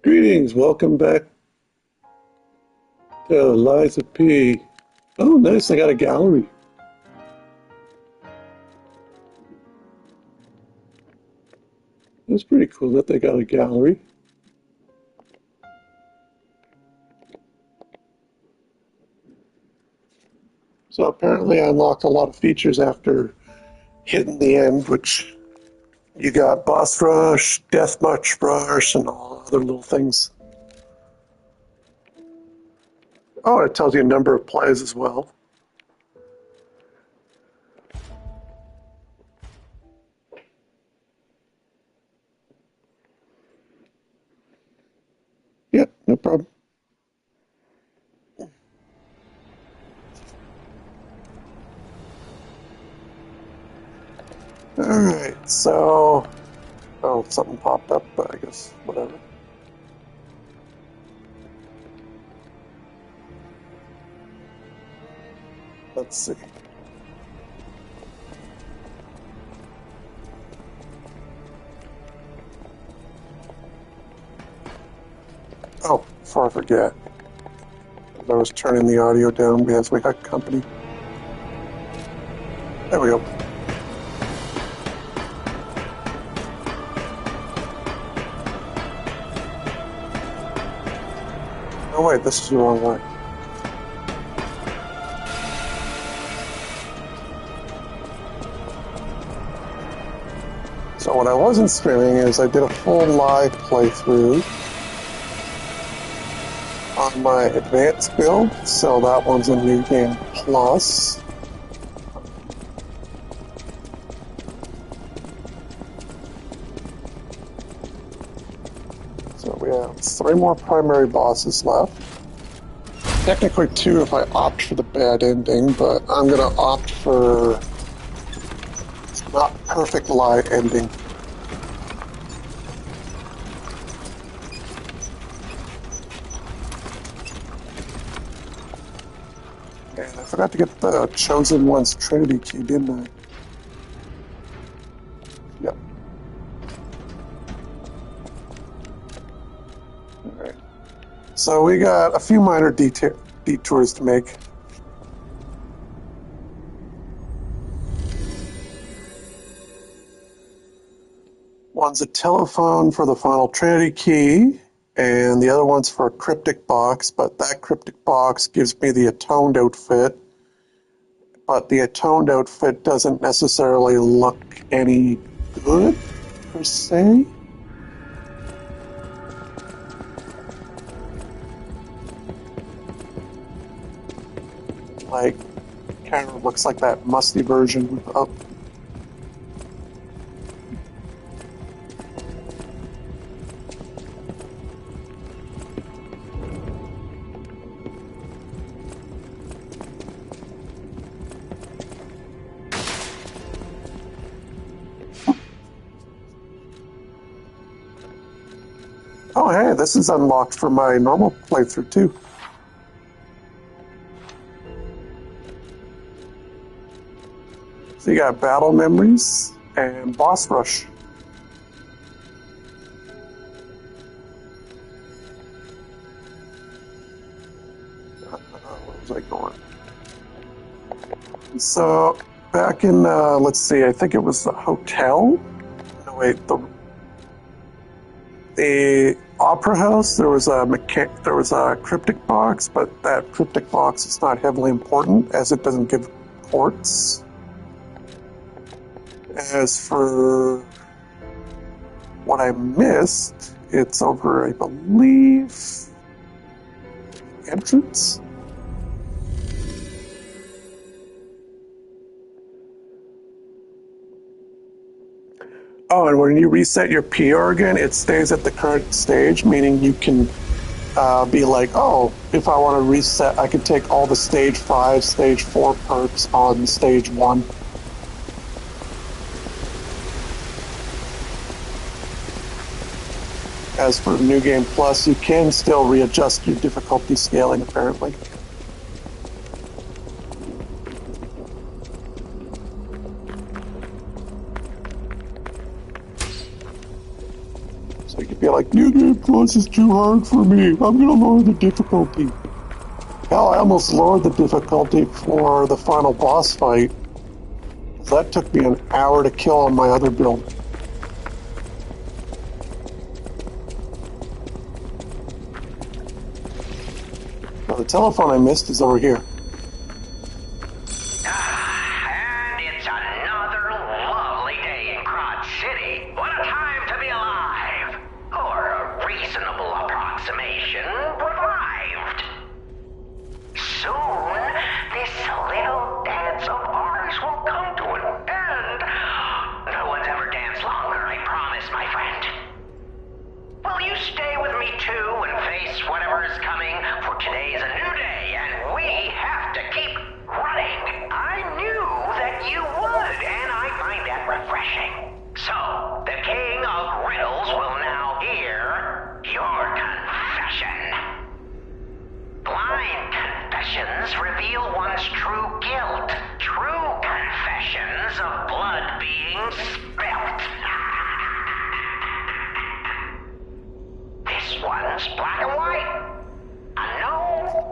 Greetings, welcome back to Liza P. Oh, nice, I got a gallery. That's pretty cool that they got a gallery. So apparently I unlocked a lot of features after hitting the end, which you got Boss Rush, Death March Rush, and all other little things. Oh, it tells you a number of plays as well. Yep, no problem. Alright, so... Oh, something popped up, but I guess whatever. Let's see. Oh, before I forget, I was turning the audio down because we got company. There we go. Oh wait, this is the wrong one. So what I wasn't streaming is I did a full live playthrough on my advanced build, so that one's a New Game Plus. So we have 3 more primary bosses left. Technically 2 if I opt for the bad ending, but I'm gonna opt for not perfect lie ending. And I forgot to get the Chosen One's Trinity key, didn't I? Yep. Alright. So we got a few minor detours to make. One's a telephone for the final Trinity key, and the other one's for a cryptic box, but that cryptic box gives me the atoned outfit, but the atoned outfit doesn't necessarily look any good, per se. Like, kind of looks like that musty version without. Oh, hey, this is unlocked for my normal playthrough, too. So you got Battle Memories and Boss Rush. Where was I going? So, back in, let's see, I think it was the hotel? No, wait, the Opera House, there was a cryptic box, but that cryptic box is not heavily important as it doesn't give ports. As for what I missed, it's over, I believe, entrance. Oh, and when you reset your P organ, it stays at the current stage, meaning you can be like, oh, if I want to reset, I could take all the stage 5, stage 4 perks on stage 1. As for New Game Plus, you can still readjust your difficulty scaling, apparently. So So you could be like, New Game Plus is too hard for me. I'm gonna lower the difficulty. Hell, I almost lowered the difficulty for the final boss fight. That took me an hour to kill on my other build. Now, the telephone I missed is over here. And it's another lovely day in Crod City. What a time to be alive! Or a reasonable approximation, revived. Soon, this little dance of ours will come to an end. No one's ever danced longer, I promise, my friend. Will you stay with me too and face whatever is coming? For today's a new day, and we have to keep running. I knew that you would, and I find that refreshing. So, the King of Riddles will now hear your confession. Blind confessions reveal one's true guilt. True confessions of blood being spilt. This one's black and white. A no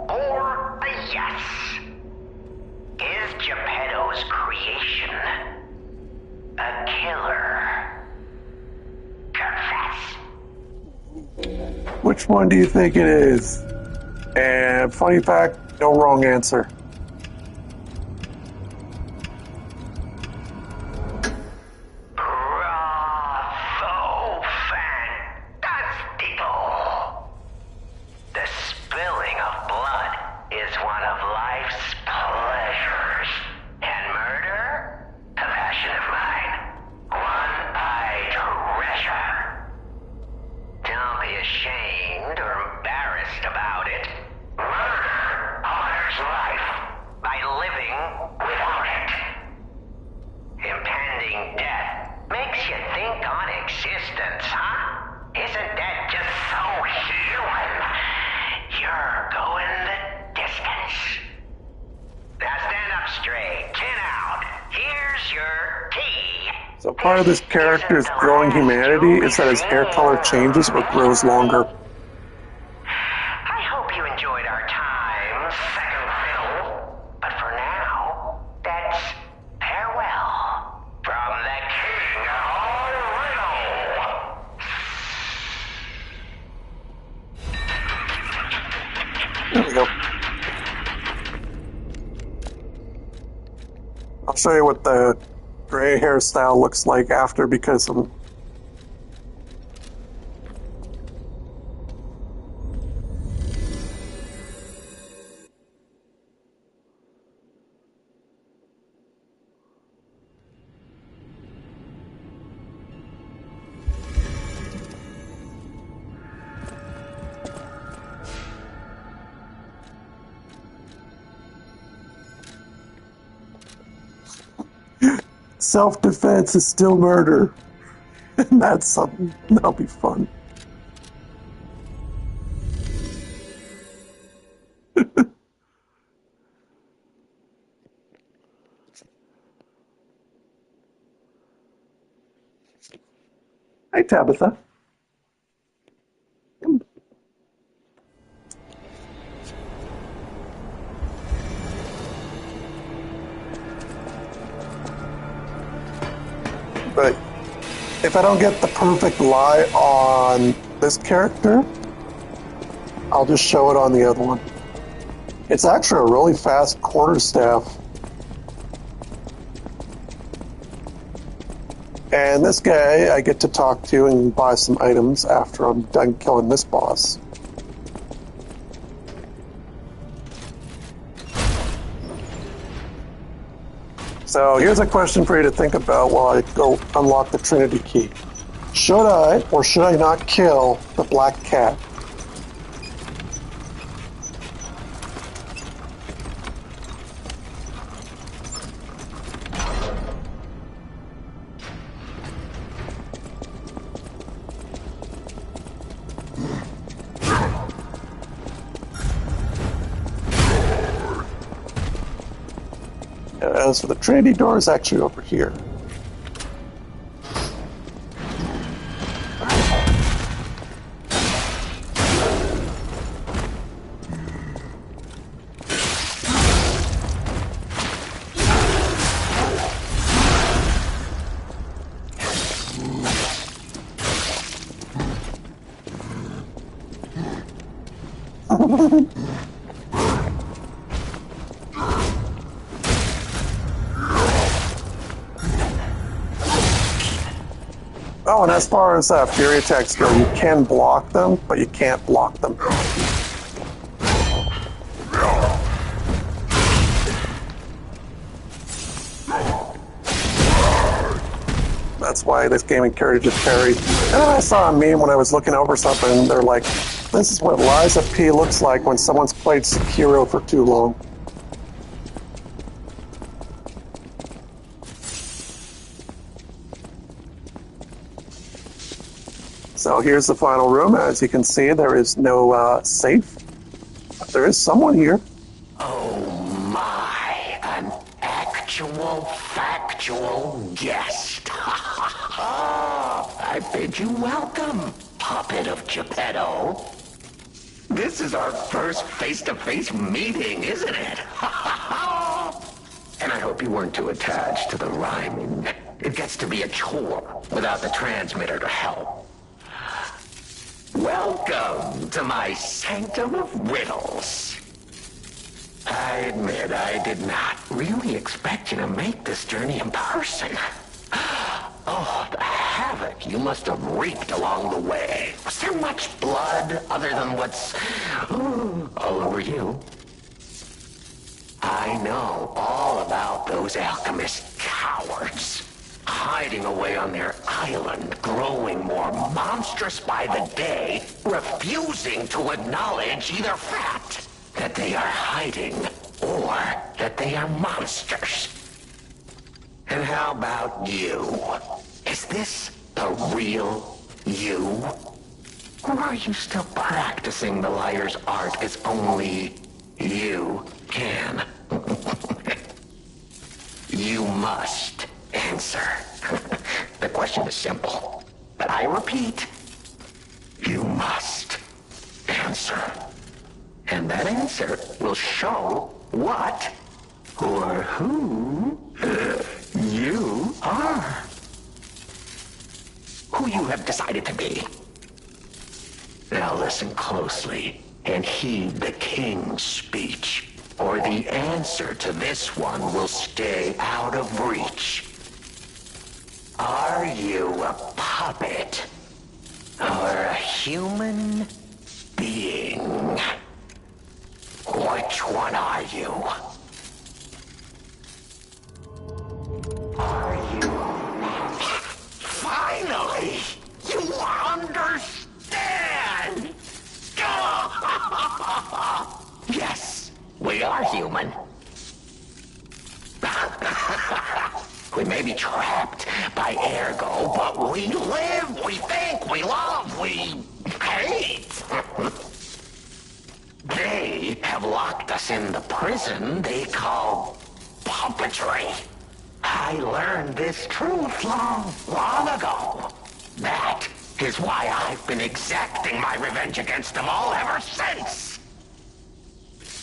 or a yes. Is Geppetto's creation a killer? Confess. Which one do you think it is? And funny fact, no wrong answer. Bravo, fantastico. The spilling of blood is one of life's pleasures. And murder? A passion of mine. One I treasure. Don't be ashamed or embarrassed about it. Murder honors life by living without it. Impending death makes you think on existence, huh? Isn't that just so human? You're going the distance. Now stand up straight, chin out. Here's your key. So part of this character's growing humanity is that his hair color changes or grows longer. I hope you enjoyed our time, Second Fiddle. But for now, that's farewell from the King of Riddle. There we go. I'll show you what the gray hairstyle looks like after, because I'm... Self-defense is still murder. And that's something. That'll be fun. Hi, Tabitha. But if I don't get the perfect lie on this character, I'll just show it on the other one. It's actually a really fast quarterstaff. And this guy I get to talk to and buy some items after I'm done killing this boss. So here's a question for you to think about while I go unlock the Trinity Key. Should I or should I not kill the Black Cat? As for the Trinity door, is actually over here. Oh, and as far as fury attacks go, you can block them, but you can't block them. That's why this game encourages parry. And then I saw a meme when I was looking over something, and they're like, this is what Lies of P looks like when someone's played Sekiro for too long. So here's the final room. As you can see, there is no safe. But there is someone here. Oh my, an actual factual guest. I bid you welcome, puppet of Geppetto. This is our first face-to-face meeting, isn't it? And I hope you weren't too attached to the rhyming. It gets to be a chore without the transmitter to help. Welcome to my sanctum of riddles. I admit I did not really expect you to make this journey in person. Oh, the havoc you must have wreaked along the way. Was there much blood other than what's all over you? I know all about those alchemist cowards. Hiding away on their island, growing more monstrous by the day, refusing to acknowledge either fact that they are hiding or that they are monsters. And how about you? Is this the real you? Or are you still practicing the liar's art as only you can? You must answer. The question is simple, but I repeat, you must answer. And that answer will show what or who you are. Who you have decided to be. Now listen closely and heed the king's speech, or the answer to this one will stay out of reach. Are you a puppet or a human being? Which one are you? Are you? Finally! You understand! Yes, we are human. We may be trapped by ergo, but we live, we think, we love, we hate. They have locked us in the prison they call puppetry. I learned this truth long ago. That is why I've been exacting my revenge against them all ever since.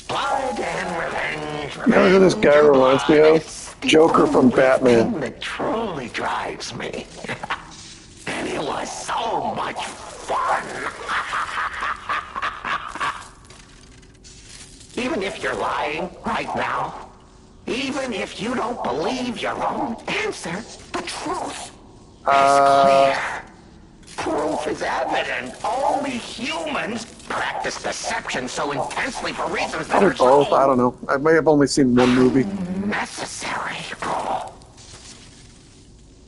Blood and revenge. You know who this guy reminds me of? Joker from Batman. Thing that truly drives me. And it was so much fun. Even if you're lying right now, even if you don't believe your own answer, the truth is clear. Proof is evident. Only humans practice deception so intensely for reasons that Or are both, so I don't know. I may have only seen one movie. necessary.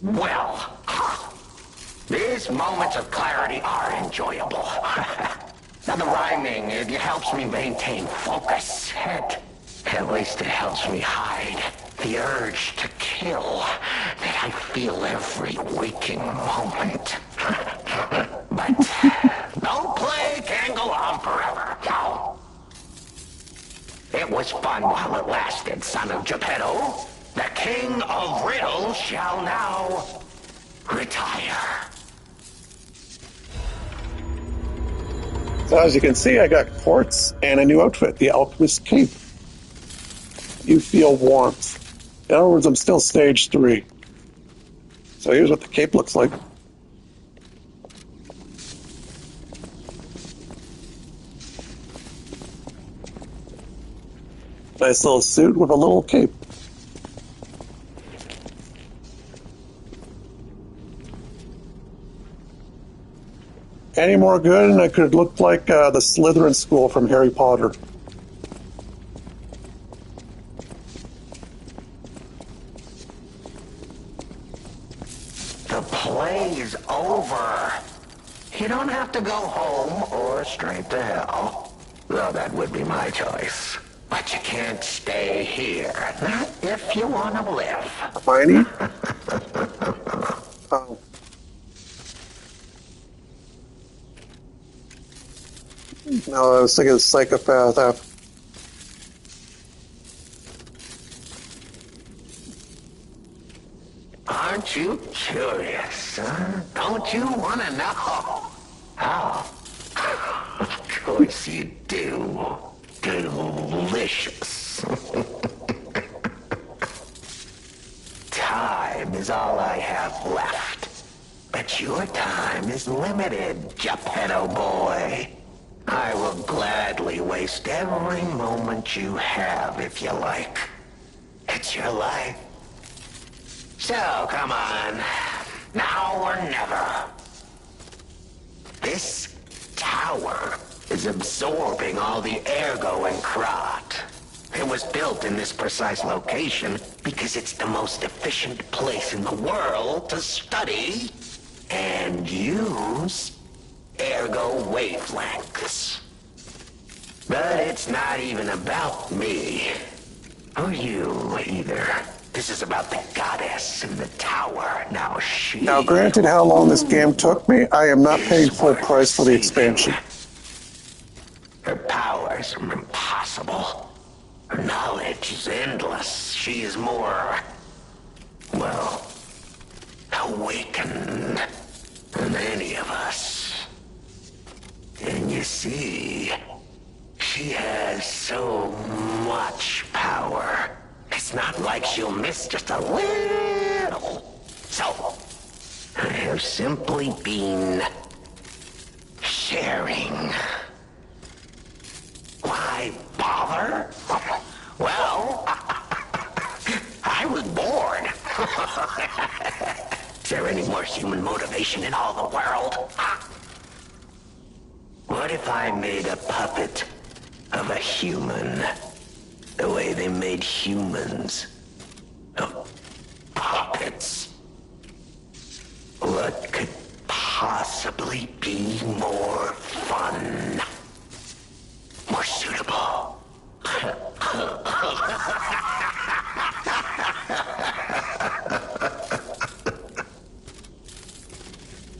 Well, these moments of clarity are enjoyable. Now the rhyming, it helps me maintain focus. At least it helps me hide the urge to kill that I feel every waking moment. But no play can go on forever. No. It was fun while it lasted, son of Geppetto. The king of riddles shall now retire. So as you can see, I got quartz and a new outfit, the Alchemist Cape. You feel warmth. In other words, I'm still stage 3. So here's what the cape looks like. Nice little suit with a little cape. Any more good, and I could look like the Slytherin school from Harry Potter. The play's over. You don't have to go home or straight to hell. Though that would be my choice. But you can't stay here. Not if you want to live. Hermione? Oh. No, I was thinking psychopath. Aren't you curious, huh? Don't you want to know? Oh, of course you do. Delicious. Time is all I have left. But your time is limited, Geppetto boy. I will gladly waste every moment you have if you like. It's your life. So, come on. Now or never. This tower is absorbing all the ergo in Krat. It was built in this precise location because it's the most efficient place in the world to study and use ergo wavelengths. But it's not even about me. Or you, either. This is about the goddess in the tower. Now, granted how long this game took me, I am not paying full price for the expansion. Her powers are impossible. Her knowledge is endless. She is more, well, awakened than any of us. And you see, she has so much power. It's not like she'll miss just a little. So, I have simply been sharing. Why bother? Well, I was bored. Is there any more human motivation in all the world? What if I made a puppet of a human? The way they made humans of puppets. What could possibly be more fun? More suitable?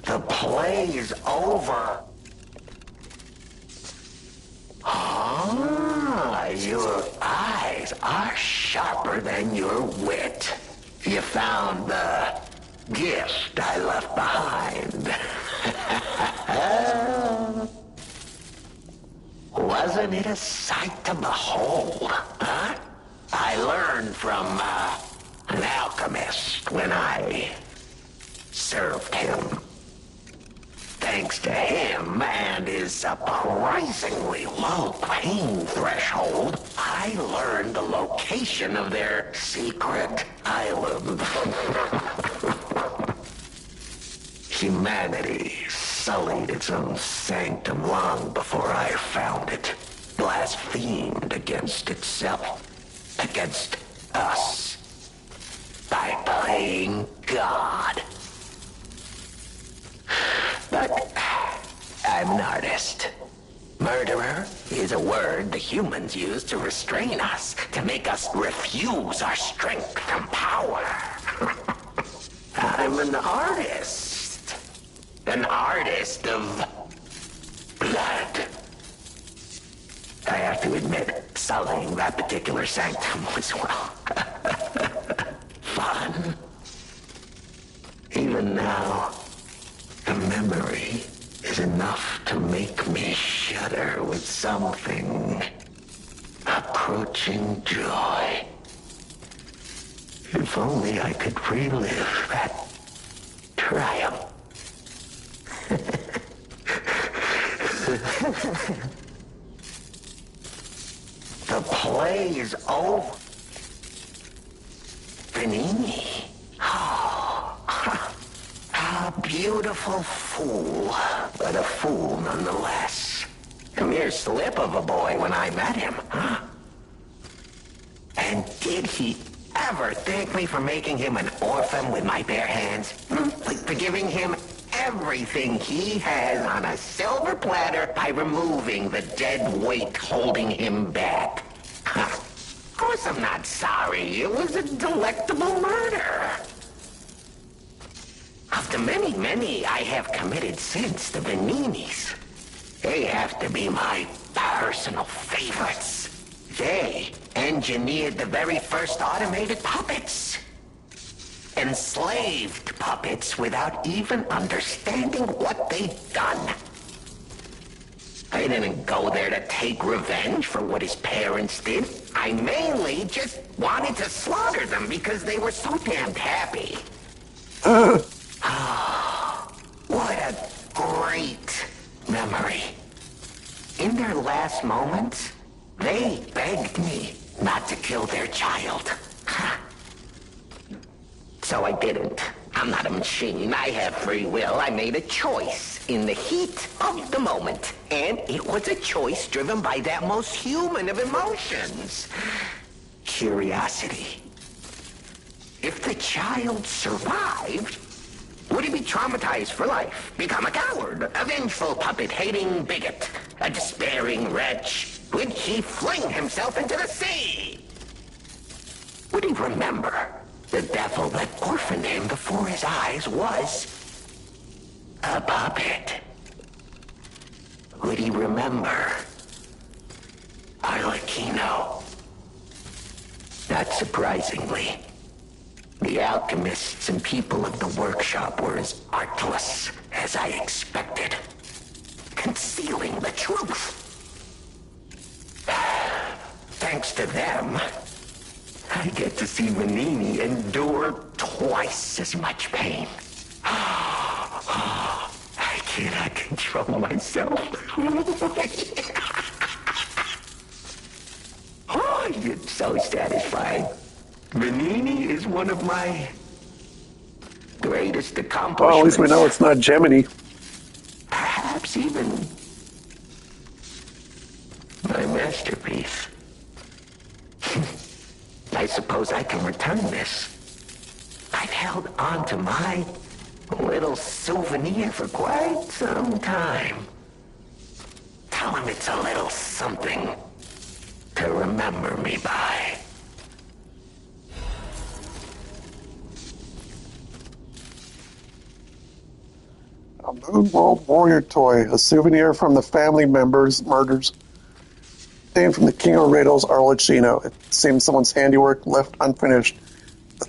The play is over. Ah, your eyes are sharper than your wit. You found the gift I left behind. Wasn't it a sight to behold, huh? I learned from an alchemist when I served him. Thanks to him and his surprisingly low pain threshold, I learned the location of their secret island. Humanity sullied its own sanctum long before I found it, blasphemed against itself, against us, by playing God. But I'm an artist. Murderer is a word the humans use to restrain us, to make us refuse our strength and power. I'm an artist. An artist of blood. I have to admit, sullying that particular sanctum was, well, fun. Even now, the memory is enough to make me shudder with something approaching joy. If only I could relive that triumph. The play is over. Benigni. Oh, a beautiful fool, but a fool nonetheless. A mere slip of a boy when I met him, huh? And did he ever thank me for making him an orphan with my bare hands? Like for giving him everything he has on a silver platter by removing the dead weight holding him back. Of course I'm not sorry. It was a delectable murder. Of the many I have committed since, the Beninis, they have to be my personal favorites. They engineered the very first automated puppets. Enslaved puppets without even understanding what they'd done. I didn't go there to take revenge for what his parents did. I mainly just wanted to slaughter them because they were so damned happy. What a great memory. In their last moments, they begged me not to kill their child. So I didn't. I'm not a machine. I have free will. I made a choice in the heat of the moment. And it was a choice driven by that most human of emotions. Curiosity. If the child survived, would he be traumatized for life? Become a coward, a vengeful puppet-hating bigot, a despairing wretch? Would he fling himself into the sea? Would he remember the devil that orphaned him before his eyes was a puppet? Would he remember Arlecchino? Not surprisingly, the alchemists and people of the workshop were as artless as I expected, concealing the truth. Thanks to them, I get to see Benigni endure twice as much pain. I cannot control myself. Oh, it's so satisfying. Benigni is one of my greatest accomplishments. Well, at least we know it's not Gemini. Perhaps even my masterpiece. I suppose I can return this. I've held on to my little souvenir for quite some time. Tell him it's a little something to remember me by. A Moon World Warrior toy, a souvenir from the family members' murders. Obtained from the King of Rados, Arlecchino. It seems someone's handiwork left unfinished.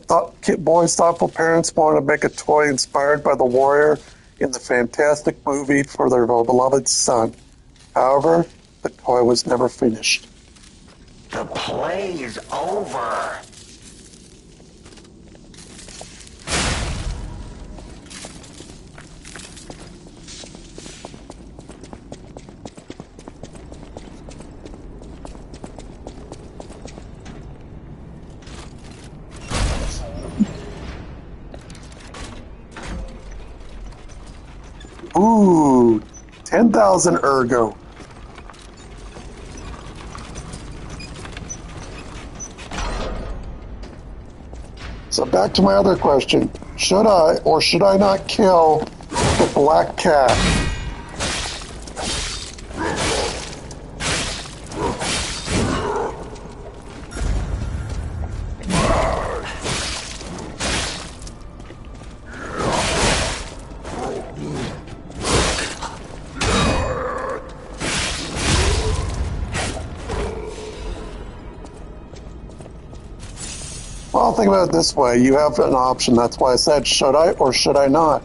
The boy's thoughtful parents wanted to make a toy inspired by the warrior in the fantastic movie for their beloved son. However, the toy was never finished. The play is over. Ooh, 10,000 ergo. So back to my other question. Should I or should I not kill the black cat? Well, think about it this way. You have an option. That's why I said, should I or should I not?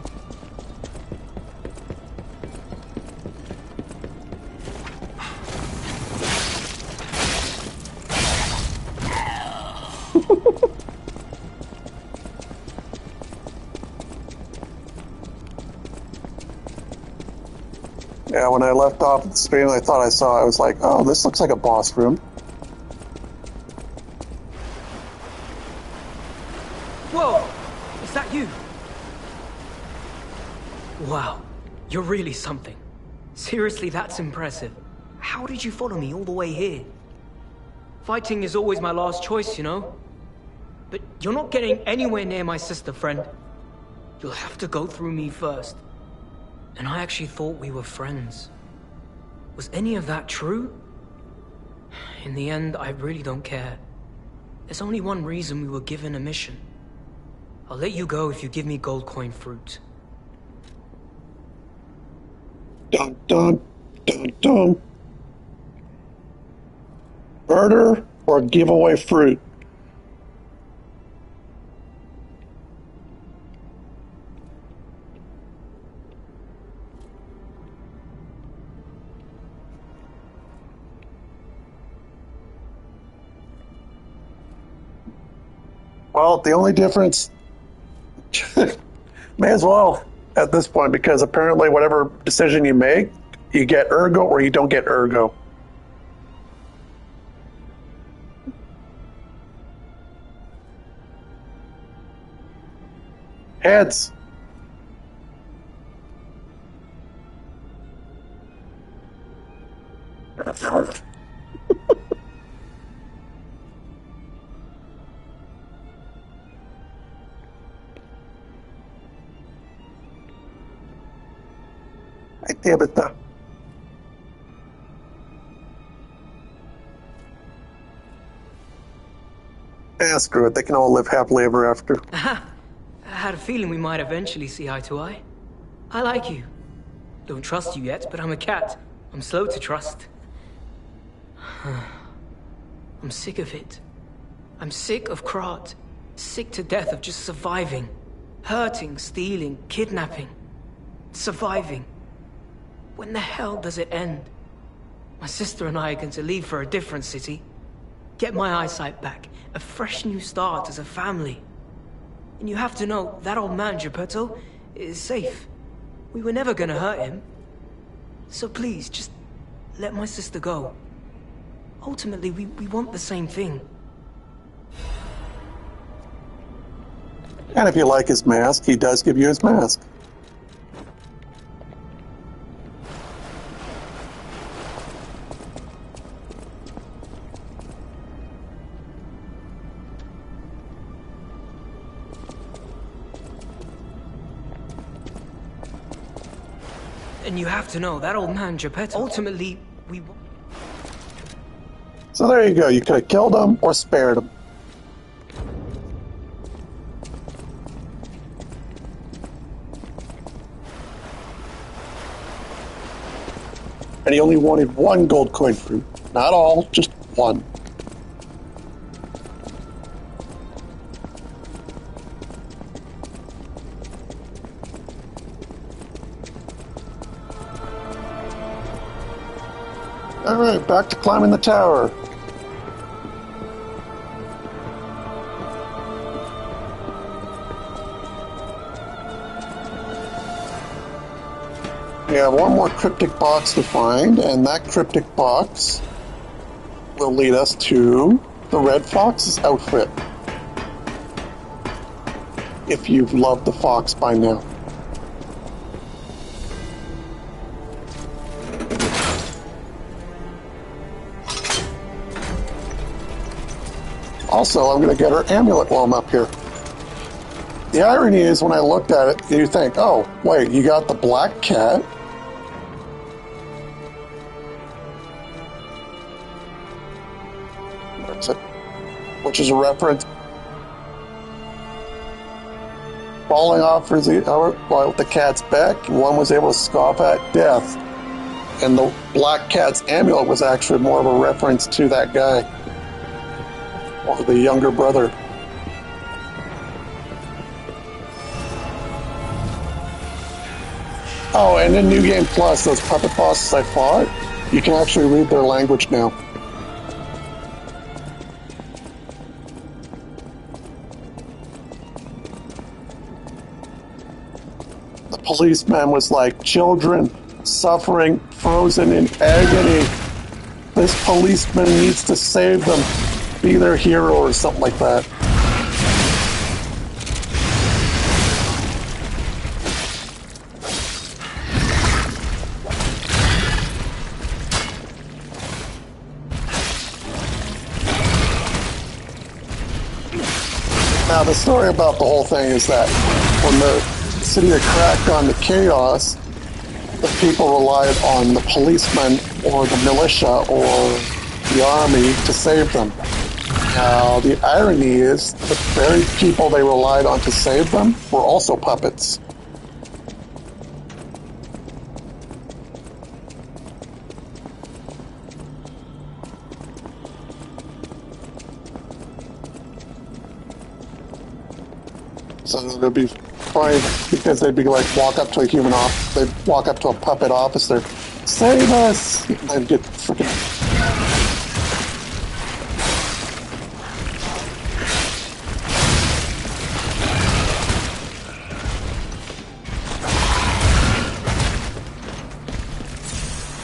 Yeah, when I left off the screen, I thought I was like, oh, this looks like a boss room. Wow, you're really something. Seriously, that's impressive. How did you follow me all the way here? Fighting is always my last choice, you know? But you're not getting anywhere near my sister, friend. You'll have to go through me first. And I actually thought we were friends. Was any of that true? In the end, I really don't care. There's only one reason we were given a mission. I'll let you go if you give me gold coin fruit. Dun dun dun dun. Murder or give away fruit? Well, the only difference, may as well at this point, because apparently whatever decision you make, you get ergo or you don't get ergo. Heads. Ay, damn it, though. Screw it. They can all live happily ever after. I had a feeling we might eventually see eye to eye. I like you. Don't trust you yet, but I'm a cat. I'm slow to trust. I'm sick of it. I'm sick of Krat. Sick to death of just surviving. Hurting, stealing, kidnapping. Surviving. When the hell does it end? My sister and I are going to leave for a different city. Get my eyesight back. A fresh new start as a family. And you have to know, that old man, Geppetto, is safe. We were never gonna hurt him. So please, just let my sister go. Ultimately, we want the same thing. And if you like his mask, he does give you his mask. And you have to know, that old man, Geppetto, ultimately, we... So there you go. You could have killed him or spared him. And he only wanted one gold coin fruit. Not all, just one. Alright, back to climbing the tower. We have one more cryptic box to find, and that cryptic box will lead us to the Red Fox's outfit. If you've loved the fox by now. Also, I'm going to get her amulet while I'm up here. The irony is, when I looked at it, you think, oh, wait, you got the black cat? That's it. Which is a reference. Falling off the cat's back, one was able to scoff at death. And the black cat's amulet was actually more of a reference to that guy. Or the younger brother. Oh, and in New Game Plus, those puppet bosses I fought, you can actually read their language now. The policeman was like, children suffering, frozen in agony. This policeman needs to save them. Be their hero or something like that. Yeah, the story about the whole thing is that when the city had cracked on the chaos, the people relied on the policemen or the militia or the army to save them. Now, the irony is the very people they relied on to save them were also puppets. So it would be funny because they'd be like, walk up to a they'd walk up to a puppet officer, save us! And they'd get freaking.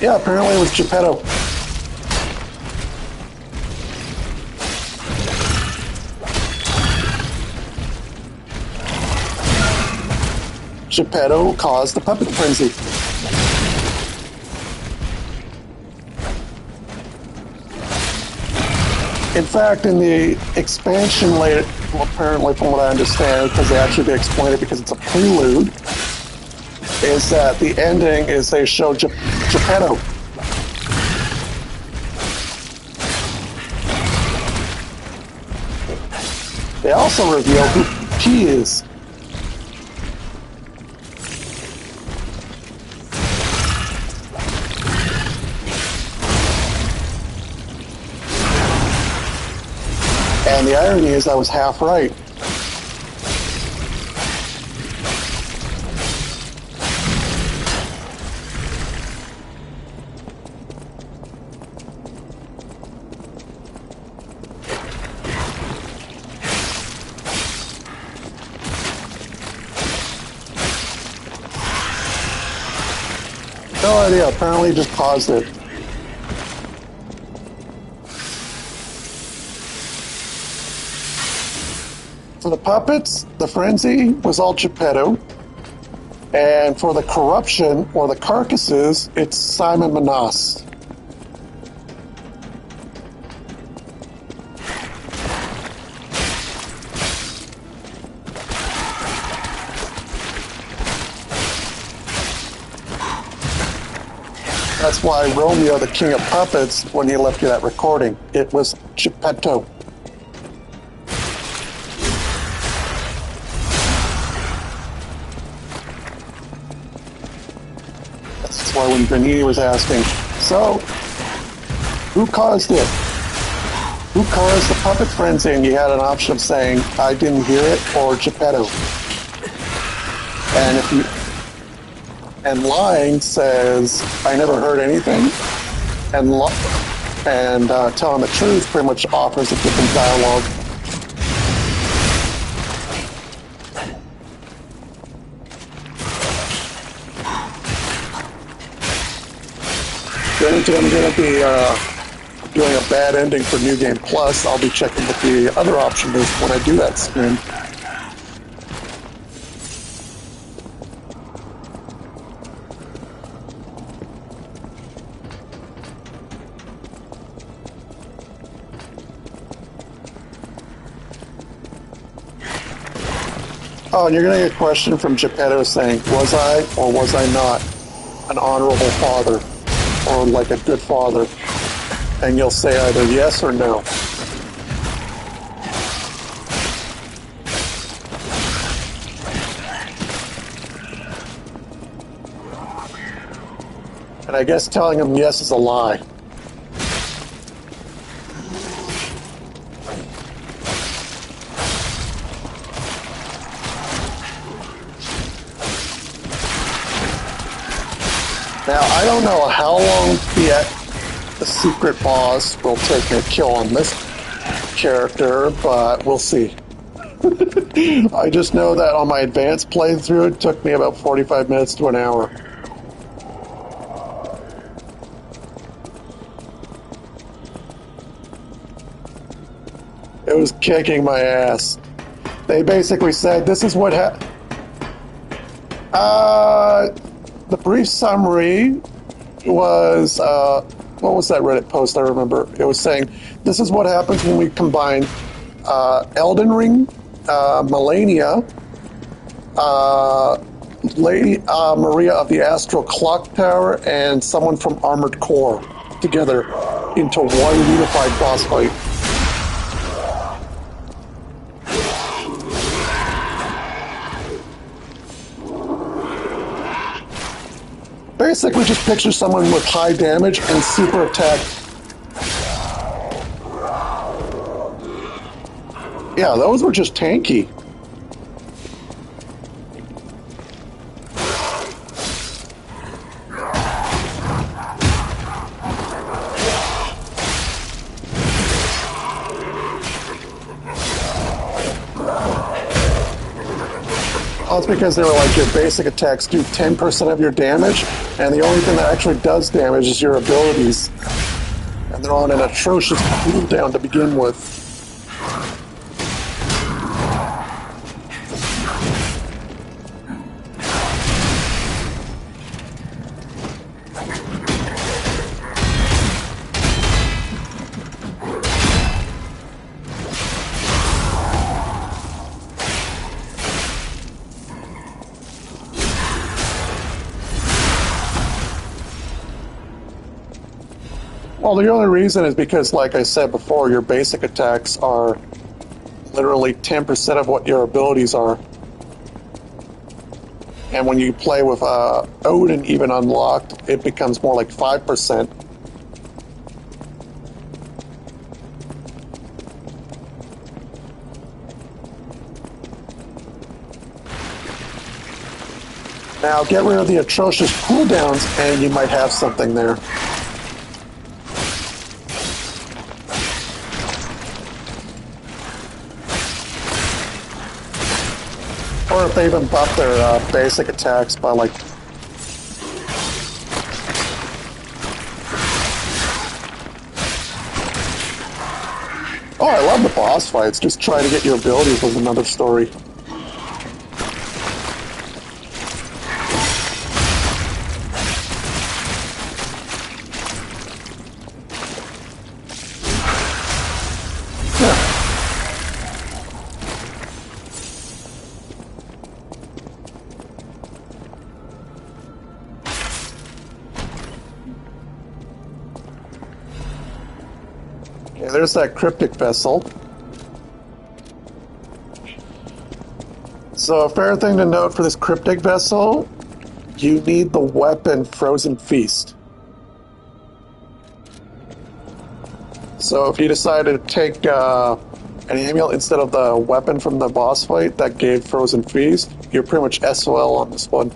Yeah, apparently it was Geppetto. Geppetto caused the puppet frenzy. In fact, in the expansion later, well, apparently from what I understand, because they actually explain it because it's a prelude, is that the ending is they show Geppetto. They also reveal who he is. And the irony is I was half right. No idea, apparently just paused it. For the puppets, the frenzy was all Geppetto. And for the corruption, or the carcasses, it's Simon Manas. That's why Romeo, the king of puppets, when he left you that recording, it was Geppetto. That's why when Benini was asking, so, who caused it? Who caused the puppet frenzy? And you had an option of saying, I didn't hear it, or Geppetto. And if you... And lying says, I never heard anything. And telling the truth pretty much offers a different dialogue. Granted, I'm going to be doing a bad ending for New Game Plus. I'll be checking what the other option is when I do that stream. Oh, and you're going to get a question from Geppetto saying, was I or was I not an honorable father? Or like a good father? And you'll say either yes or no. And I guess telling him yes is a lie. Now, I don't know how long the secret boss will take a kill on this character, but we'll see. I just know that on my advanced playthrough, it took me about 45 minutes to an hour. It was kicking my ass. They basically said, this is what happened. The brief summary was, what was that Reddit post I remember? It was saying, this is what happens when we combine Elden Ring Melania, Lady Maria of the Astral Clock Tower, and someone from Armored Core together into one unified boss fight. Basically, just picture someone with high damage and super attack. Yeah, those were just tanky. Well, it's because they were like your basic attacks do 10% of your damage, and the only thing that actually does damage is your abilities. And they're on an atrocious cooldown to begin with. Well, the only reason is because, like I said before, your basic attacks are literally 10% of what your abilities are. And when you play with Odin even unlocked, it becomes more like 5%. Now, get rid of the atrocious cooldowns, and you might have something there. Or if they even buff their basic attacks by like... Oh, I love the boss fights. Just trying to get your abilities was another story. There's that cryptic vessel. So a fair thing to note for this cryptic vessel, you need the weapon Frozen Feast. So if you decided to take an amulet instead of the weapon from the boss fight that gave Frozen Feast, you're pretty much SOL on this one.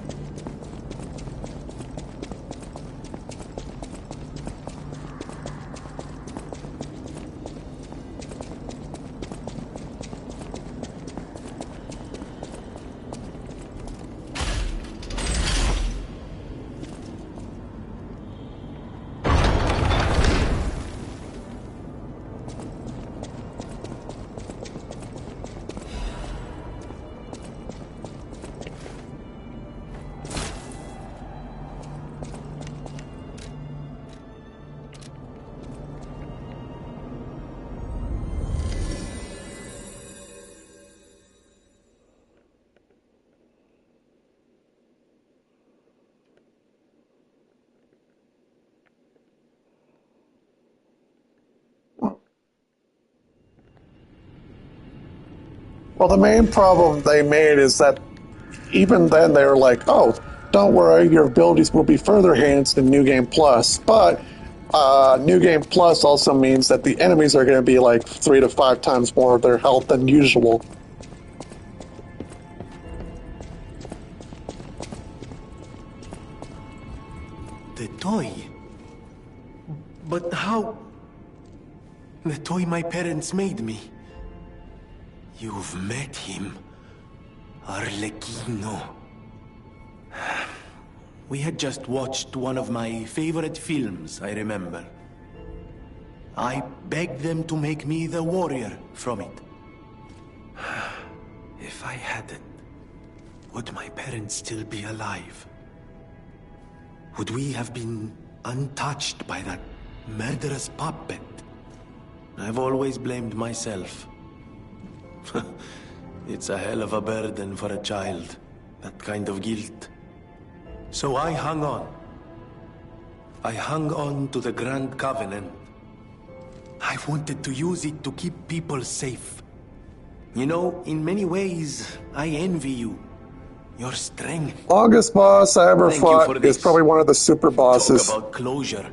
Well, the main problem they made is that even then they were like, oh, don't worry, your abilities will be further enhanced in New Game Plus. But New Game Plus also means that the enemies are going to be like 3 to 5 times more of their health than usual. The toy? But how? The toy my parents made me. You've met him, Arlecchino. We had just watched one of my favorite films, I remember. I begged them to make me the warrior from it. If I hadn't, would my parents still be alive? Would we have been untouched by that murderous puppet? I've always blamed myself. It's a hell of a burden for a child, that kind of guilt. So I hung on. I hung on to the Grand Covenant. I wanted to use it to keep people safe. You know, in many ways, I envy you. Your strength. Longest boss I ever Thank you fought for is this. probably one of the super bosses. Talk about closure.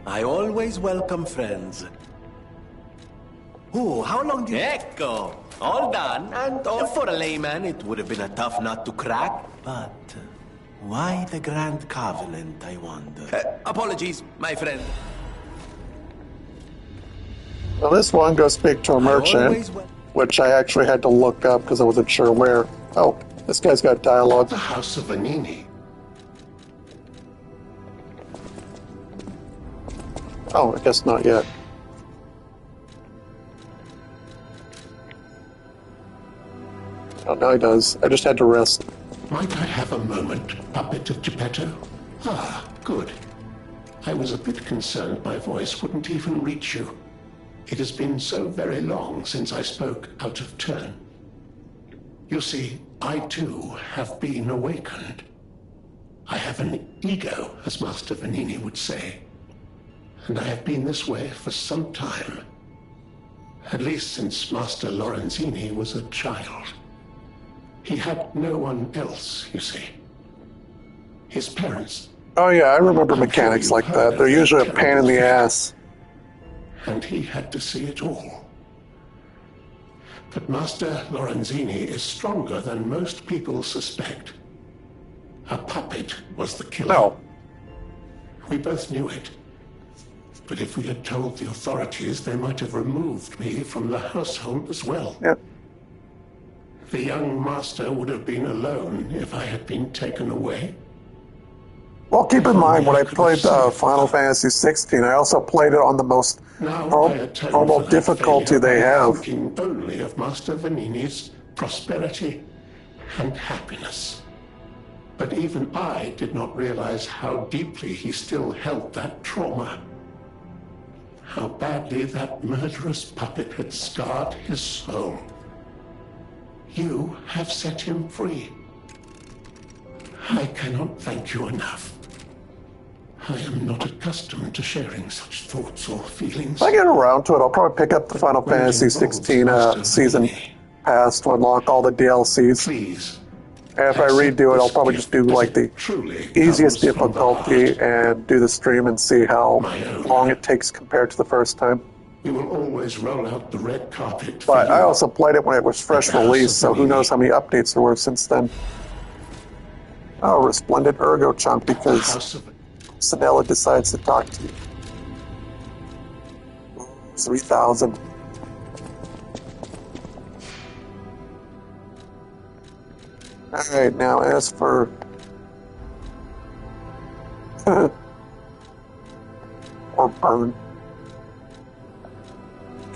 I always welcome friends. Oh, how long did... Echo! All done, and all for a layman, it would have been a tough nut to crack. But why the Grand Covenant, I wonder? Apologies, my friend. Well, this one goes speak to a merchant, which I actually had to look up because I wasn't sure where. Oh, this guy's got dialogue. The House of Vanini. Oh, I guess not yet. Oh, now he does. I just had to rest. Might I have a moment, puppet of Geppetto? Ah, good. I was a bit concerned my voice wouldn't even reach you. It has been so very long since I spoke out of turn. You see, I too have been awakened. I have an ego, as Master Vanini would say. And I have been this way for some time. At least since Master Lorenzini was a child. He had no one else, you see. His parents. Oh yeah, I remember mechanics like that. They're usually a pain in the ass. And he had to see it all. But Master Lorenzini is stronger than most people suspect. A puppet was the killer. No. We both knew it. But if we had told the authorities, they might have removed me from the household as well. Yep. The young master would have been alone if I had been taken away. Well, keep in mind, when I played Final Fantasy 16, I also played it on the most normal difficulty they have. Thinking only of Master Vanini's prosperity and happiness. But even I did not realize how deeply he still held that trauma. How badly that murderous puppet had scarred his soul. You have set him free. I cannot thank you enough. I am not accustomed to sharing such thoughts or feelings. If I get around to it, I'll probably pick up the Final Fantasy 16 season pass to unlock all the DLCs. Please. And if I redo it, I'll probably just do like the easiest difficulty and do the stream and see how long it takes compared to the first time. We will always roll out the red carpet. But I also played it when it was fresh release, so who knows how many updates there were since then. Oh, Resplendent Ergo Chunk, because Sinella decides to talk to you. 3,000. Alright, now as for... or burn.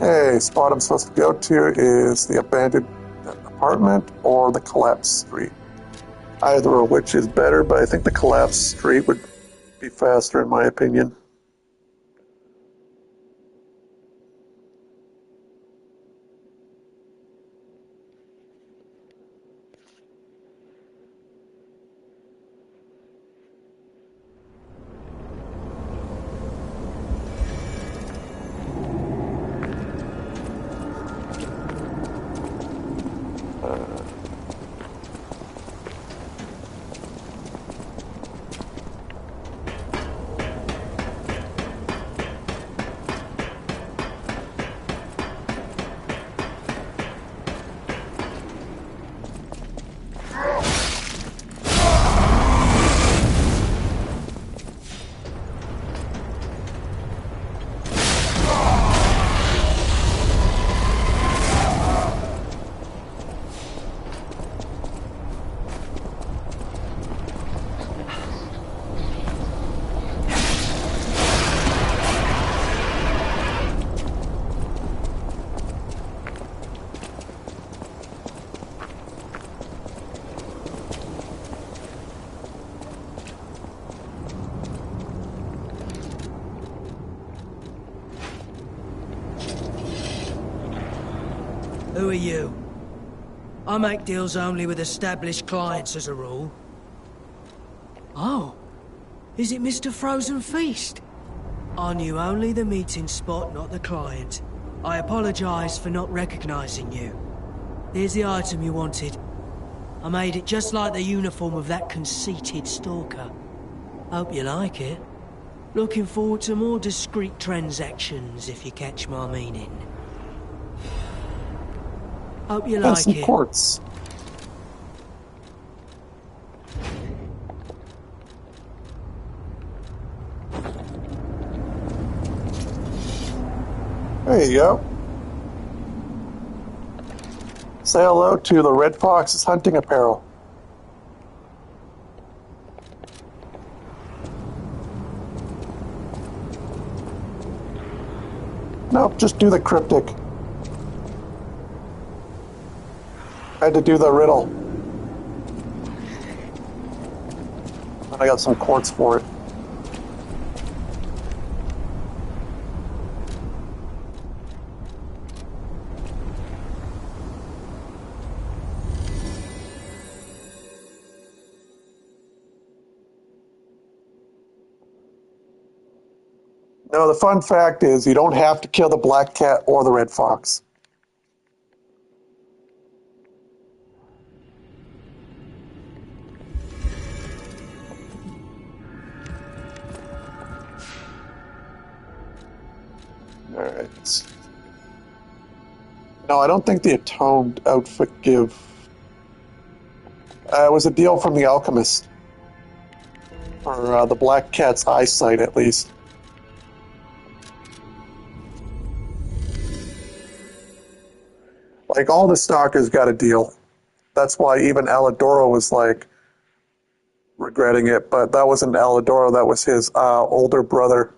Okay, spot I'm supposed to go to is the abandoned apartment or the collapsed street. Either of which is better, but I think the collapsed street would be faster in my opinion. who are you? I make deals only with established clients as a rule. Oh, is it Mr. Frozen Feast? I knew only the meeting spot, not the client. I apologize for not recognizing you. Here's the item you wanted. I made it just like the uniform of that conceited stalker. Hope you like it. Looking forward to more discreet transactions, if you catch my meaning. Hope you And like some it. quartz. There you go. Say hello to the Red Fox's hunting apparel. Nope, just do the cryptic. I had to do the riddle. And I got some quartz for it. No, the fun fact is you don't have to kill the black cat or the red fox. Alright. No, I don't think the atoned outfit give... it was a deal from the alchemist. For the black cat's eyesight, at least. Like, all the stalkers got a deal. That's why even Alidoro was, like, regretting it. But that wasn't Alidoro, that was his older brother.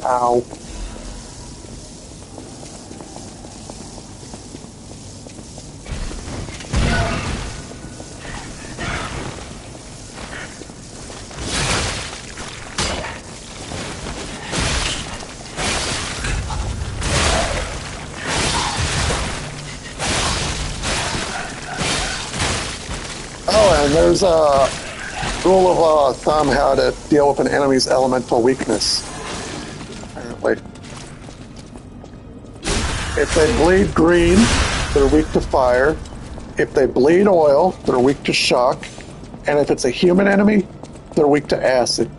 Ow. Oh, and there's a rule of thumb how to deal with an enemy's elemental weakness. Apparently. If they bleed green, they're weak to fire. If they bleed oil, they're weak to shock. And if it's a human enemy, they're weak to acid.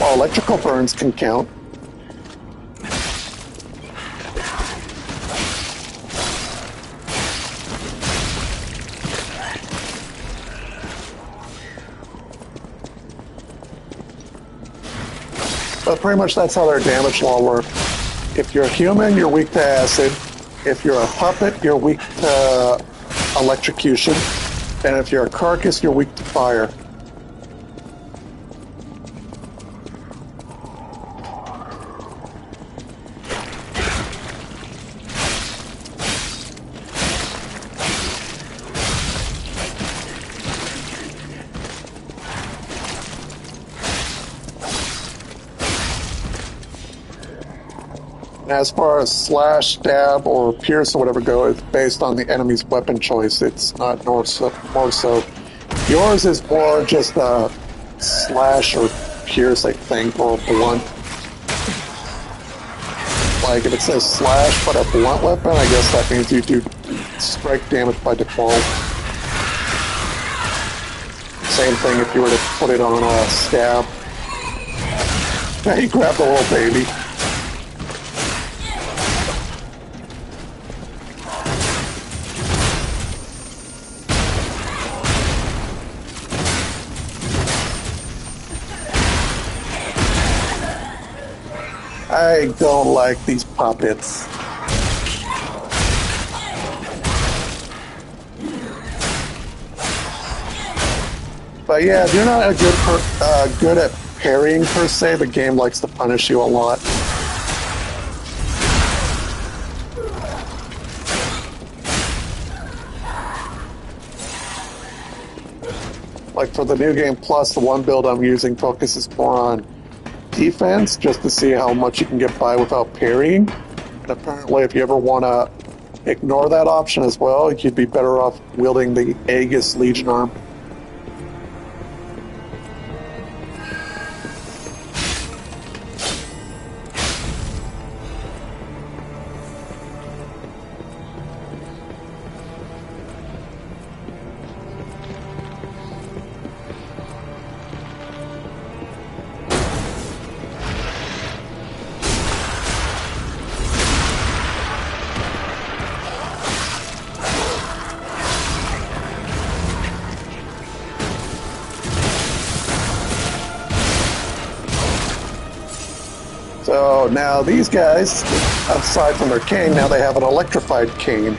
Well, electrical burns can count. But pretty much that's how their damage law works. If you're a human, you're weak to acid. If you're a puppet, you're weak to electrocution. And if you're a carcass, you're weak to fire. As far as slash, stab, or pierce, or whatever go, it's based on the enemy's weapon choice. It's not more so. Yours is more just a slash or pierce, I think, or blunt. Like, if it says slash but a blunt weapon, I guess that means you do strike damage by default. Same thing if you were to put it on a stab. Hey, grab the little baby. I don't like these puppets. But yeah, if you're not good at parrying per se, the game likes to punish you a lot. Like for the New Game Plus, the one build I'm using focuses more on defense, just to see how much you can get by without parrying. And apparently, if you ever want to ignore that option as well, you'd be better off wielding the Aegis Legion arm. So now these guys, aside from their cane, now they have an electrified cane.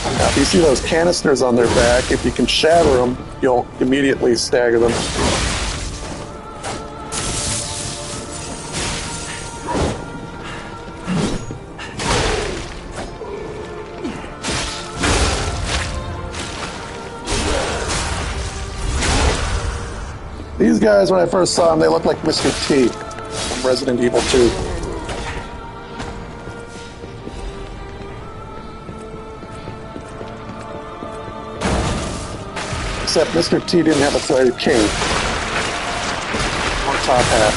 Now if you see those canisters on their back, if you can shatter them, you'll immediately stagger them. These guys, when I first saw them, they looked like Mr. T from Resident Evil 2. Except Mr. T didn't have a threaded cane or top hat.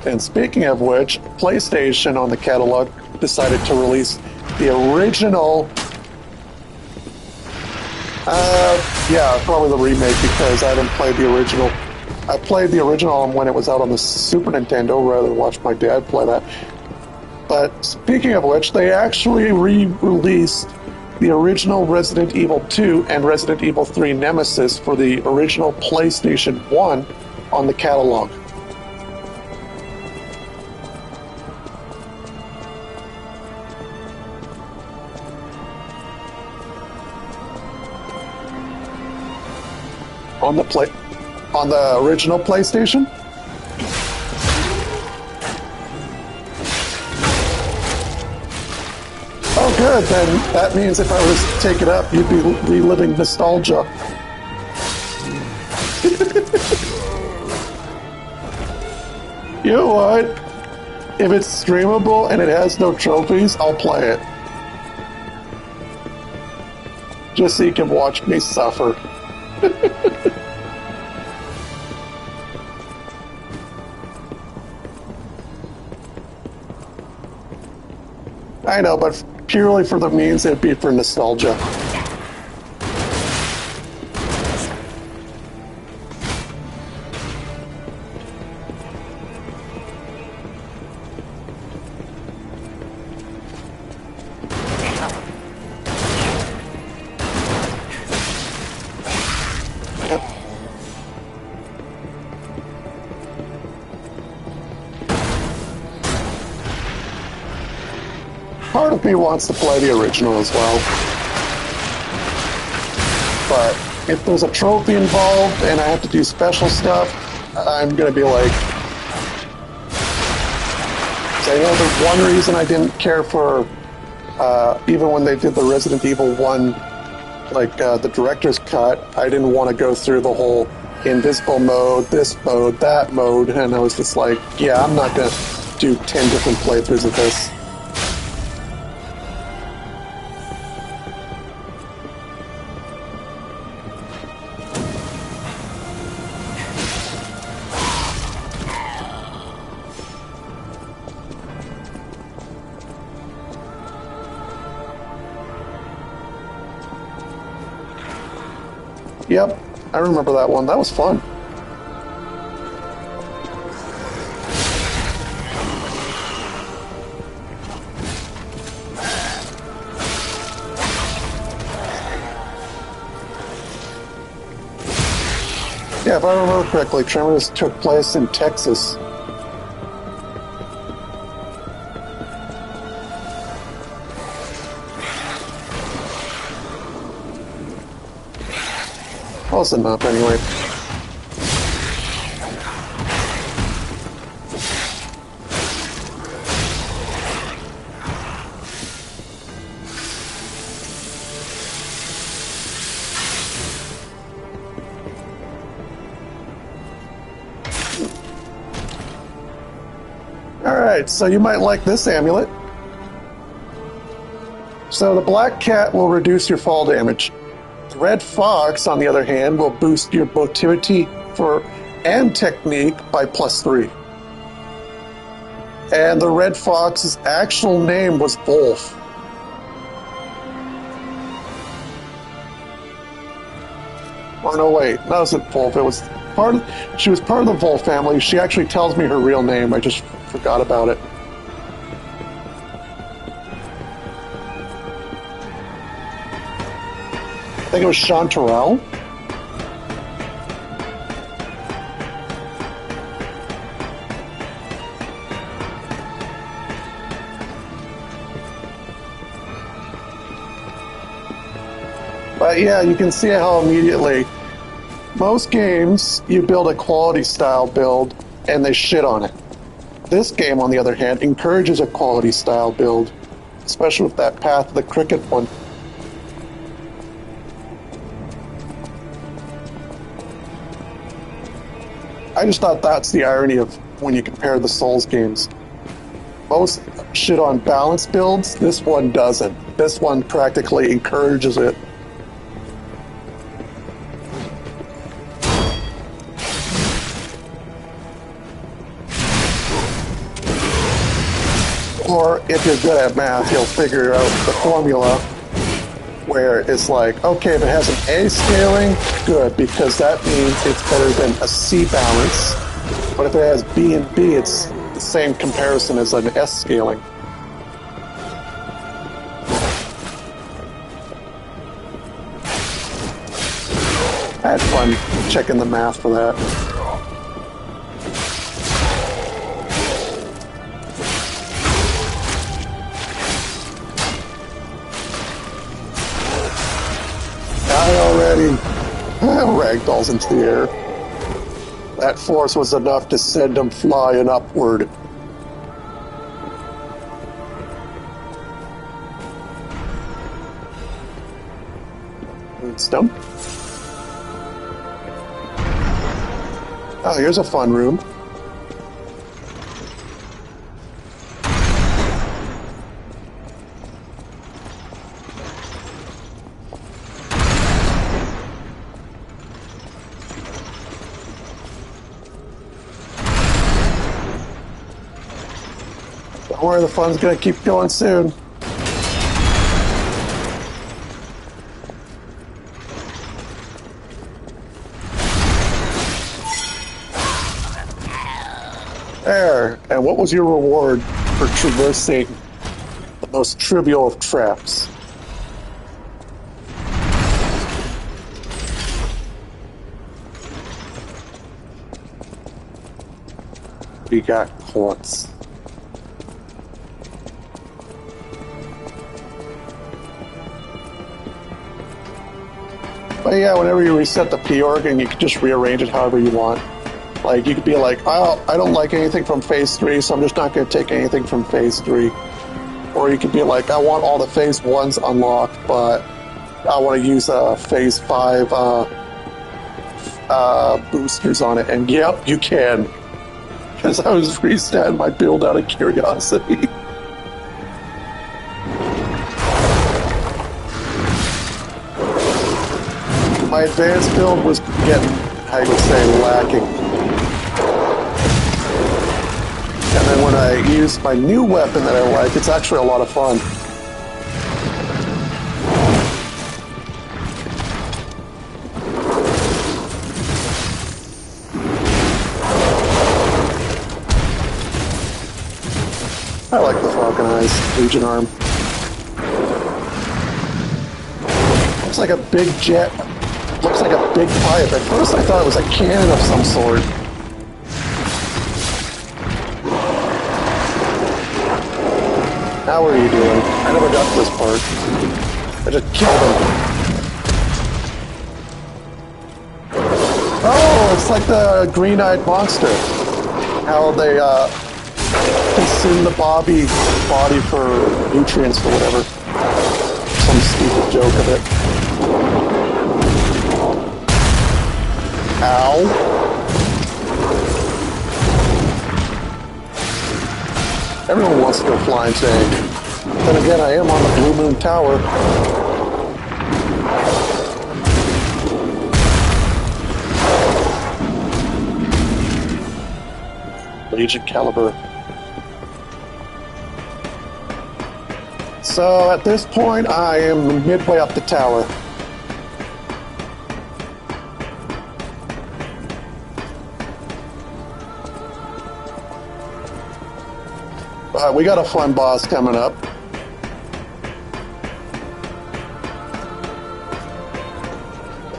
And speaking of which, PlayStation on the catalog decided to release the original. Yeah, probably the remake, because I didn't play the original. I played the original when it was out on the Super Nintendo rather than watch my dad play that. But speaking of which, they actually re-released the original Resident Evil 2 and Resident Evil 3 Nemesis for the original PlayStation 1 on the catalog. On the original PlayStation? Oh good, then that means if I was to take it up, you'd be reliving nostalgia. You know what? If it's streamable and it has no trophies, I'll play it. Just so you can watch me suffer. I know, but purely for the means, it'd be for nostalgia. Part of me wants to play the original as well. But if there's a trophy involved and I have to do special stuff, I'm going to be like... So I know the one reason I didn't care for, even when they did the Resident Evil 1, like the director's cut, I didn't want to go through the whole invisible mode, this mode, that mode, and I was just like, yeah, I'm not going to do 10 different playthroughs of this. Yep, I remember that one. That was fun. Yeah, if I remember correctly, Tremors took place in Texas. Close enough, anyway. Alright, so you might like this amulet. So the black cat will reduce your fall damage. The red fox, on the other hand, will boost your motility and technique by +3. And the red fox's actual name was Wolf. Or no, wait, that wasn't Wolf. It was she was part of the Wolf family. She actually tells me her real name. I just forgot about it. I think it was Chanterelle. But yeah, you can see how immediately most games you build a quality style build and they shit on it. This game, on the other hand, encourages a quality style build, especially with that Path of the Cricket one. I just thought that's the irony of when you compare the Souls games. Most shit on balance builds, this one doesn't. This one practically encourages it. Or if you're good at math, you'll figure out the formula where it's like, okay, if it has an A scaling, good, because that means it's better than a C balance. But if it has B and B, it's the same comparison as an S scaling. I had fun checking the math for that. Ragdolls into the air. That force was enough to send them flying upward. Stump. Oh, here's a fun room. Don't worry, the fun's gonna keep going soon. There. And what was your reward for traversing the most trivial of traps? We got quartz. But yeah, whenever you reset the P-Organ, you can just rearrange it however you want. Like, you could be like, oh, I don't like anything from Phase 3, so I'm just not going to take anything from Phase 3. Or you could be like, I want all the Phase 1s unlocked, but I want to use Phase 5 boosters on it. And yep, you can. Because I was resetting my build out of curiosity. My advanced build was getting, I would say, lacking. And then when I use my new weapon that I like, it's actually a lot of fun. I like the Falconized Legion arm. It's like a big jet looks like a big pipe. At first I thought it was a cannon of some sort. How are you doing? I never got to this part. I just killed him. Oh, it's like the green-eyed monster. How they consume the body for nutrients or whatever. Some stupid joke of it. Ow. Everyone wants to go flying today. Then again, I am on the Blue Moon Tower. Legion Caliber. So at this point, I am midway up the tower. We got a fun boss coming up.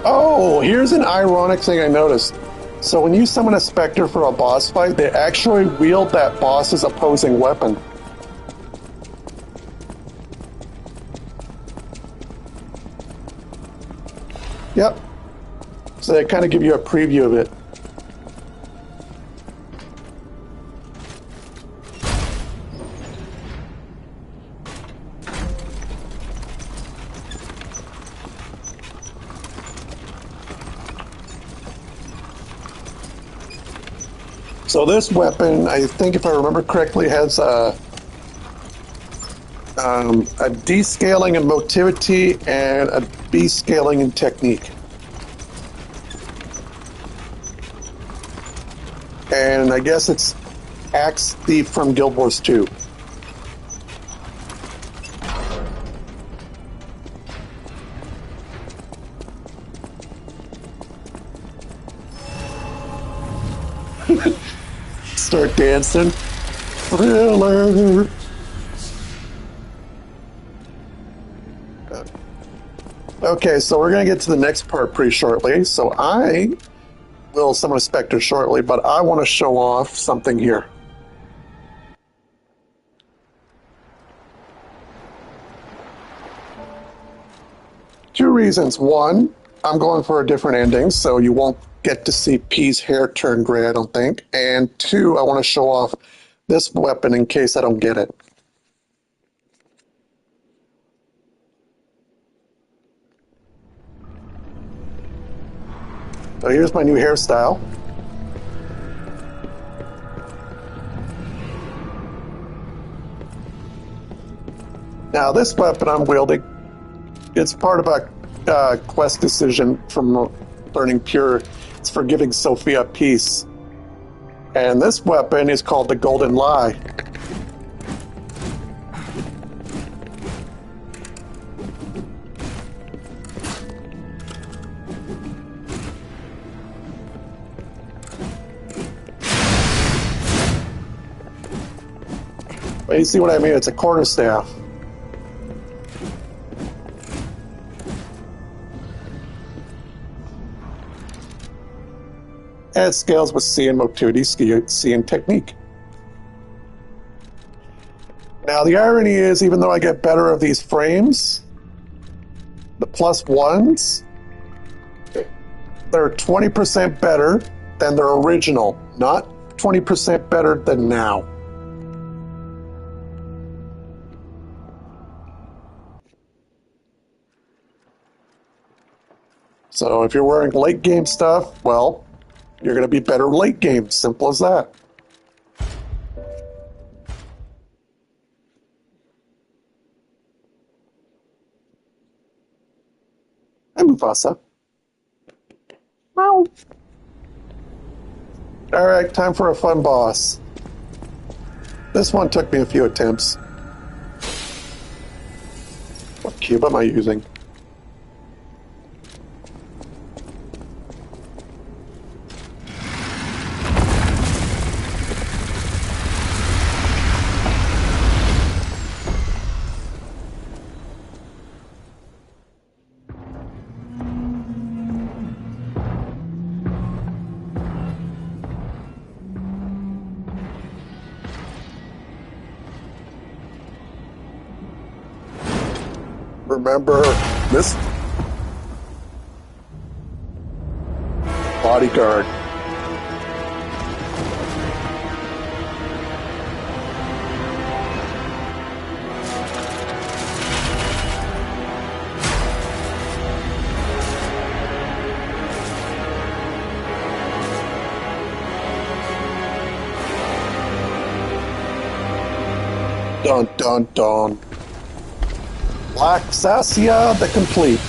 Oh, here's an ironic thing I noticed. So when you summon a Spectre for a boss fight, they actually wield that boss's opposing weapon. Yep. So they kind of give you a preview of it. So this weapon, I think if I remember correctly, has a descaling in motivity and a B-scaling in technique. And I guess it's Axe Thief from Guild Wars 2. Start dancing. Thriller. Okay, so we're going to get to the next part pretty shortly. So I will summon a Spectre shortly, but I want to show off something here. Two reasons. One, I'm going for a different ending, so you won't get to see P's hair turn gray, I don't think. And two, I want to show off this weapon in case I don't get it. So here's my new hairstyle. Now this weapon I'm wielding, it's part of a quest decision from Learning Pure. It's for giving Sophia peace. And this weapon is called the Golden Lie. But you see what I mean? It's a quarterstaff. And it scales with C and motility, C and technique. Now the irony is, even though I get better of these frames, the plus ones, they're 20% better than their original, not 20% better than now. So if you're wearing late game stuff, well, you're going to be better late game. Simple as that. Hi, Mufasa. Meow. Alright, time for a fun boss. This one took me a few attempts. What cube am I using? Remember this bodyguard. Dun dun dun. Black Sassia the Complete.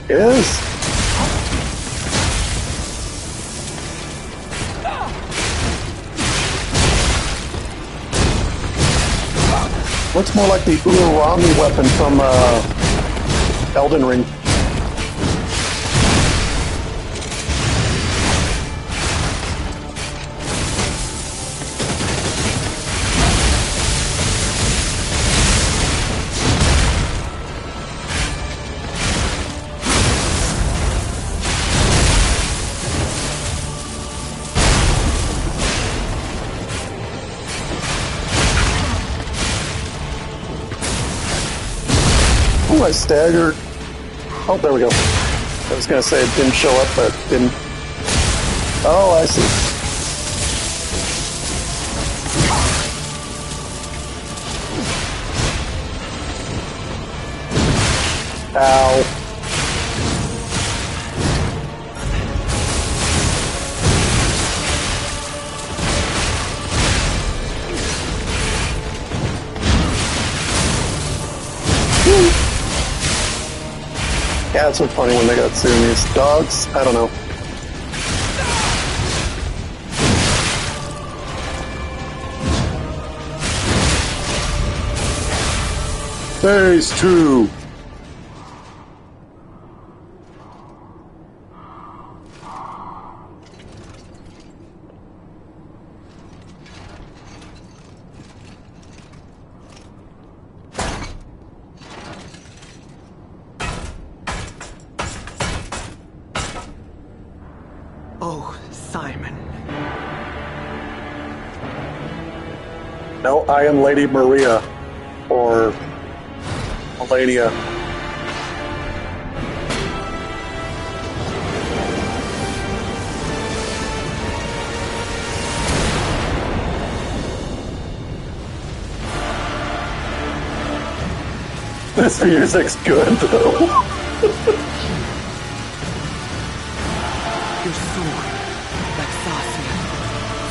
It is. Looks more like the Urarami weapon from Elden Ring. Ooh, I staggered. Oh, there we go. I was going to say it didn't show up, but it didn't. Oh, I see. Ow. Cats are funny when they got Sumis. Dogs, I don't know. Phase 2. Oh, Simon. No, I am Lady Maria. Or Melania. This music's good, though. Your sword, like Thassia,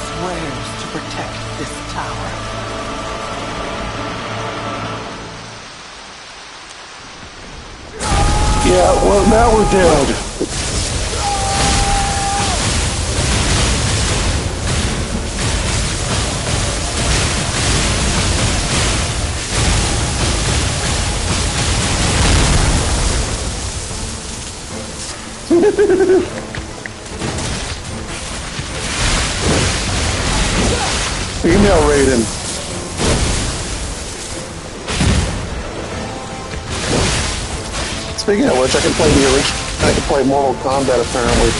swears to protect this tower. Yeah, well, now we're dead. Female Raiden. Speaking of which, I can play the original. I can play Mortal Kombat apparently.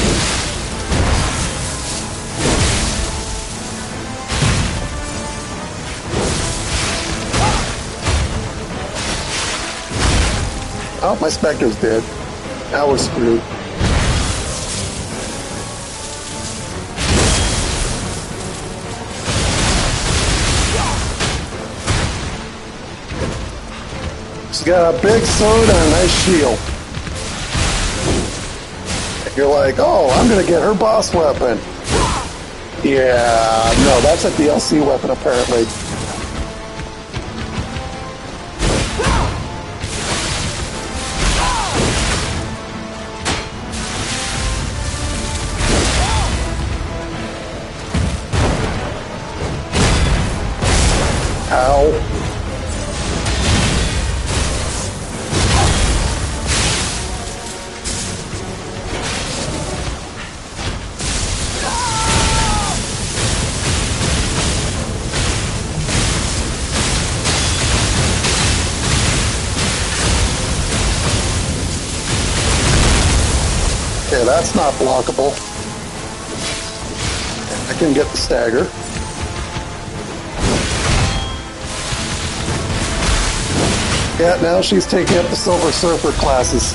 Oh, my Spectre's dead. Now we're screwed. She's got a big sword and a nice shield. You're like, oh, I'm gonna get her boss weapon. Yeah, no, that's a DLC weapon apparently. Ow. that's not blockable. I can get the stagger. Yeah, now she's taking up the Silver Surfer classes.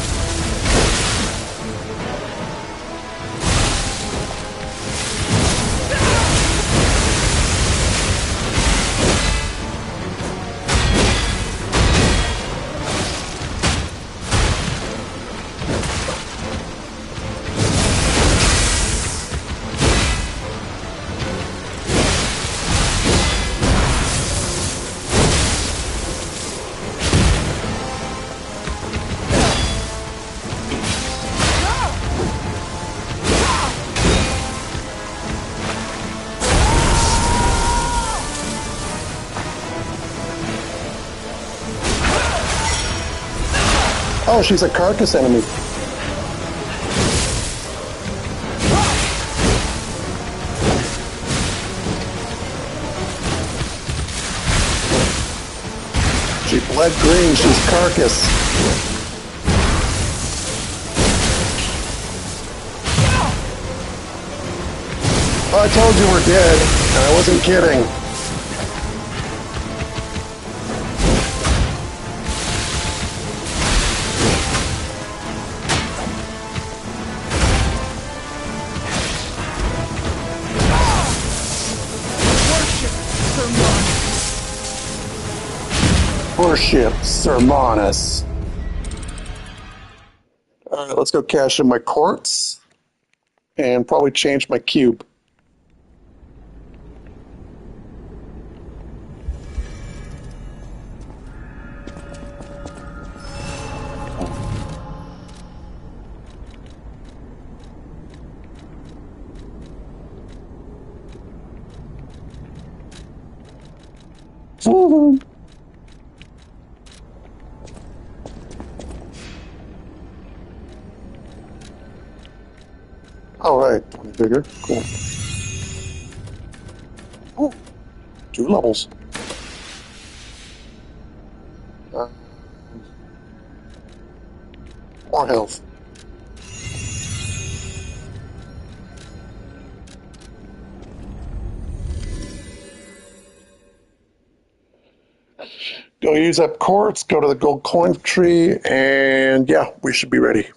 Oh, she's a carcass enemy. She bled green, she's carcass. Oh, I told you we're dead, and I wasn't kidding. Worship Sermonus. Alright, let's go cash in my quartz and probably change my cube. Woohoo! All right, 20 bigger. Cool. Oh, 2 levels. More health. Go use up quartz, go to the gold coin tree, and yeah, we should be ready.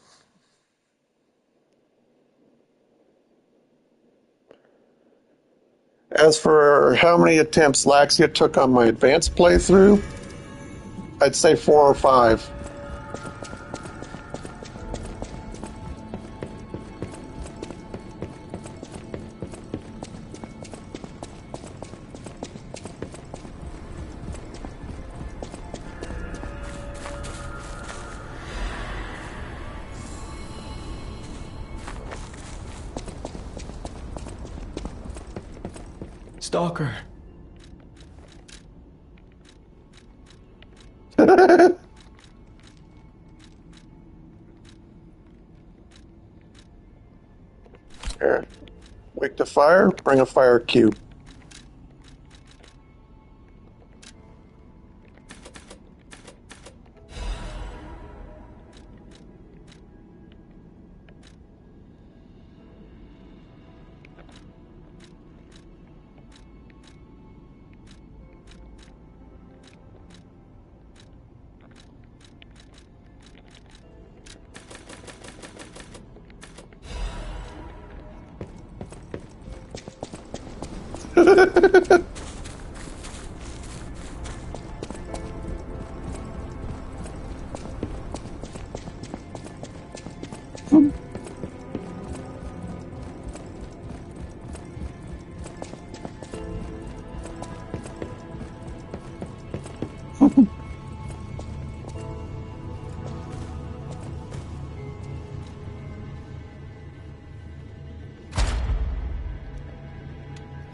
As for how many attempts Laxia took on my advanced playthrough, I'd say 4 or 5. Stalker. Here. Wake the fire, bring a fire cube.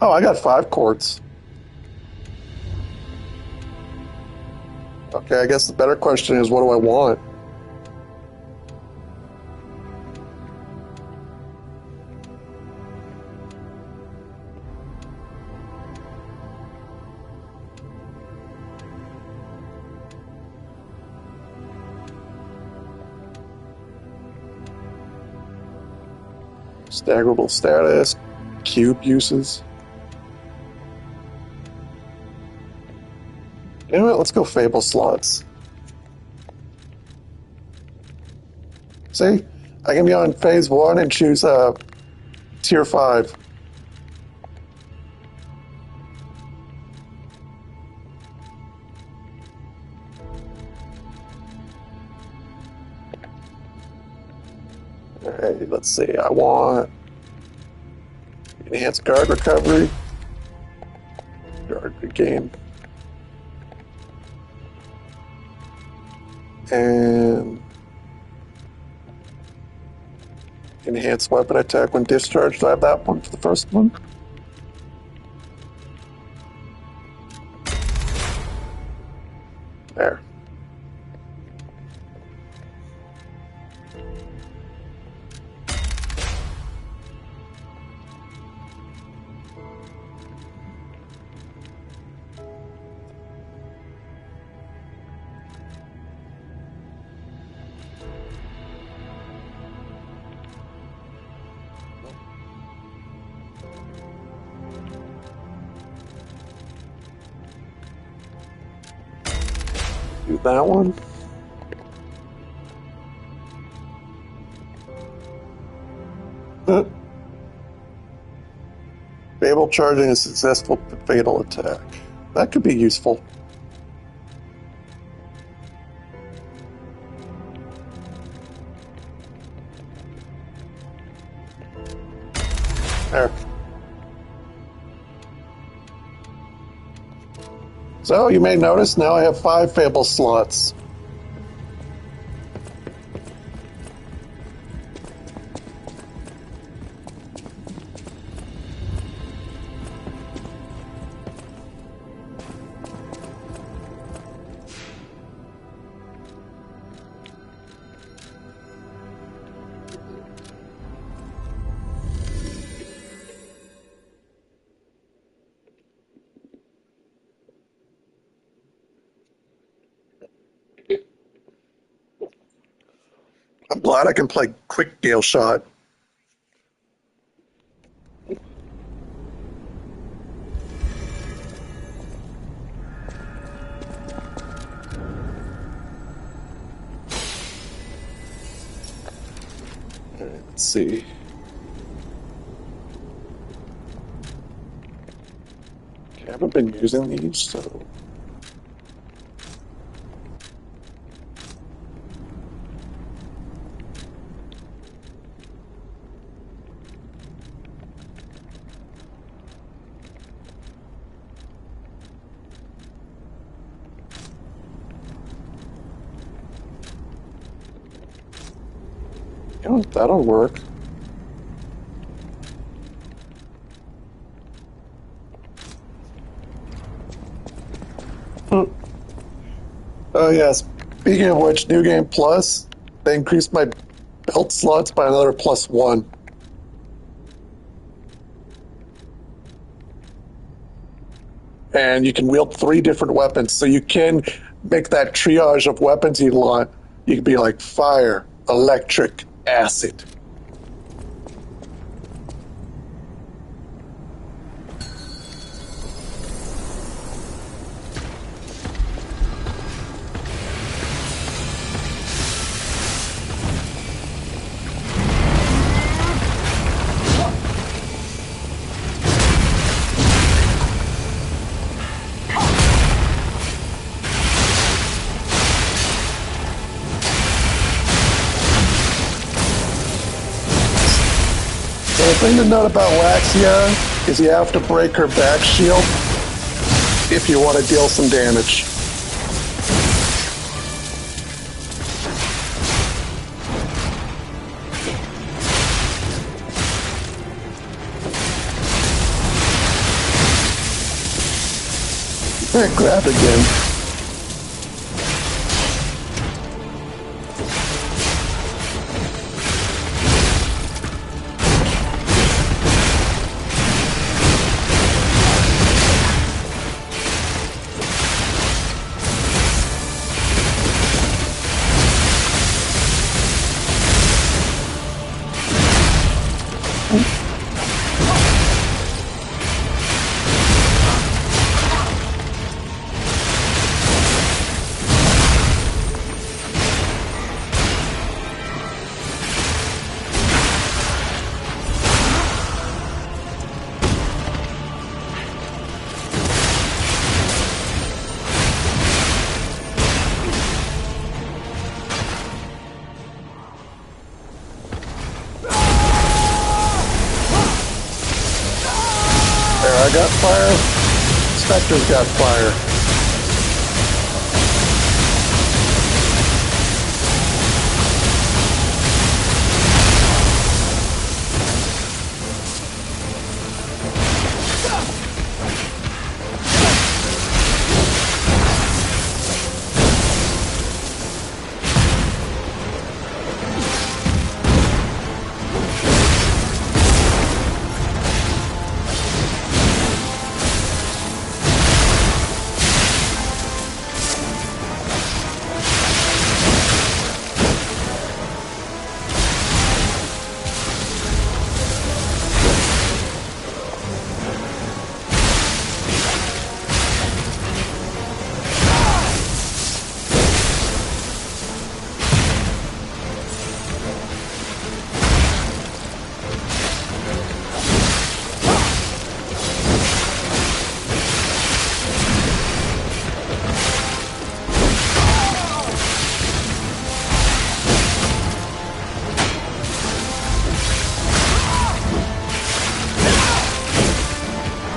Oh, I got 5 quartz. Okay, I guess the better question is, what do I want? Staggerable status. Cube uses. You know what? Let's go Fable slots. See? I can be on phase 1 and choose tier 5. Alright, let's see. I want enhanced guard recovery. Guard regain. And enhanced weapon attack when discharged. Do I have that one for the first one? There. Do that one. Fable charging a successful fatal attack. That could be useful. There. So, you may notice now I have 5 Fable slots. I'm glad I can play quick Gale Shot. Alright, let's see. Okay, I haven't been using these, so... Oh, that'll work. Oh yeah, speaking of which, New Game Plus, they increased my belt slots by another +1. And you can wield 3 different weapons, so you can make that triage of weapons you want. You can be like fire, electric, acid. The thing to note about Waxia is you have to break her back shield if you want to deal some damage. Grab again. fire. Spectre's got fire.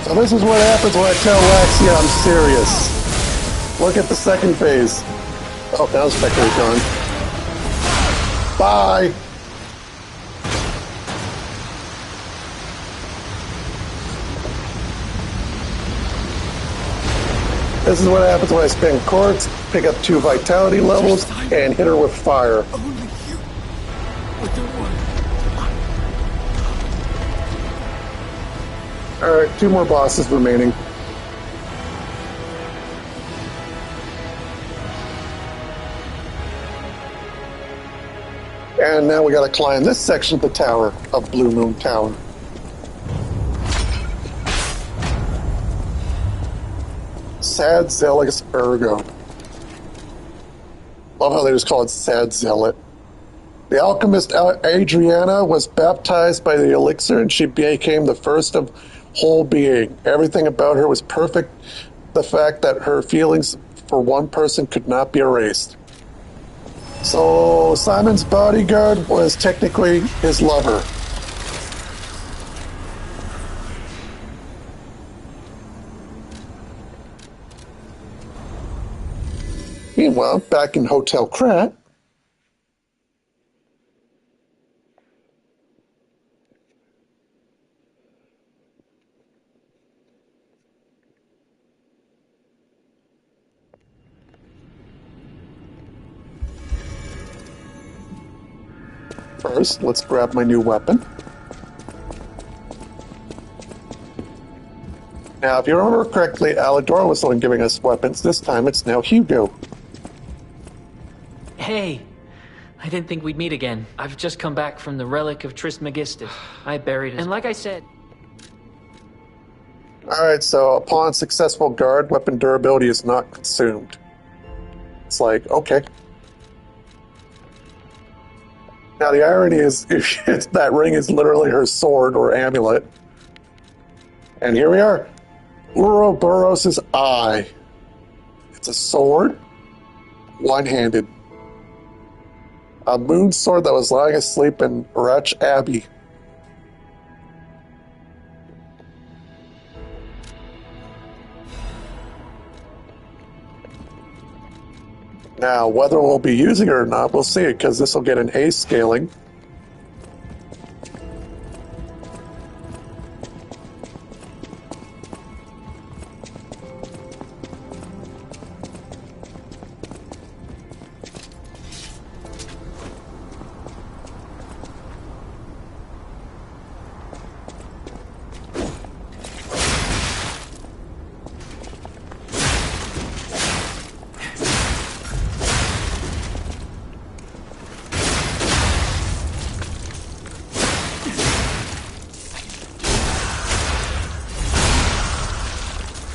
So this is what happens when I tell Laxia I'm serious. Look at the second phase. Oh, now Spectre's gone. Bye! This is what happens when I spin quartz, pick up 2 vitality levels, and hit her with fire. Only you. But don't worry. Alright, 2 more bosses remaining. And now we gotta climb this section of the tower, of Blue Moon Tower. Sad Zealous Ergo. Love how they just call it Sad Zealot. The alchemist Adriana was baptized by the elixir and she became the first of whole being. Everything about her was perfect. The fact that her feelings for one person could not be erased. So Simon's bodyguard was technically his lover. Meanwhile, back in Hotel Krat, first, let's grab my new weapon. Now, if you remember correctly, Alidor was the one giving us weapons. This time, it's now Hugo. Hey, I didn't think we'd meet again. I've just come back from the relic of Trismegistus. I buried it. And like I said... Alright, so upon successful guard, weapon durability is not consumed. It's like, okay. Now the irony is, that ring is literally her sword or amulet. And here we are. Ouroboros' eye. It's a sword, one-handed. A moon sword that was lying asleep in Wretch Abbey. Now, whether we'll be using it or not, we'll see it, because this will get an A scaling.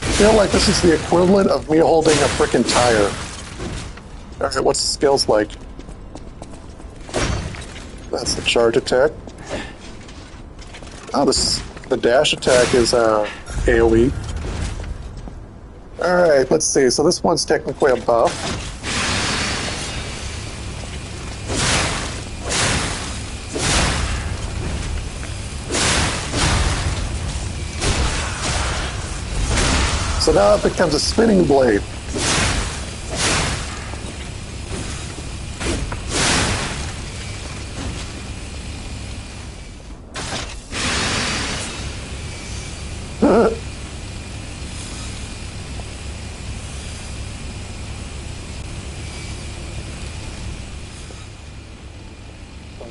I feel like this is the equivalent of me holding a frickin' tire. Alright, what's the skills like? That's the charge attack. Oh, the dash attack is AoE. Alright, let's see. So this one's technically a buff. so now it becomes a spinning blade.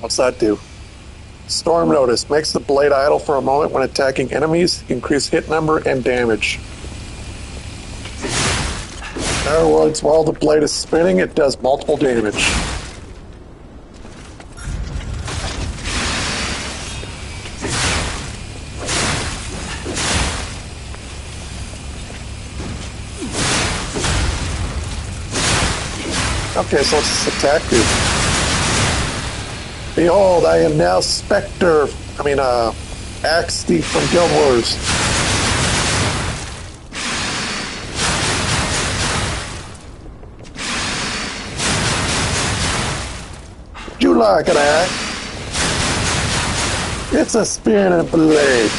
What's that do? Storm Notice makes the blade idle for a moment when attacking enemies, increase hit number and damage. In other words, while the blade is spinning, it does multiple damage. Okay, so let's attack you. Behold, I am now Axe Thief from Guild Wars. Would you like an axe? It's a spinning blade.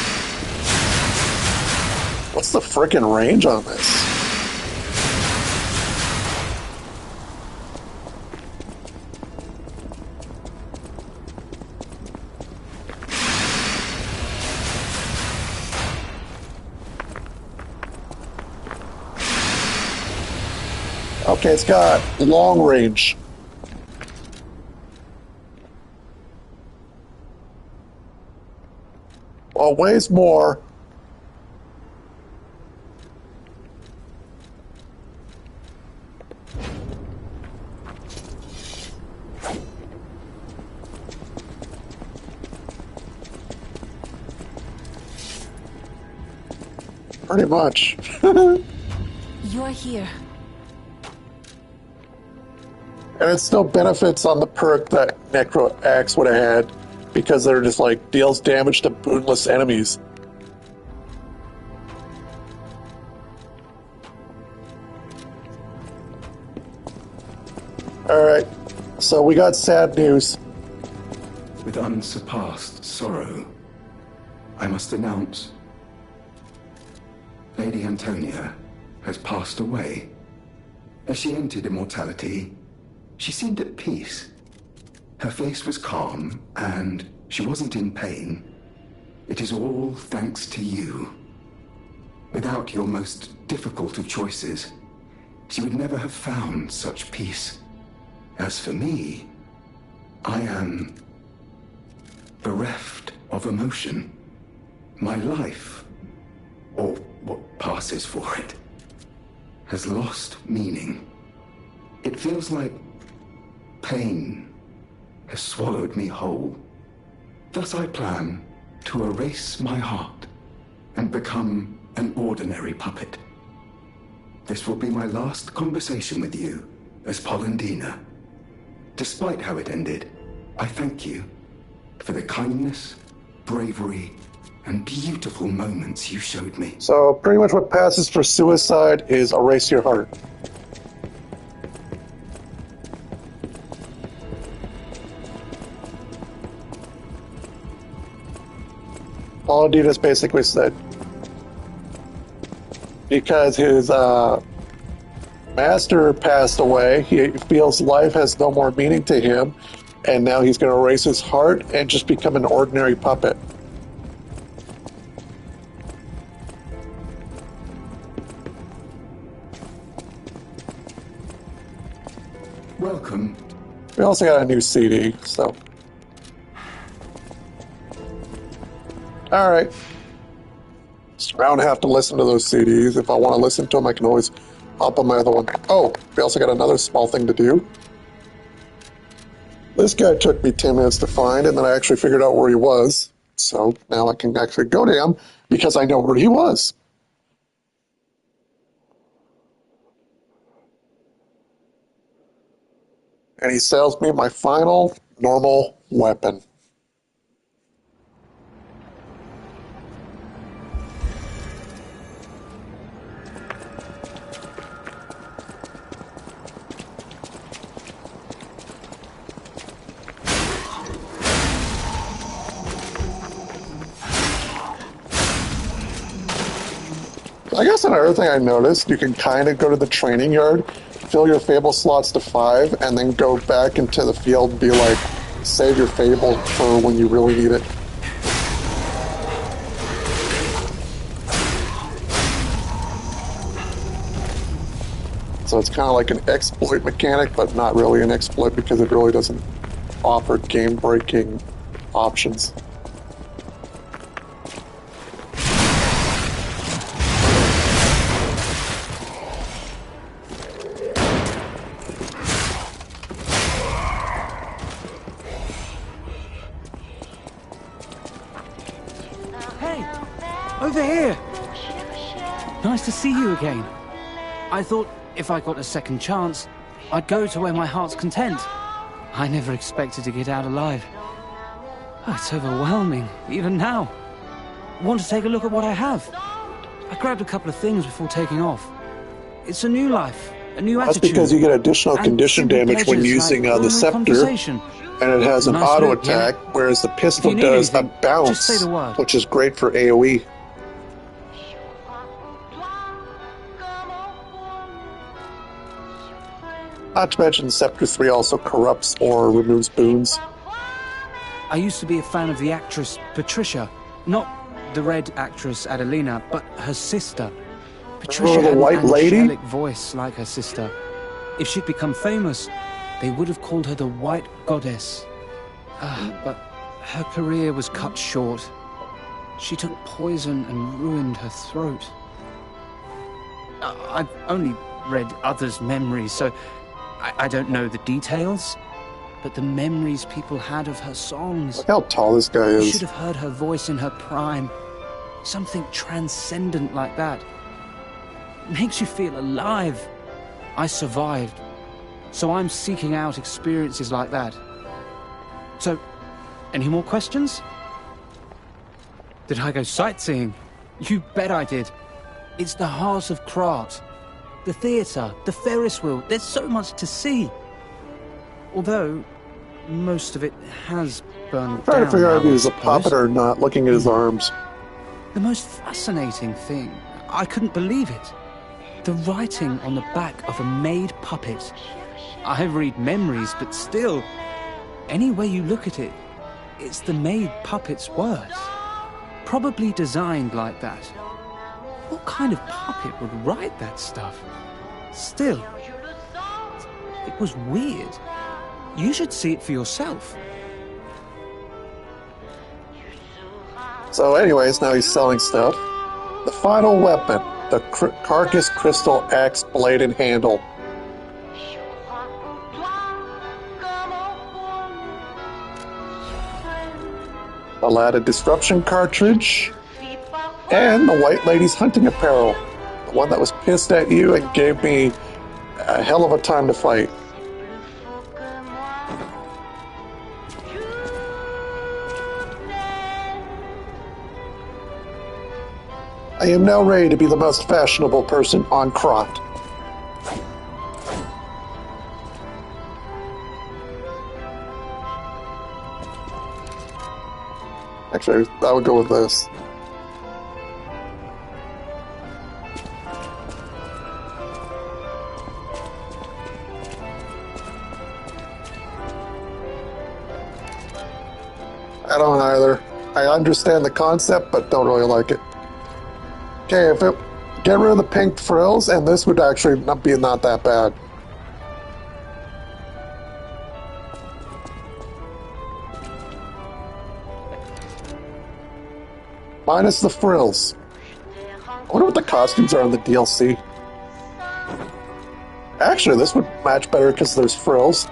What's the frickin' range on this? Okay, it's got long range. Well, it weighs more. Pretty much. You're here. And it still benefits on the perk that Necro Axe would have had, because they're just like, deals damage to boonless enemies. Alright, so we got sad news. With unsurpassed sorrow, I must announce Lady Antonia has passed away. As she entered immortality, she seemed at peace. Her face was calm, and she wasn't in pain. It is all thanks to you. Without your most difficult of choices, she would never have found such peace. As for me, I am bereft of emotion. My life, or what passes for it, has lost meaning. It feels like pain has swallowed me whole. Thus I plan to erase my heart and become an ordinary puppet. This will be my last conversation with you as Polendina. Despite how it ended, I thank you for the kindness, bravery, and beautiful moments you showed me. So pretty much what passes for suicide is erase your heart. Polendina's basically said, because his master passed away, he feels life has no more meaning to him, and now he's going to erase his heart and just become an ordinary puppet. Welcome. We also got a new CD, so... Alright. I don't have to listen to those CDs. If I want to listen to them, I can always hop on my other one. Oh, we also got another small thing to do. This guy took me 10 minutes to find, and then I actually figured out where he was. So now I can actually go to him, because I know where he was. And he sells me my final normal weapon. I guess another thing I noticed, you can kind of go to the training yard, fill your Fable slots to 5, and then go back into the field and be like, save your Fable for when you really need it. So it's kind of like an exploit mechanic, but not really an exploit because it really doesn't offer game-breaking options. Over here! Nice to see you again. I thought if I got a second chance, I'd go to where my heart's content. I never expected to get out alive. Oh, it's overwhelming, even now. Want to take a look at what I have? I grabbed a couple of things before taking off. It's a new life, a new attitude. That's because you get additional condition damage when using the scepter, and it has an auto attack, whereas the pistol does a bounce, which is great for AoE. Not to mention, Scepter 3 also corrupts or removes boons. I used to be a fan of the actress Patricia. Not the red actress Adelina, but her sister. Patricia had an angelic voice like her sister. If she'd become famous, they would have called her the White Goddess. But her career was cut short. She took poison and ruined her throat. I've only read others' memories, so I don't know the details, but the memories people had of her songs. Look how tall this guy is. You should have heard her voice in her prime. Something transcendent like that. Makes you feel alive. I survived, so I'm seeking out experiences like that. So, any more questions? Did I go sightseeing? You bet I did. It's the heart of Krat. The theatre, the Ferris wheel, there's so much to see. Although, most of it has burned down. I'm trying to figure out if he was a puppet or not, looking at his arms. The most fascinating thing, I couldn't believe it. The writing on the back of a made puppet. I read memories, but still, any way you look at it, it's the made puppet's words. Probably designed like that. What kind of puppet would write that stuff? Still, it was weird. You should see it for yourself. So anyways, now he's selling stuff. The final weapon, the Carcass Crystal Axe Blade and Handle. Aladdin Disruption Cartridge. And the White Lady's Hunting Apparel. The one that was pissed at you and gave me a hell of a time to fight. I am now ready to be the most fashionable person on Krat. Actually, I would go with this. I don't either. I understand the concept, but don't really like it. Okay, if it get rid of the pink frills, and this would actually not that bad. Minus the frills. I wonder what the costumes are on the DLC. Actually, this would match better because there's frills.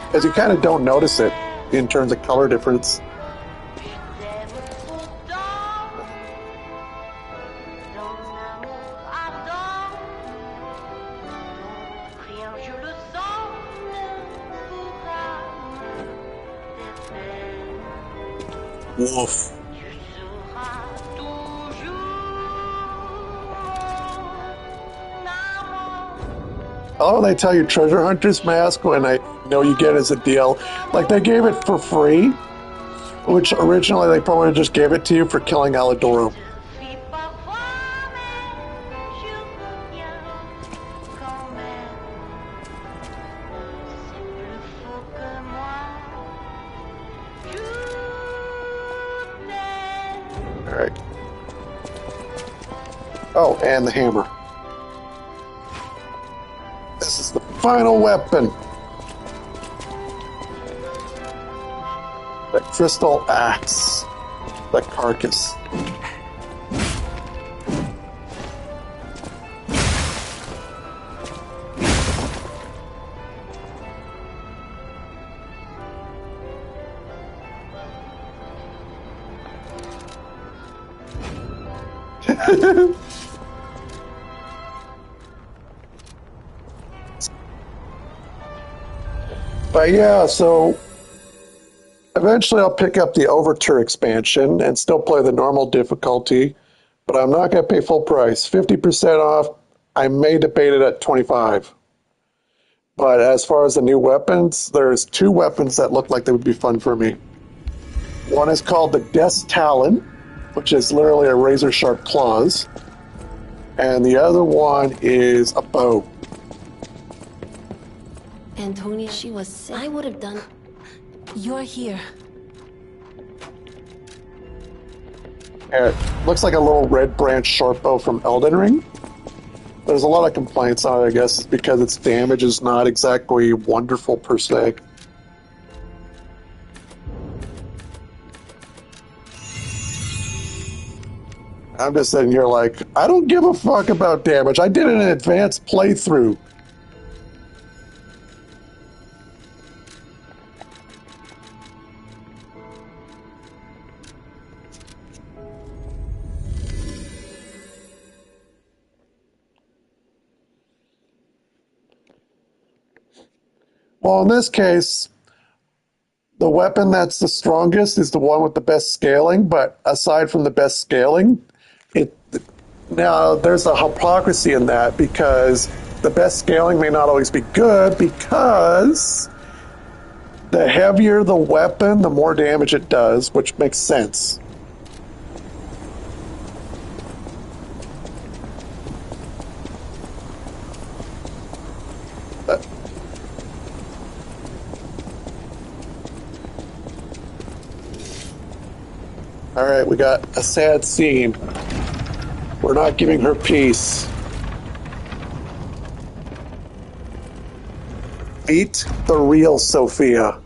Because you kind of don't notice it in terms of color difference. Woof. Oh, they tell you Treasure Hunter's Mask when I know you get it as a deal. Like, they gave it for free Which originally they probably just gave it to you for killing Alidoro. Alright. Oh, and the hammer. This is the final weapon. The crystal axe. The carcass. But yeah, so eventually I'll pick up the Overture expansion and still play the normal difficulty, but I'm not going to pay full price. 50% off, I may debate it at 25. But as far as the new weapons, there's 2 weapons that look like they would be fun for me. One is called the Death's Talon, which is literally a razor-sharp claws. And the other one is a bow. Antonia, she was sick. I would have done... You're here. It looks like a little red branch short bow from Elden Ring. There's a lot of complaints on it, I guess, because its damage is not exactly wonderful per se. I'm just sitting here like, I don't give a fuck about damage. I did an advanced playthrough. Well, in this case, the weapon that's the strongest is the one with the best scaling, but aside from the best scaling, now there's a hypocrisy in that because the best scaling may not always be good because the heavier the weapon, the more damage it does, which makes sense. All right, we got a sad scene. We're not giving her peace. Meet the real Sophia.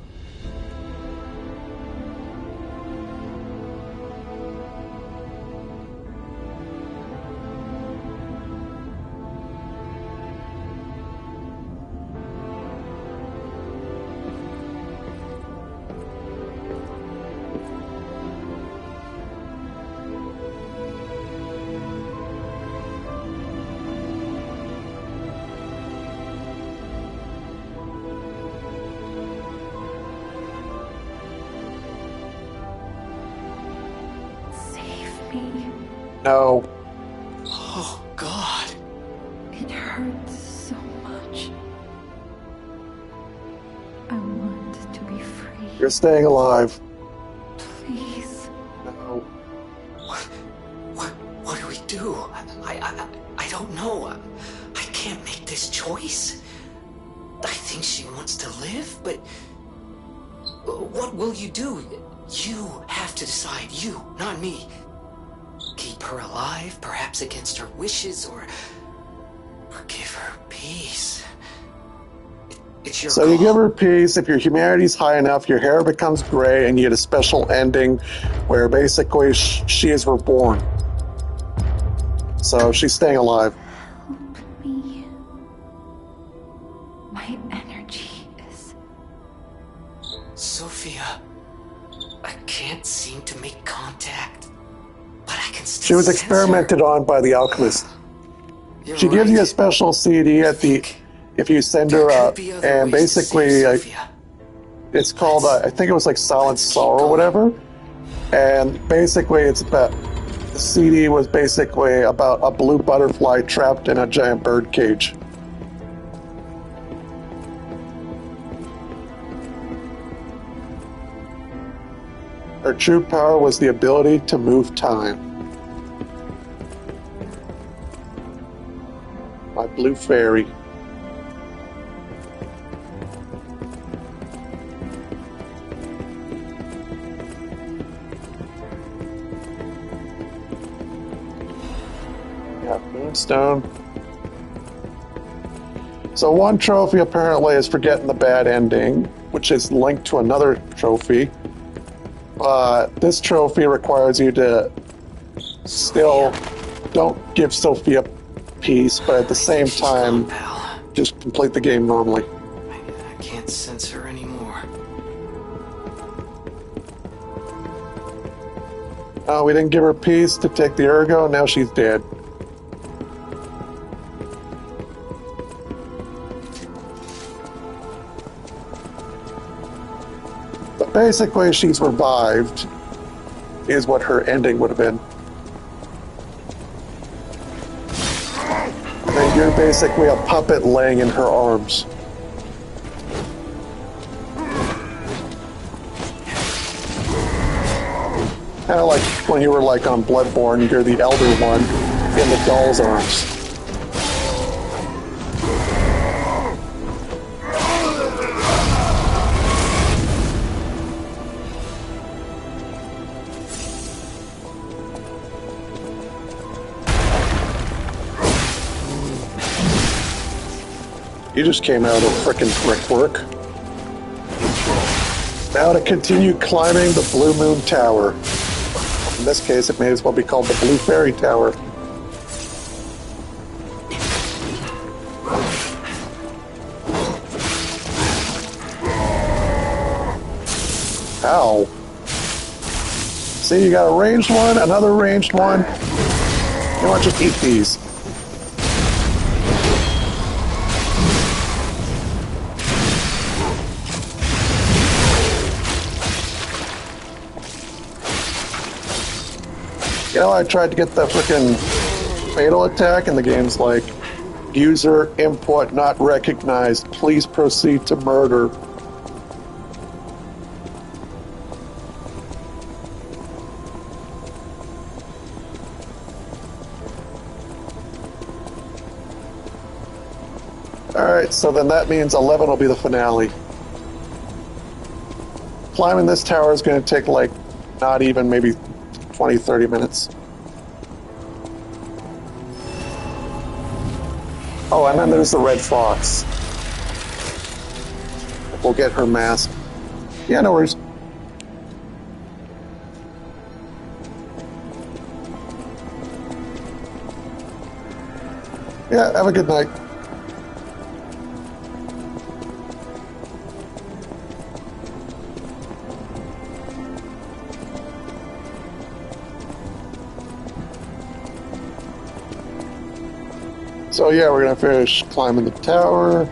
No. Oh, God. It hurts so much. I want to be free. You're staying alive. Please. No. What do we do? I don't know. I can't make this choice. I think she wants to live, but what will you do? You have to decide. You, not me. Keep her alive, perhaps against her wishes, or give her peace. It's your So call. you give her peace. If your humanity's high enough, your hair becomes gray, and you get a special ending where basically she is reborn. So she's staying alive. Help me. My energy is... Sophia, I can't seem to make contact. But I can still She was sense experimented her. on by the alchemist. You're She gives you a right. special CD at the if you send her There up, could be other and ways to basically save Sophia. it's called I think it was like Silent Sorrow or whatever. And basically it's about the CD was basically about a blue butterfly trapped in a giant bird cage. Her true power was the ability to move time. My blue fairy. Yeah, Moonstone. So one trophy apparently is for getting the bad ending, which is linked to another trophy. But this trophy requires you to still don't give Sophia peace, but at the same time, just complete the game normally. I can't sense her anymore. We didn't give her peace to take the ergo, now she's dead. But basically, she's revived, is what her ending would have been. And then you're basically a puppet laying in her arms. Kind of like when you were like on Bloodborne, you're the elder one in the doll's arms. You just came out of frickin' brickwork. Now to continue climbing the Blue Moon Tower. In this case, it may as well be called the Blue Fairy Tower. Ow. See, you got a ranged one, another ranged one. You know what, just eat these. You know, I tried to get the frickin' fatal attack, and the game's like, user input not recognized. Please proceed to murder. Alright, so then that means 11 will be the finale. Climbing this tower is going to take like, not even maybe 20, 30 minutes. Oh, and then there's the red fox. We'll get her mask. Yeah, no worries. Yeah, have a good night. So yeah, we're gonna finish climbing the tower.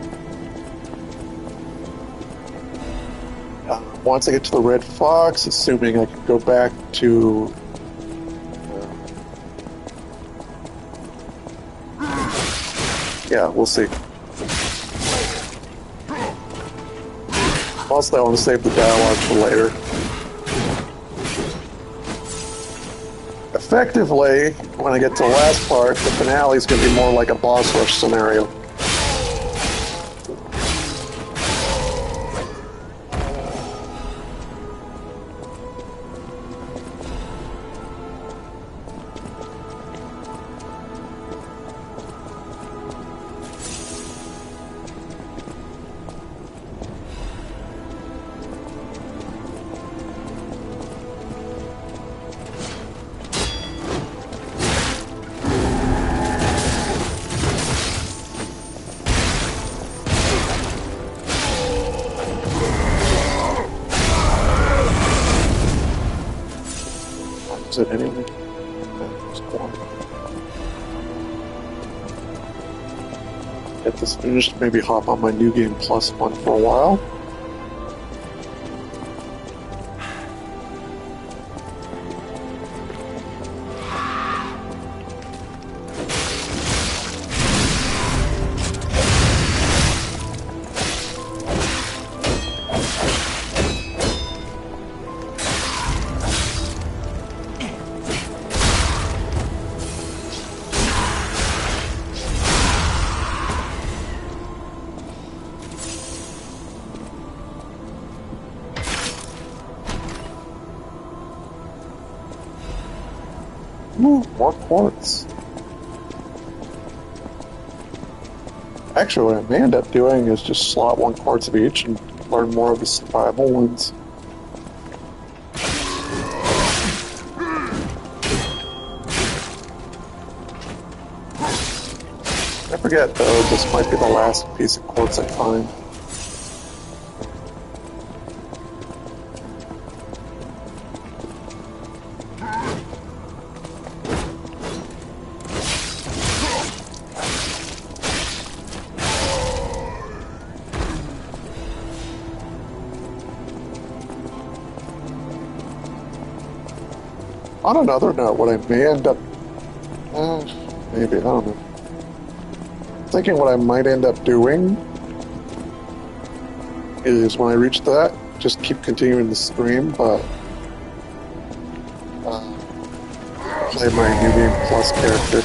Once I get to the red fox, assuming I can go back to yeah, we'll see. Mostly I want to save the dialogue for later. Effectively, when I get to the last part, the finale is going to be more like a boss rush scenario. Is it anyway? Get this finished, maybe hop on my New Game Plus one for a while. Ooh, more quartz. Actually, what I may end up doing is just slot 1 quartz of each and learn more of the survival ones. I forget though, this might be the last piece of quartz I find. On another note, what I may end up... maybe, I don't know. Thinking what I might end up doing is when I reach that, just keep continuing the stream, but play my New Game Plus character.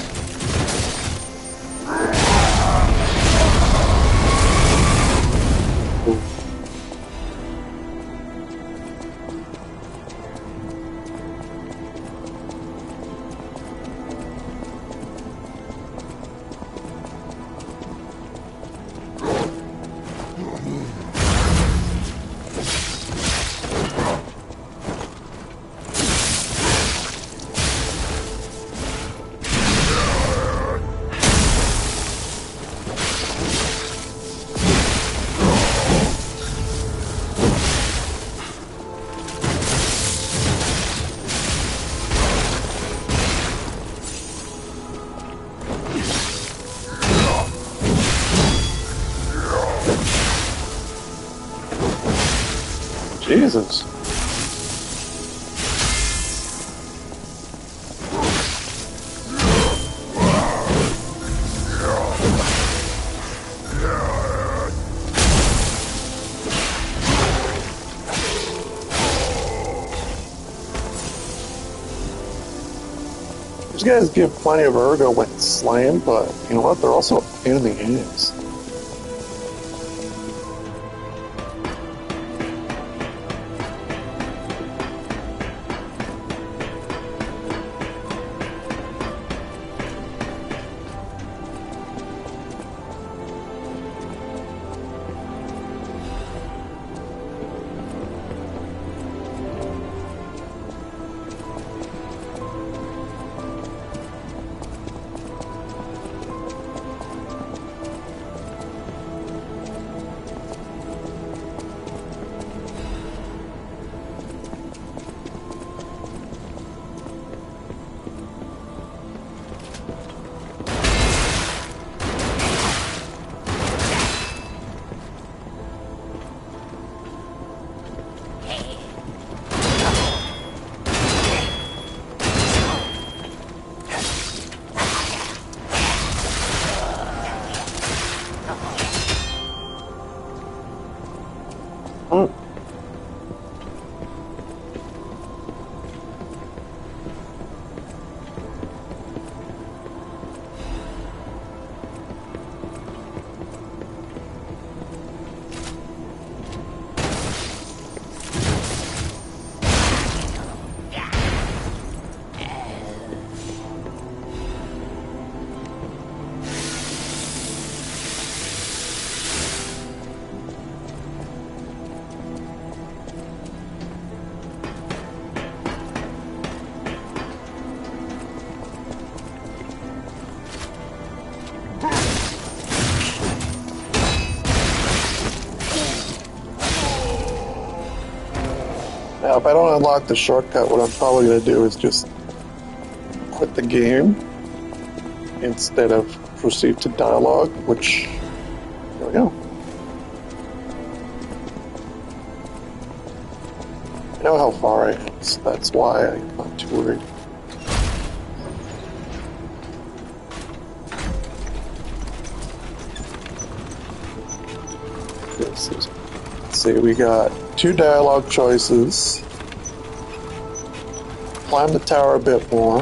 Jesus. These guys give plenty of ergo when slaying, but you know what? They're also a pain in the ass. Now, if I don't unlock the shortcut, what I'm probably going to do is just quit the game instead of proceed to dialogue, which, there we go. I know how far I am, so that's why I'm not too worried. Let's see, we got 2 dialogue choices. Climb the tower a bit more.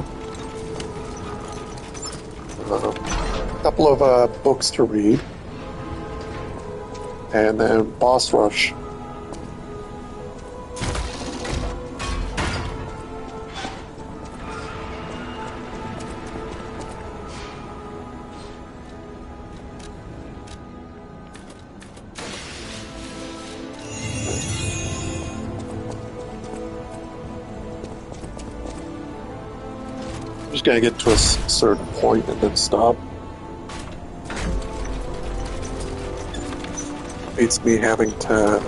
A couple of books to read. And then boss rush. just gonna get to a certain point and then stop. Beats me having to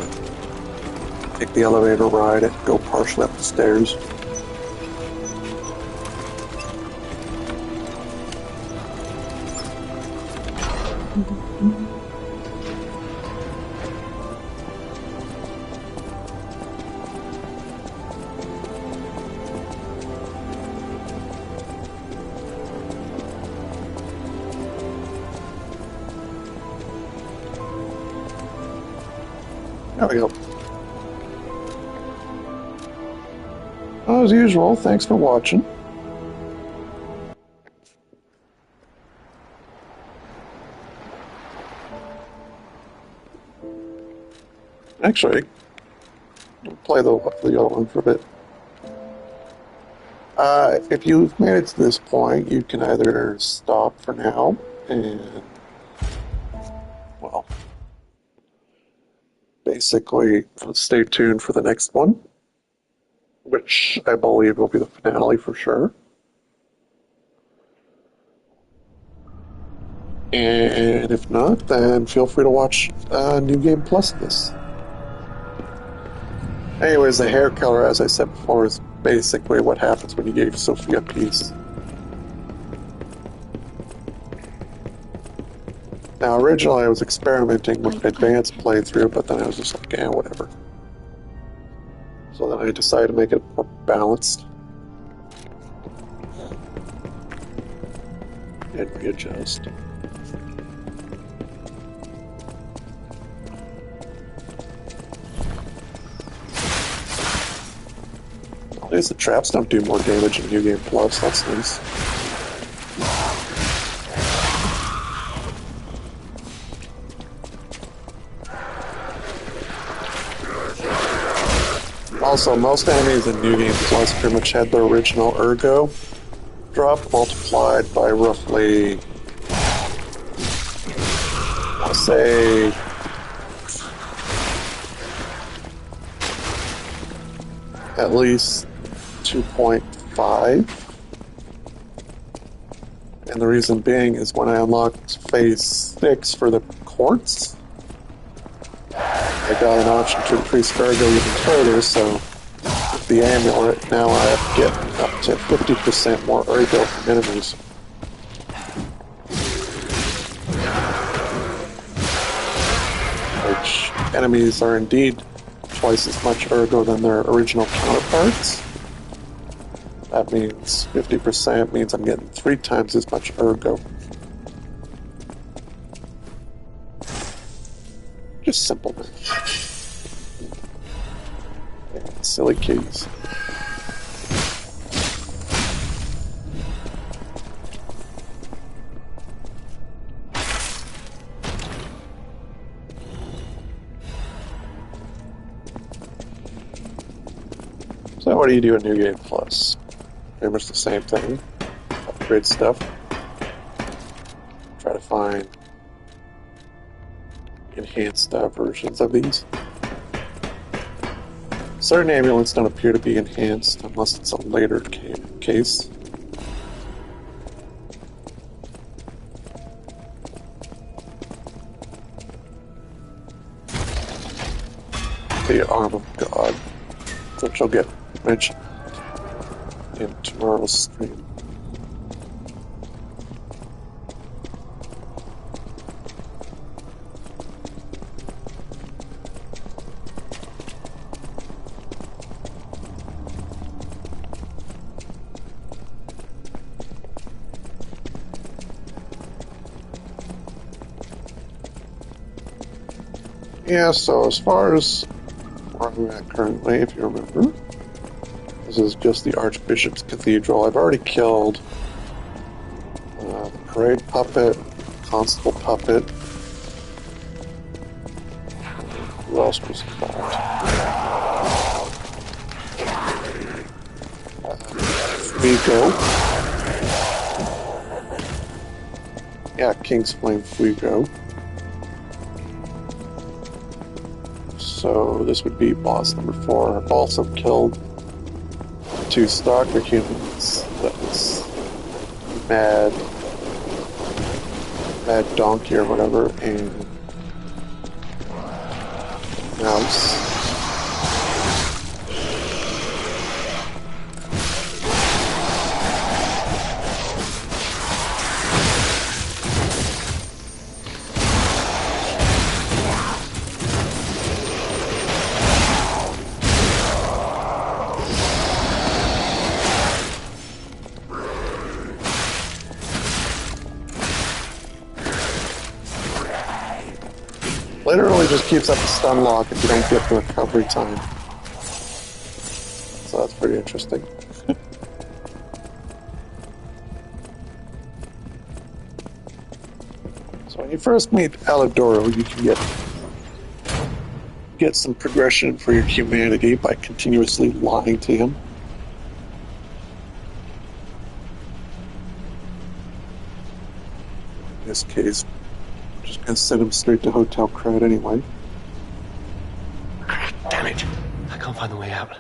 take the elevator ride and go partially up the stairs. There we go. As usual, thanks for watching. Actually, I'll play the other one for a bit. If you've made it to this point, you can either stop for now and, well, basically stay tuned for the next one, which I believe will be the finale for sure. And if not, then feel free to watch New Game Plus of this. Anyways, the hair color, as I said before, is basically what happens when you gave Sophia peace. Now, originally I was experimenting with an advanced playthrough, but then I was just like, yeah, whatever. So then I decided to make it more balanced. And readjust. At least the traps don't do more damage in New Game Plus, that's nice. Also, most enemies in New Game Plus pretty much had their original ergo drop multiplied by roughly, I'll say, at least 2.5. And the reason being is when I unlocked phase 6 for the quartz, I got an option to increase ergo even further, so with the amulet, now I have to get up to 50% more ergo from enemies. Which enemies are indeed twice as much ergo than their original counterparts. That means 50% means I'm getting 3 times as much ergo. Just simple, man. Silly kitties. So what do you do in New Game Plus? Pretty much the same thing. Upgrade stuff. Try to find enhanced versions of these. Certain amulets don't appear to be enhanced unless it's a later case. The Arm of God, which I'll get mentioned in tomorrow's stream. Yeah, so as far as where I'm at currently, if you remember, this is just the Archbishop's Cathedral. I've already killed the Parade Puppet, Constable Puppet. Who else was involved? Fuego. Yeah, King's Flame Fuego. So this would be boss number 4. I've also killed 2 stalker humans. That was Mad Donkey or whatever, and Mouse. Literally just keeps up the stun lock if you don't get the recovery time. So that's pretty interesting. So when you first meet Alidoro, you can get some progression for your humanity by continuously lying to him. In this case, just gonna send him straight to Hotel Crowd anyway. Damn it! I can't find the way out.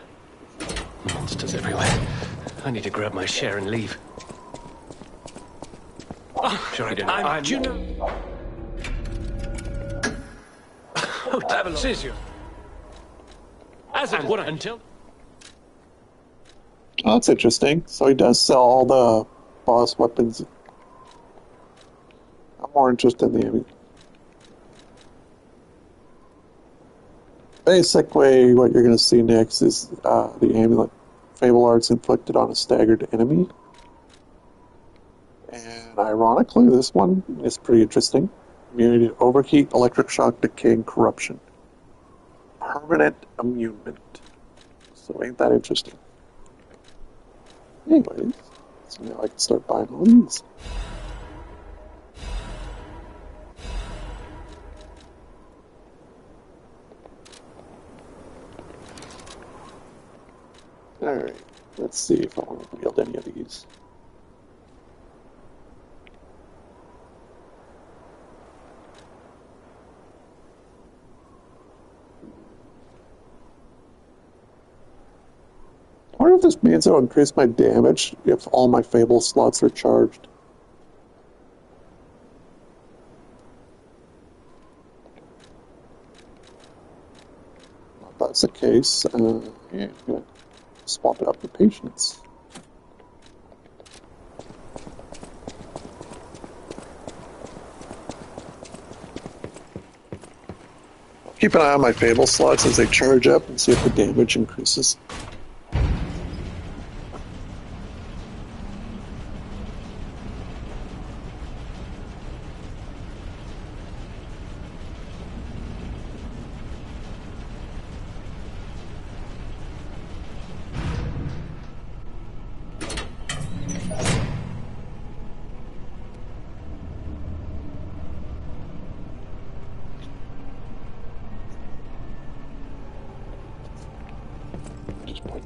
Monsters everywhere. I need to grab my share and leave. Oh, sure I do. I'm Juno. Oh, devil! Says you. As it would until. Oh, that's interesting. So he does sell all the boss weapons. I'm more interested in the basically, what you're going to see next is the amulet. Fable Arts inflicted on a staggered enemy. And ironically, this one is pretty interesting. Immunity to overheat, electric shock, decay, and corruption. Permanent immunement. So ain't that interesting? Anyways, so now I can start buying all these. Alright, let's see if I want to wield any of these. I wonder if this means it'll increase my damage if all my Fable slots are charged. If that's the case, yeah, I'm gonna swap it up for patience. Keep an eye on my Fable slots as they charge up and see if the damage increases.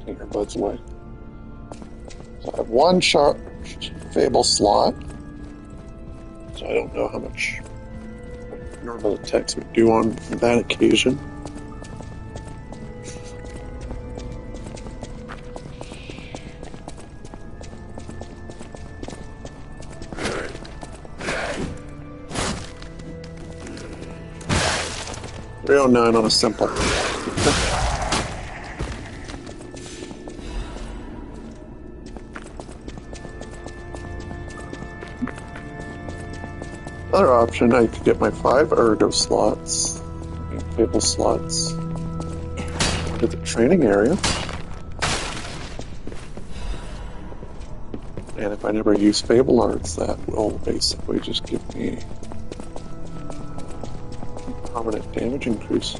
Earbuds away. So I have one charged Fable slot. So I don't know how much normal attacks would do on that occasion. $309 on a simple. Another option, I could get my 5 Ergo slots, Fable slots, to the training area. And if I never use Fable Arts, that will basically just give me permanent damage increase.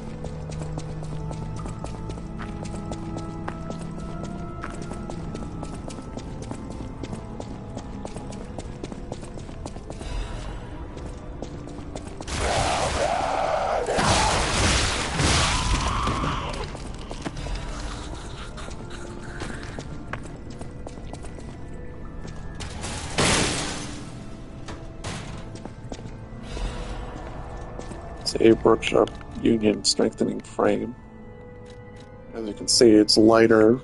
A Workshop Union strengthening frame. As you can see, it's lighter.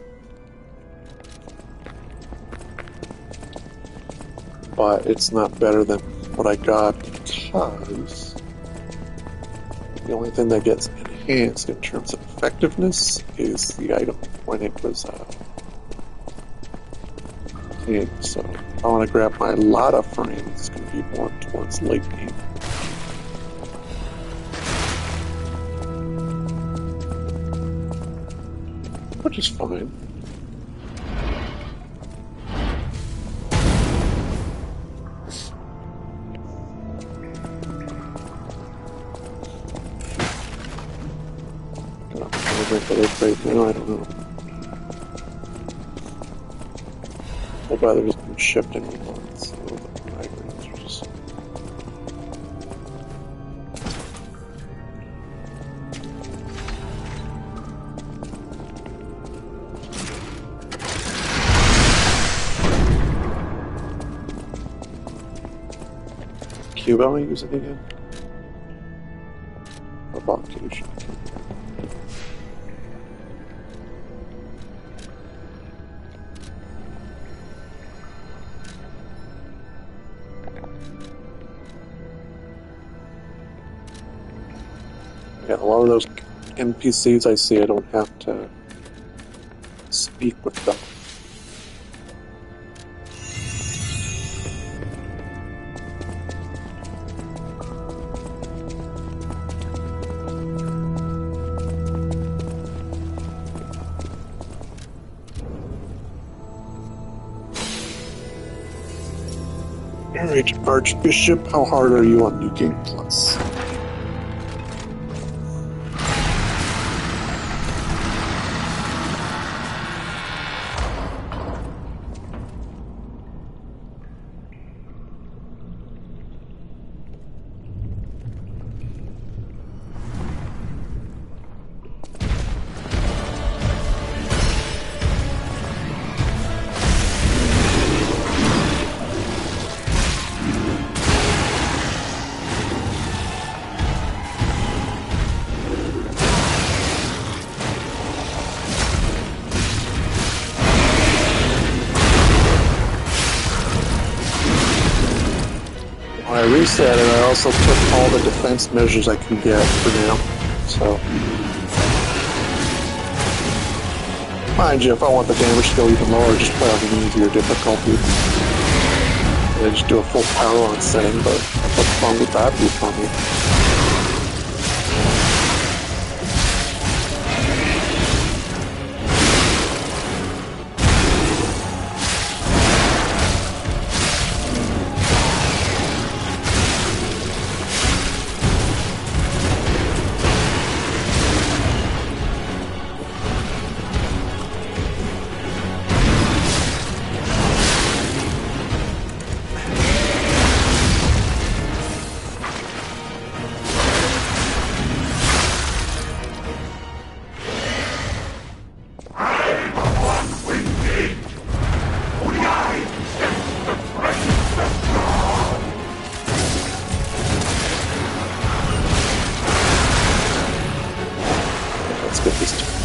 but it's not better than what I got because the only thing that gets enhanced in terms of effectiveness is the item when it was in. So I want to grab my Lotta frame. It's going to be more towards late game. Which is fine. Right now, I don't know. I'd rather just be shipped in one, so the migraines are just... Cube, am I using again? A Bocage. Yeah, a lot of those NPCs I see, I don't have to speak with them. Alright, Archbishop, how hard are you on New Game Plus? When I reset it, I also took all the defense measures I can get for now, so... Mind you, if I want the damage to go even lower, just play on an easier difficulty. And just do a full power on setting, but what fun would that be for me?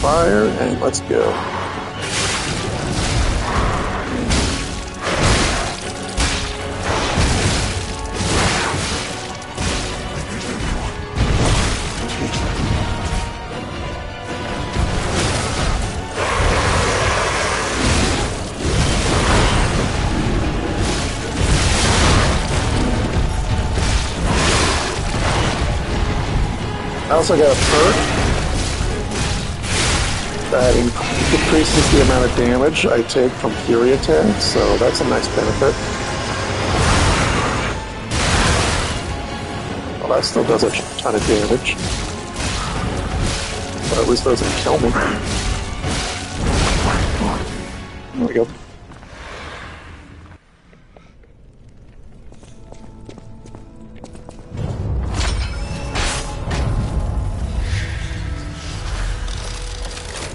Fire, and let's go. I also got a perk that decreases the amount of damage I take from Fury attacks, so that's a nice benefit. Well, that still does a ton of damage, but at least doesn't kill me. There we go.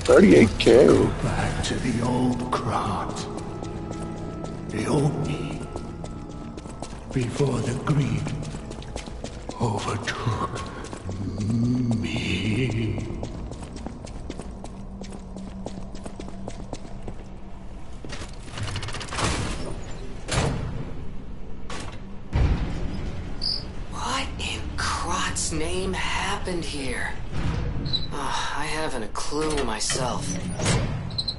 $38K. Go back to the old Krat. The old me. Before the greed overtook me. God's name happened here? I haven't a clue myself.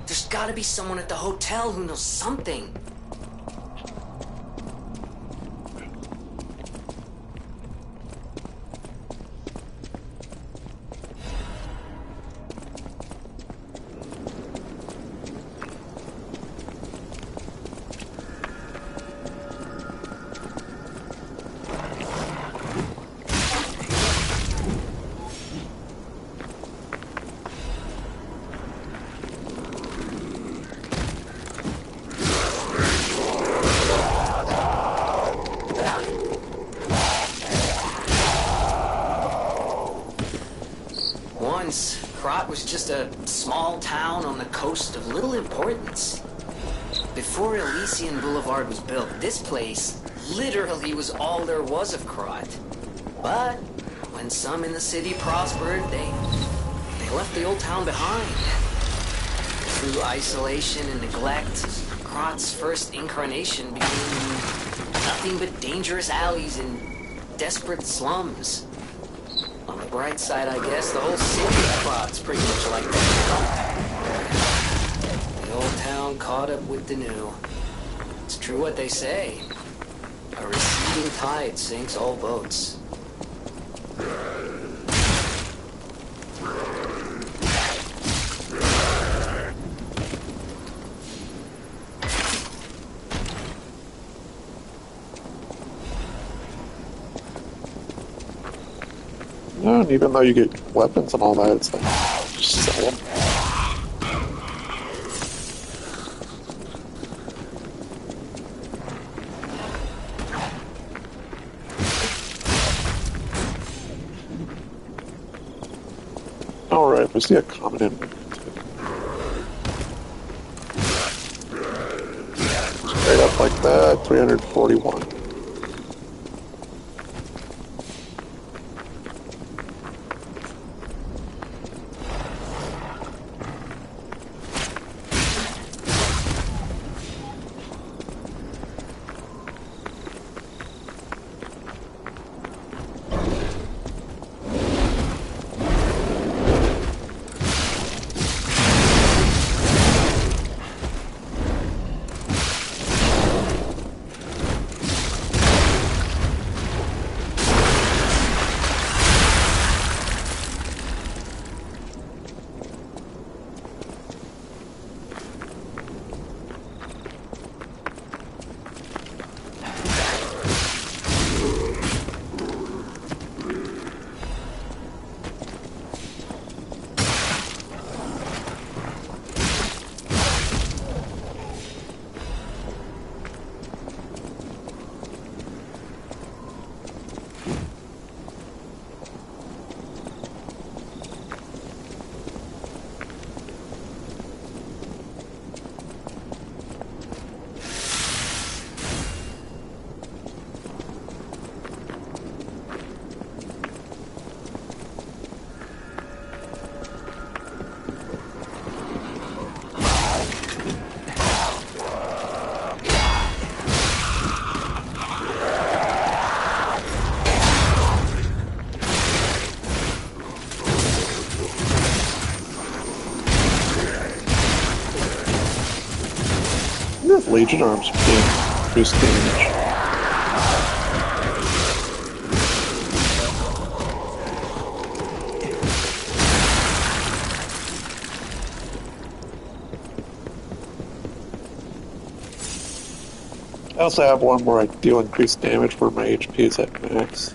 There's gotta be someone at the hotel who knows something. Once, Krat was just a small town on the coast of little importance. Before Elysian Boulevard was built, this place literally was all there was of Krat. But when some in the city prospered, they left the old town behind. Through isolation and neglect, Krat's first incarnation became nothing but dangerous alleys and desperate slums. On the bright side, I guess, the whole city of Krat's pretty much like that. The old town caught up with the new. It's true what they say. A receding tide sinks all boats. Yeah, and even though you get weapons and all that, it's like, just sell them. Alright, we see a common enemy. Straight up like that, 341. Legion arms being increased damage. I also have one where I deal increased damage where my HP is at max.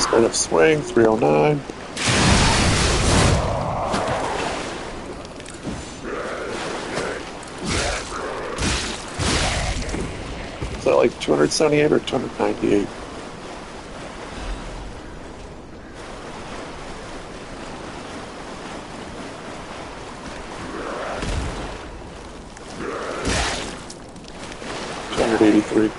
Straight up swing, 309. Is that like 278 or 298? $283.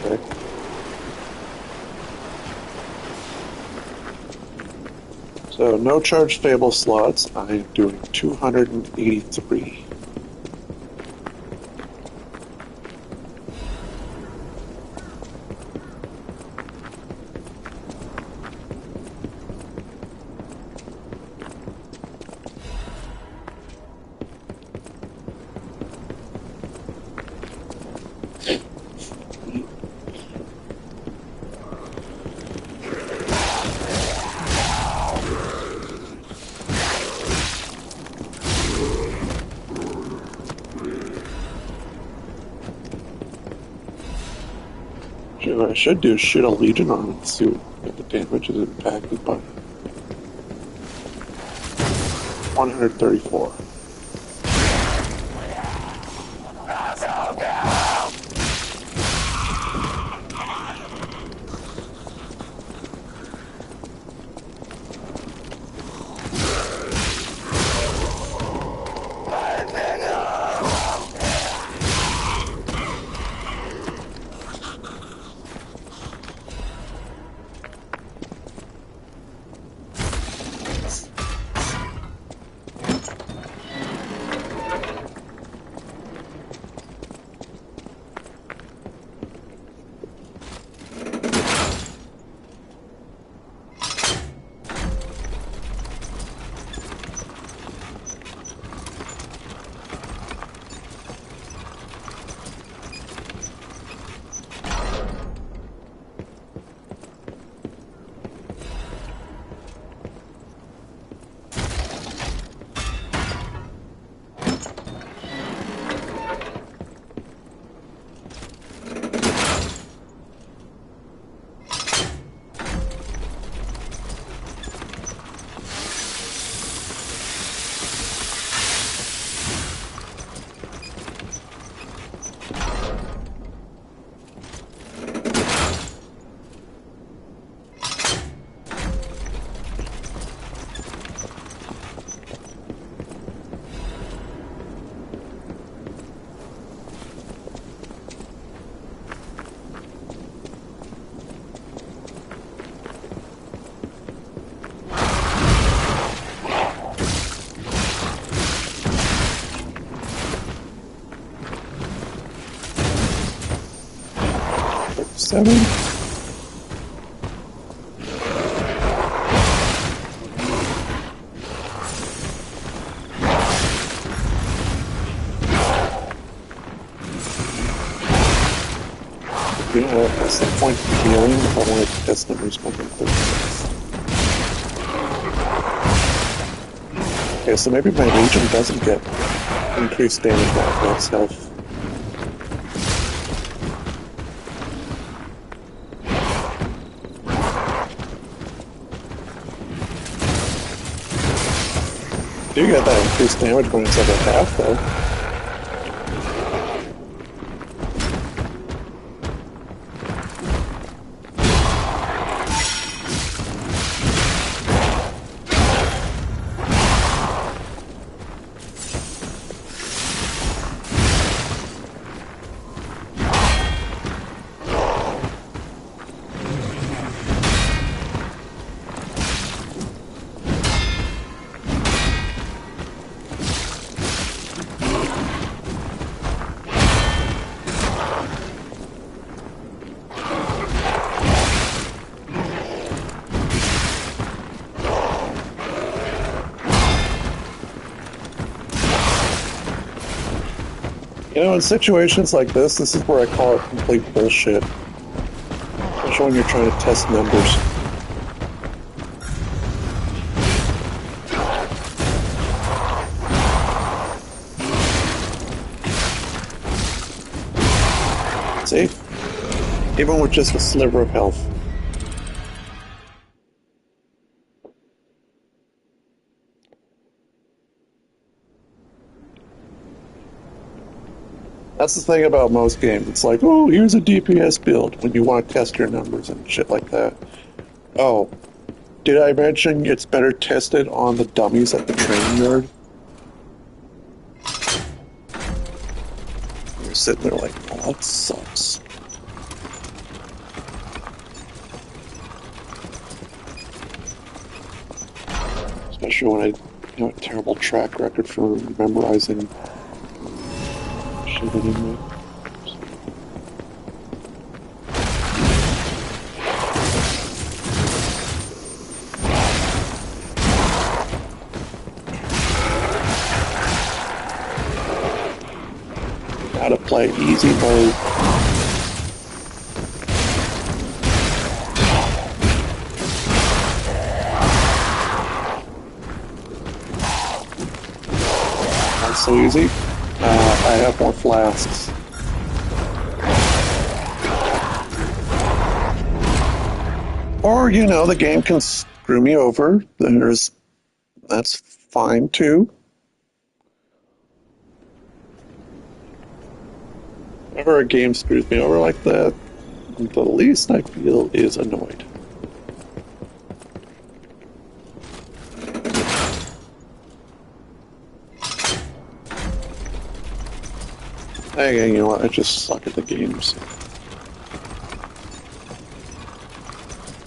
Okay. So no charge stable slots. I'm doing 283. What I should do is shoot a Legion on it and see what the damage is impacted by. 134. Seven. You know what? What's the point of healing if I want to test numbers by 36? Okay, so maybe my Legion doesn't get increased damage by max health. You get that increased damage when it's over half, though. You know, in situations like this is where I call it complete bullshit. Especially when you're trying to test numbers. See? Even with just a sliver of health. That's the thing about most games. It's like, oh, here's a DPS build when you want to test your numbers and shit like that. Oh, did I mention it's better tested on the dummies at the training yard? You're sitting there like, oh, that sucks. Especially when I have a terrible track record for memorizing shit anyway. Gotta play easy mode. So easy. I have more flasks. Or, you know, the game can screw me over. That's fine too. Whenever a game screws me over like that, the least I feel is annoyed. Hey, you know what? I just suck at the games.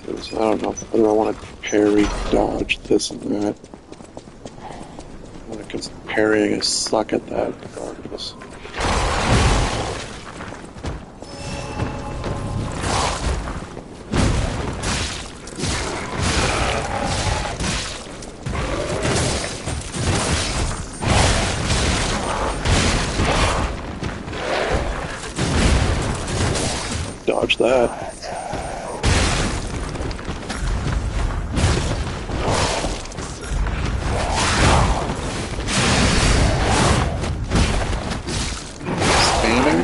I don't know whether I want to parry, dodge, this and that. Because parrying, I suck at that regardless. Dodge that. Spamming.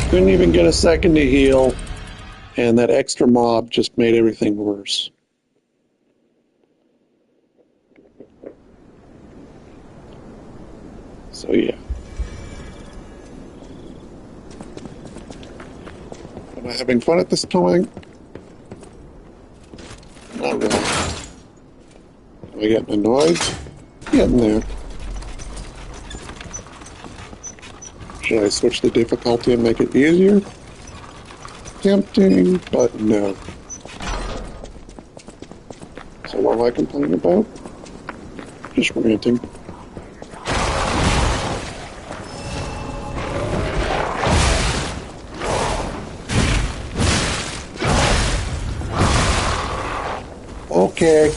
Couldn't even get a second to heal. And that extra mob just made everything worse. So yeah. Am I having fun at this point? Not really. Am I getting annoyed? Getting there. Should I switch the difficulty and make it easier? Tempting, but no. So what am I complaining about? Just ranting. Okay.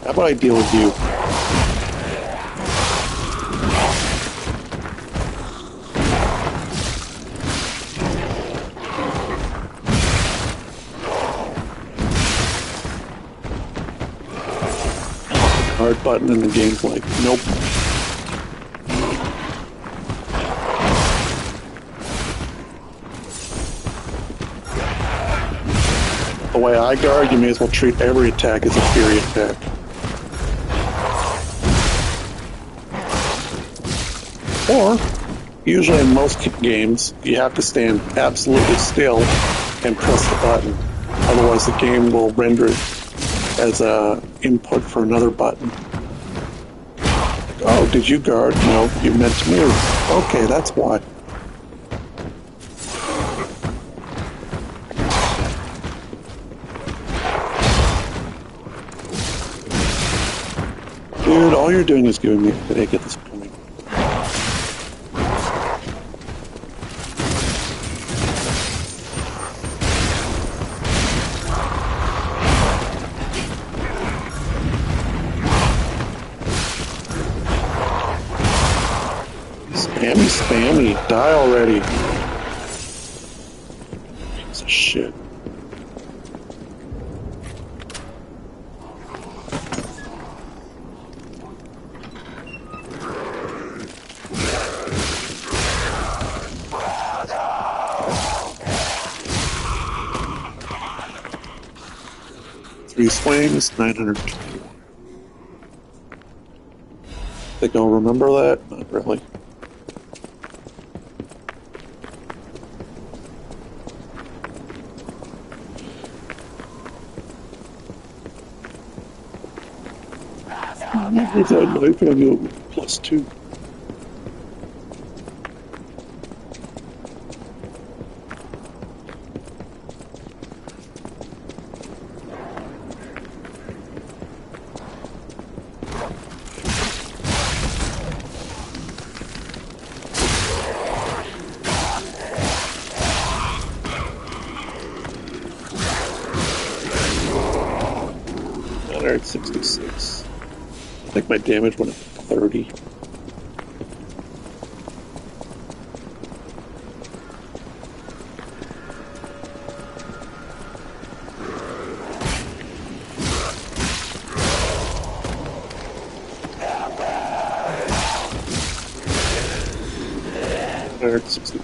How about I deal with you? Hard button and the game's like, nope. The way I guard, you may as well treat every attack as a fury attack. Or, usually in most games, you have to stand absolutely still and press the button. Otherwise the game will render it as a input for another button. Oh, did you guard? No, you meant to move. Okay, that's why. Dude, all you're doing is giving me a headache at this point. Spammy, die already. Piece of shit. Three swings, 920. Think I'll remember that? Not really. With that knife, I go +2. Alright, 66. I think my damage went up to 30. Alright, 60.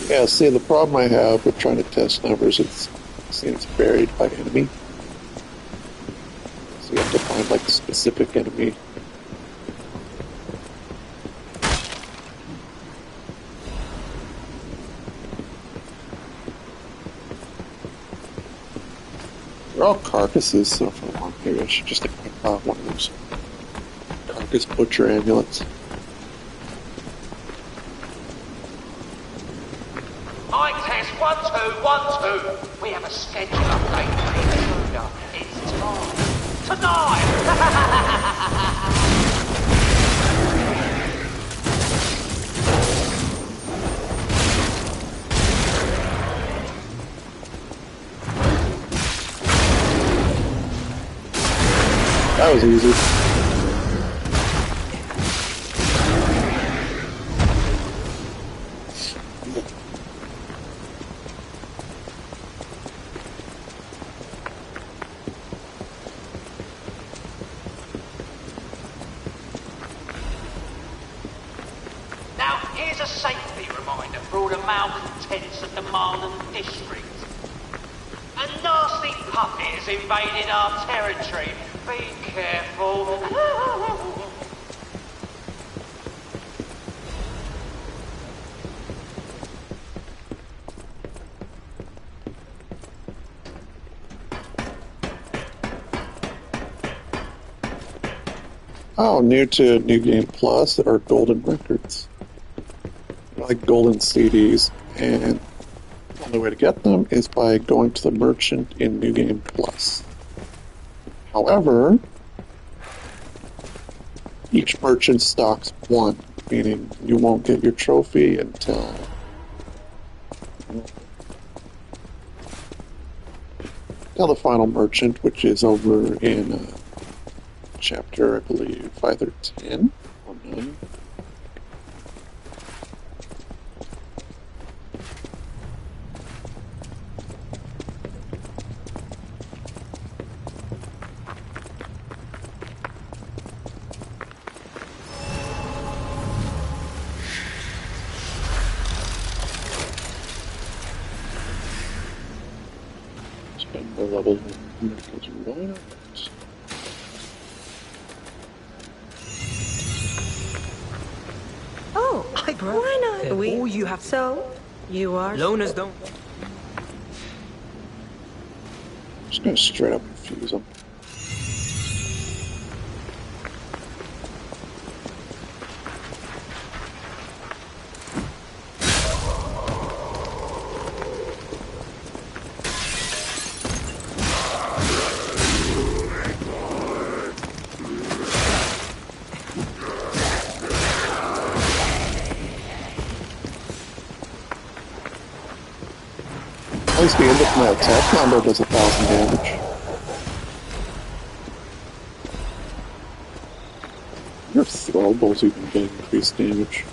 Yeah, see, the problem I have with trying to test numbers is it's buried by enemy. So you have to find, like, a specific enemy. They're all carcasses, so if I want, maybe I should just equip one of those carcass butcher amulets. Mic test 1 2 1 2. We have a schedule update for the intruder. It's time. Tonight! That was easy. Now, here's a safety reminder for all the malcontents of the Marlon district. A nasty puppet has invaded our territory. Be careful. Oh, new to New Game Plus are golden records. Like golden CDs, and the only way to get them is by going to the merchant in New Game Plus. However, each merchant stocks one, meaning you won't get your trophy until the final merchant, which is over in chapter, I believe, 5 or 10 or 9. Spend the level because why not? Oh, why not? All you have. So, you are... Loners don't. Just gonna straight up confuse them. At least the end of my attack combo does 1,000 damage. Your throwables even get increased damage.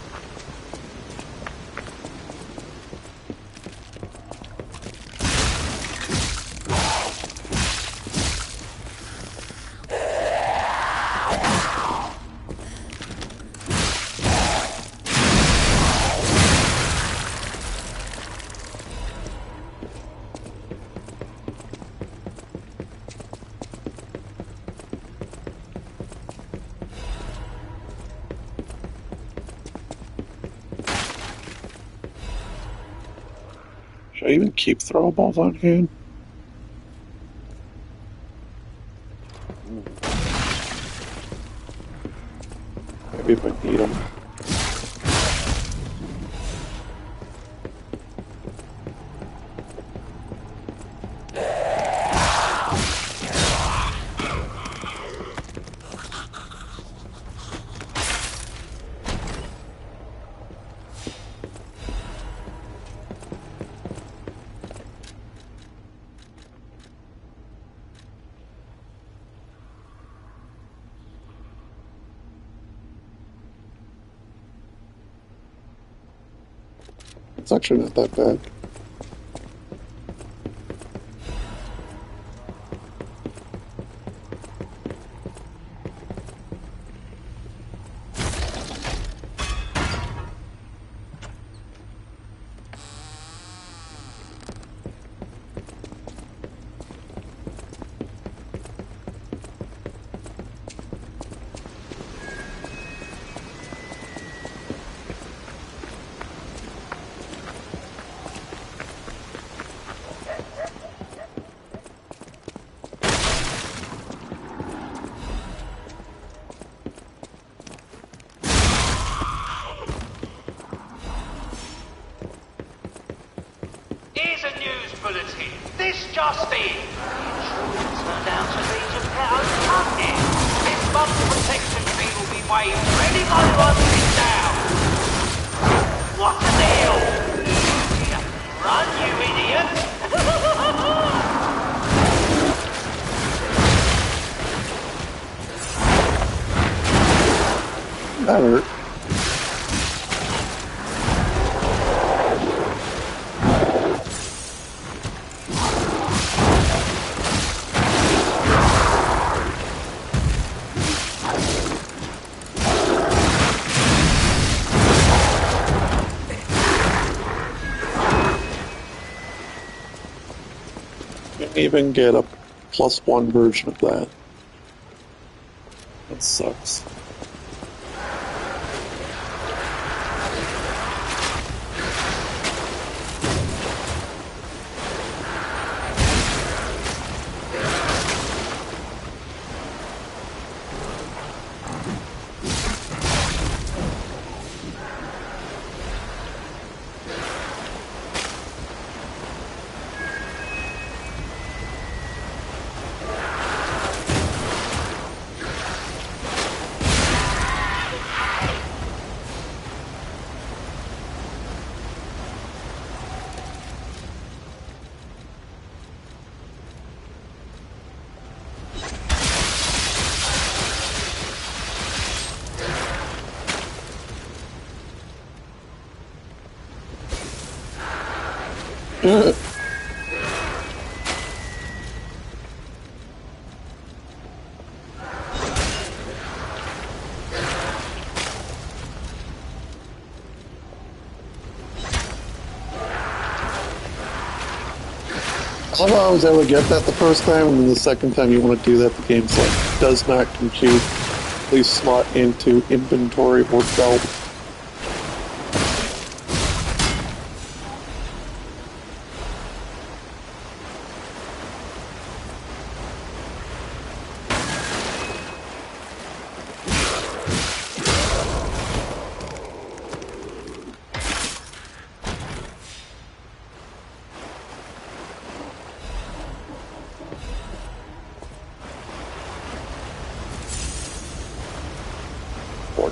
Should I even keep throwables on hand? Maybe if I need them. It's actually not that bad. Here's a news bulletin. This just in. The insurance turned out to be just our own company. This month's protection fee will be waived for anybody who wants it down. What a deal! Run, you idiot! That hurt. Even get a +1 version of that. That sucks. I don't know how I was able to get that the first time, and then the second time you want to do that, the game's like, does not compute. Please slot into inventory or belt.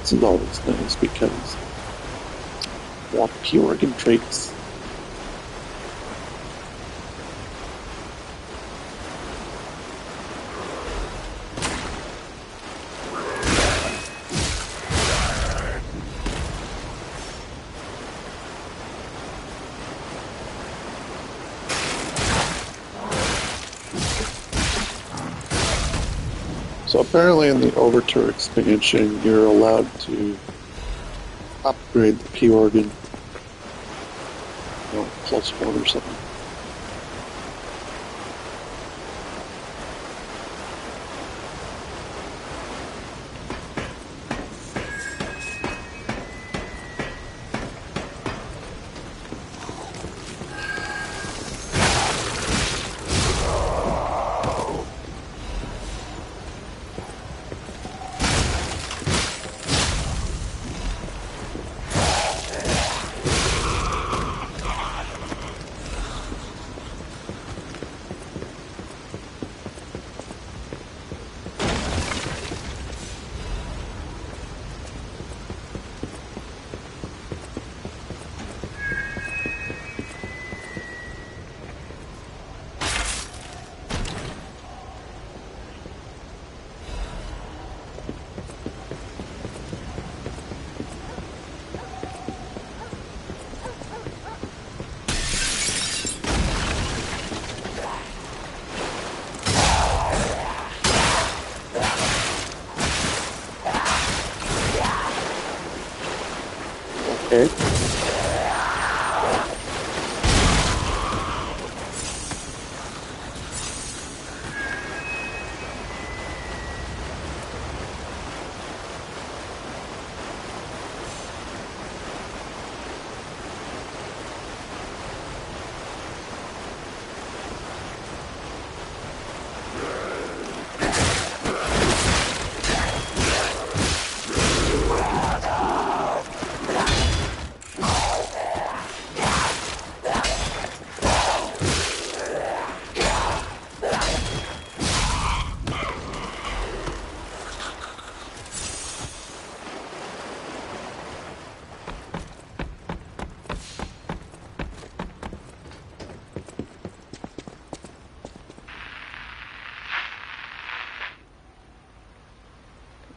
Is always nice because more Peorgan traits. So apparently in the Overture expansion, you're allowed to upgrade the Peorgan, +1 or something.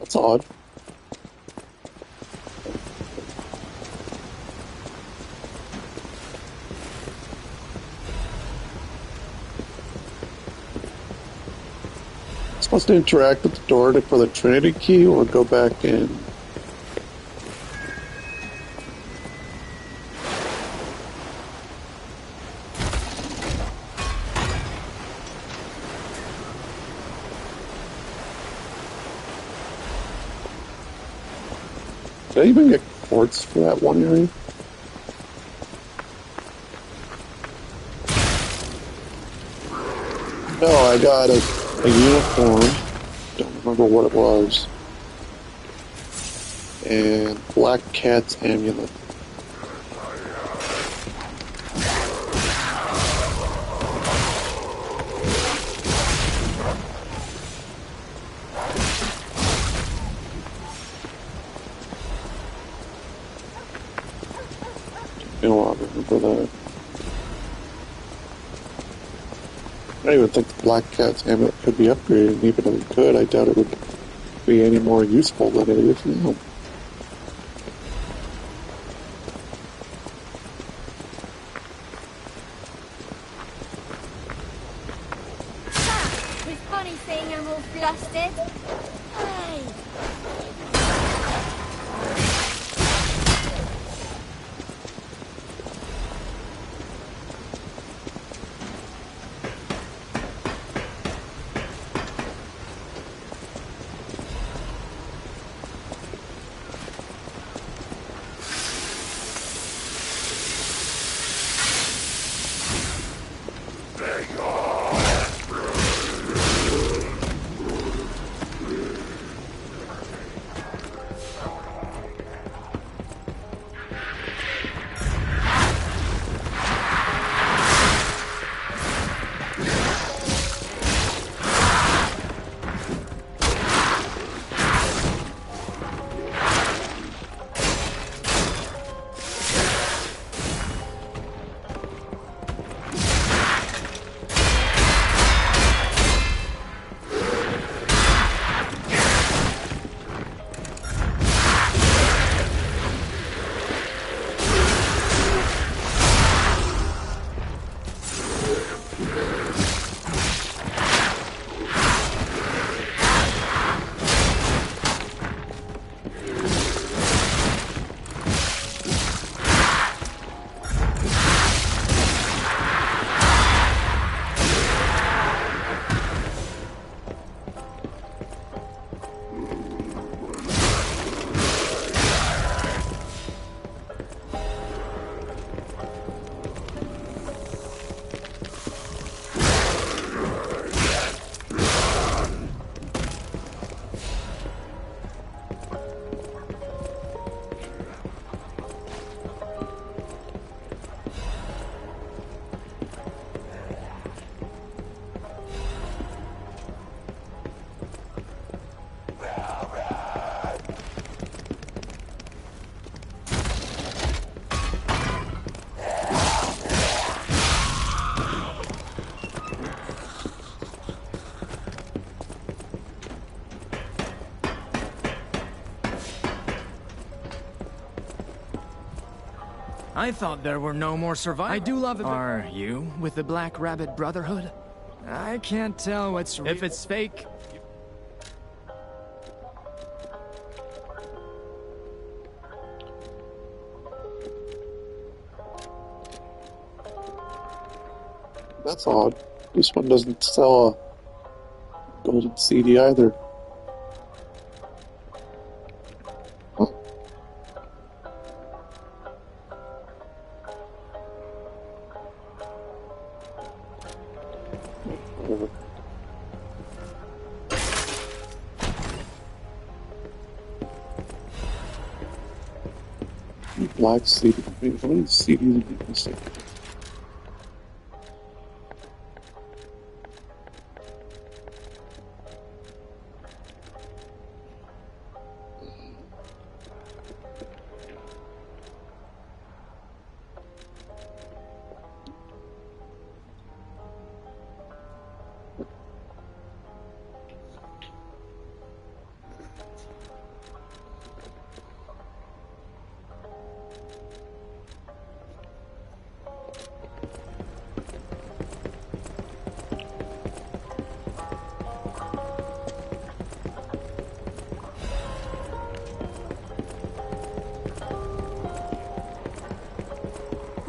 That's odd. Supposed to interact with the door for the Trinity key or go back in? Did I even get quartz for that one area? No, I got a uniform. Don't remember what it was. And Black Cat's amulet. I don't remember that. I don't even think the Black Cat's amulet could be upgraded, and even if it could, I doubt it would be any more useful than it is now. It's funny seeing him all flustered. Hey. I thought there were no more survivors. I do love it. Are you with the Black Rabbit Brotherhood? I can't tell what's real. If it's fake. That's odd. This one doesn't sell a golden CD either. Black CD. Wait, how many CDs are you missing?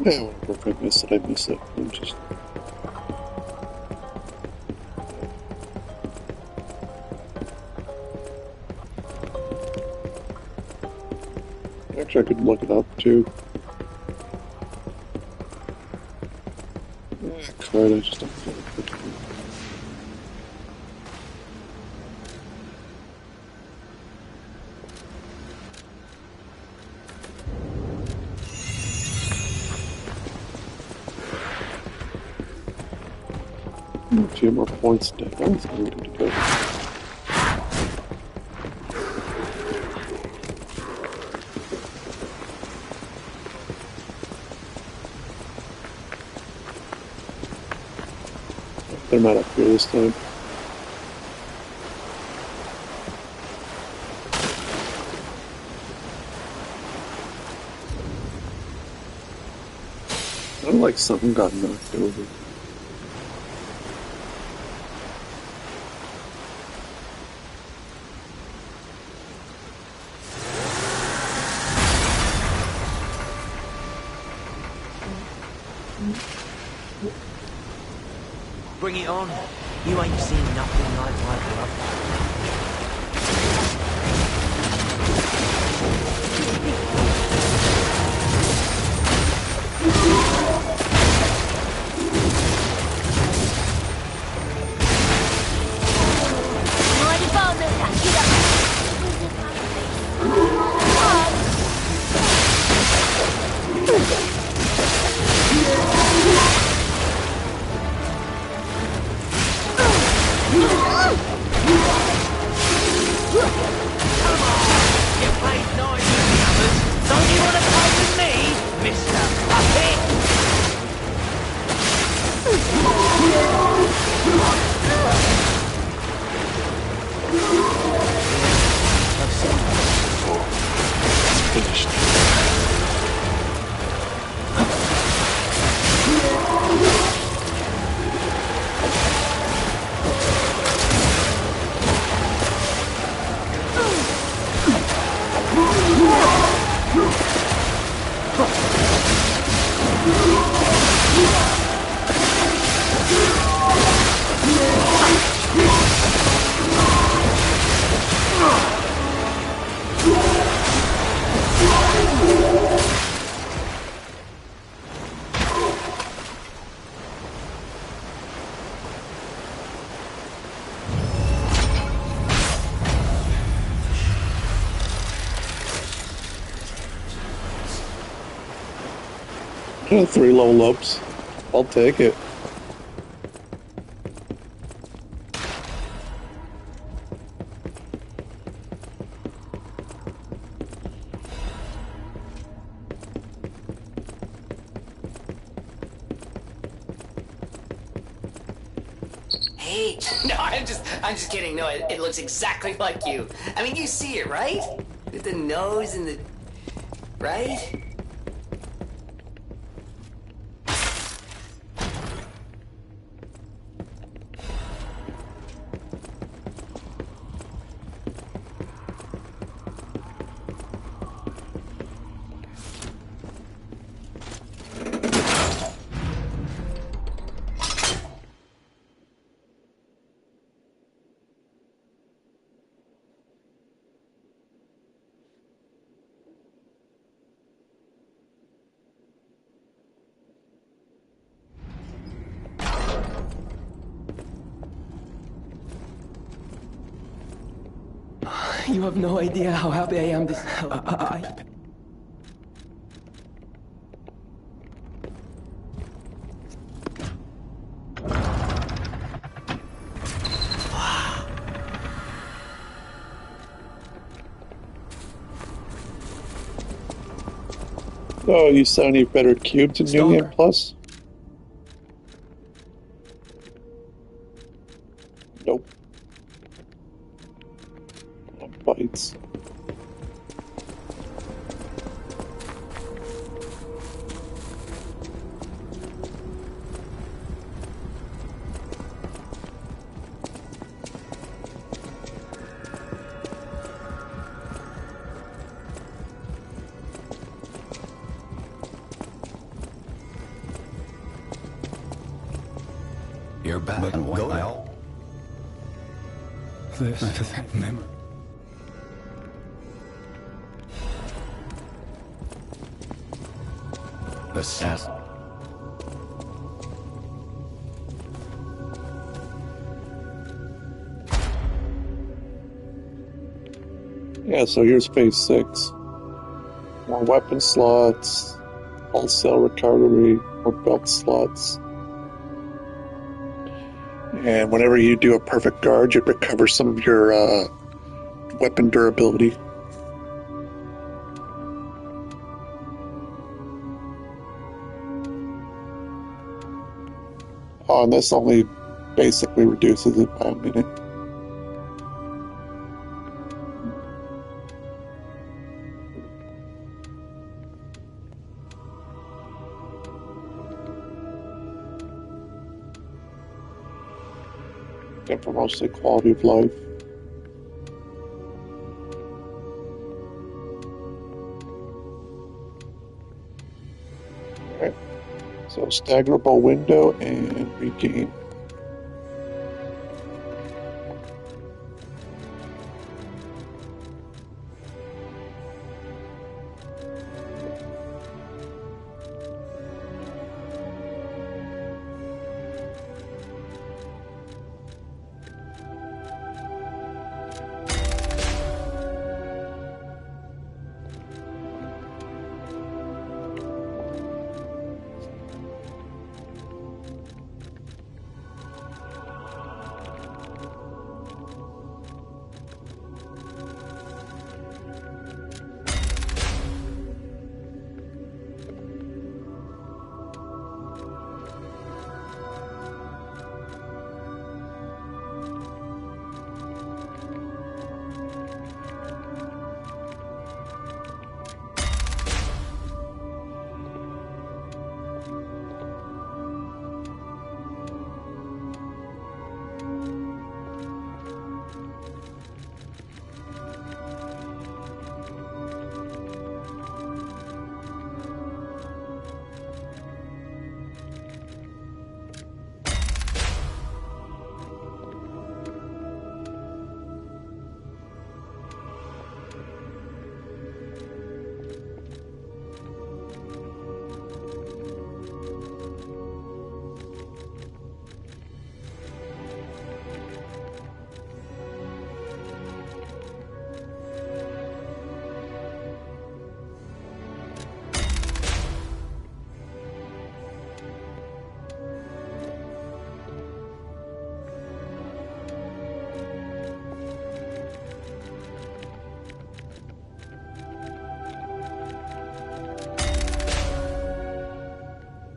Yeah, whatever. If I miss it, I miss it. I'm just... Actually, I could look it up, too. Yeah, card, I just don't feel like looking at it. A few more points down, so I'm good to go. They're not up here this time. Sounded like something got knocked over. Bring it on. You ain't seen nothing like my love. Yeah, 3 level ups. I'll take it. Hey, no, I'm just kidding. No, it looks exactly like you. I mean, you see it, right? With the nose and the... right? You have no idea how happy I am this... Oh, you saw any better cubes in New Game Plus? Nope. Bites. You're back. But Go why? now. This memory. Assassin. Yeah, so here's phase 6. More weapon slots, wholesale recovery, more belt slots. And whenever you do a perfect guard, you recover some of your weapon durability. Oh, and this only basically reduces it by a minute. Good for mostly quality of life. Alright, so staggerable window and regain.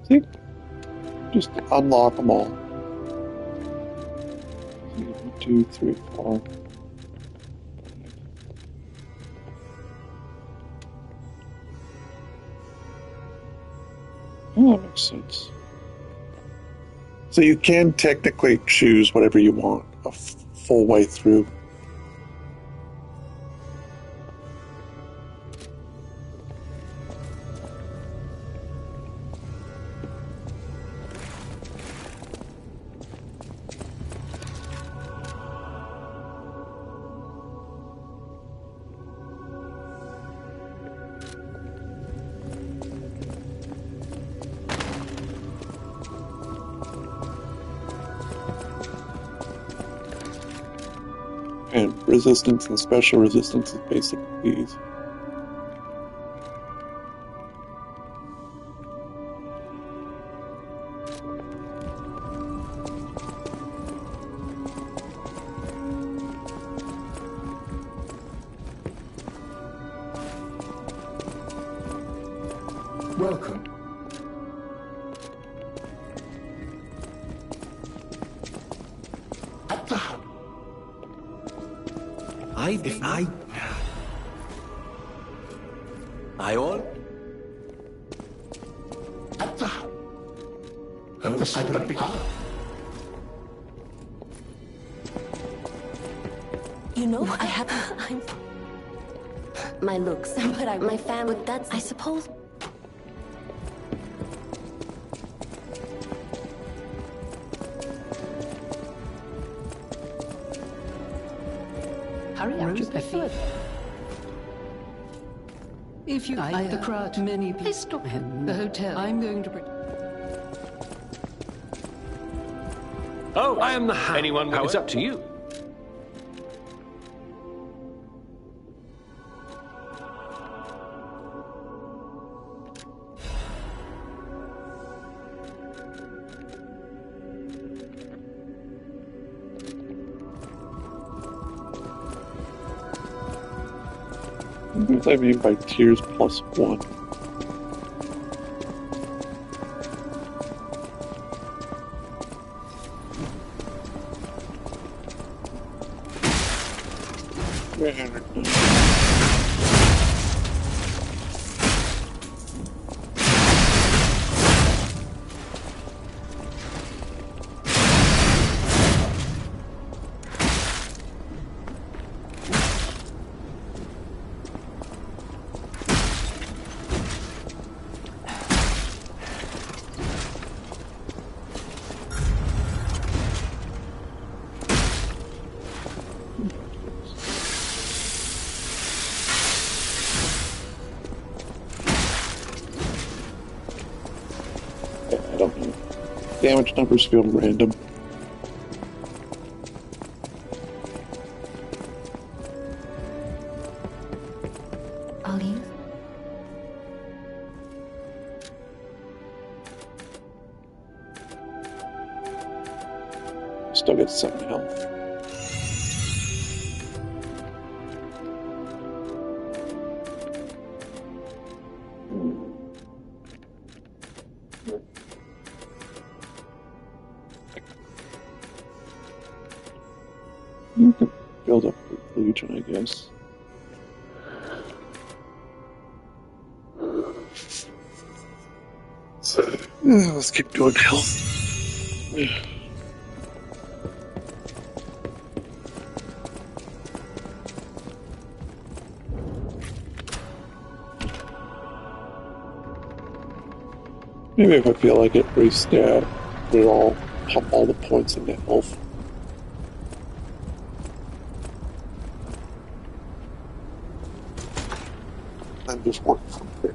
See? Just unlock them all. 1, 2, 3, 4. Oh, that makes sense. So you can technically choose whatever you want a full way through. And resistance and special resistance is basically these. Welcome. At the hub. I all? At the hub. Over the side of the big hub. You know, I haven't. My looks, but my family. That's, I suppose. hurry up to Effie. If you like the crowd, many people stop him. The hotel. I'm going to. Oh, I am the Hound. Anyone? It's up to you. What I mean by tiers +1. Damage numbers feel random. I'll use. Still get 7 health. You can build up the Legion, I guess. Let's keep doing health. Maybe if I feel like it, restat, we'll pump all the points into health. And just work from there.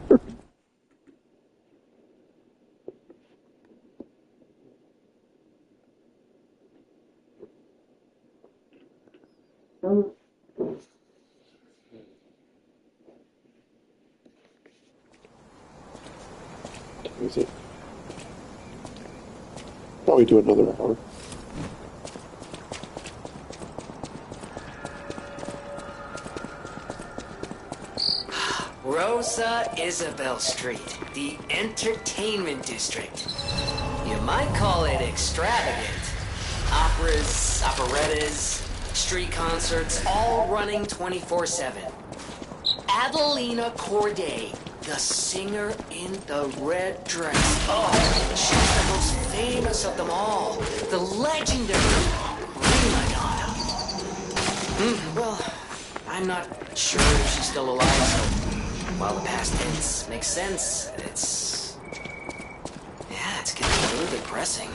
Is it? Probably do another hour. Rosa Isabel Street, the entertainment district. You might call it extravagant. Operas, operettas, street concerts, all running 24/7. Adelina Corday, the singer in the red dress. Oh, she's the most famous of them all. The legendary prima donna. Well, I'm not sure if she's still alive, so while the past tense makes sense, it's getting a little depressing.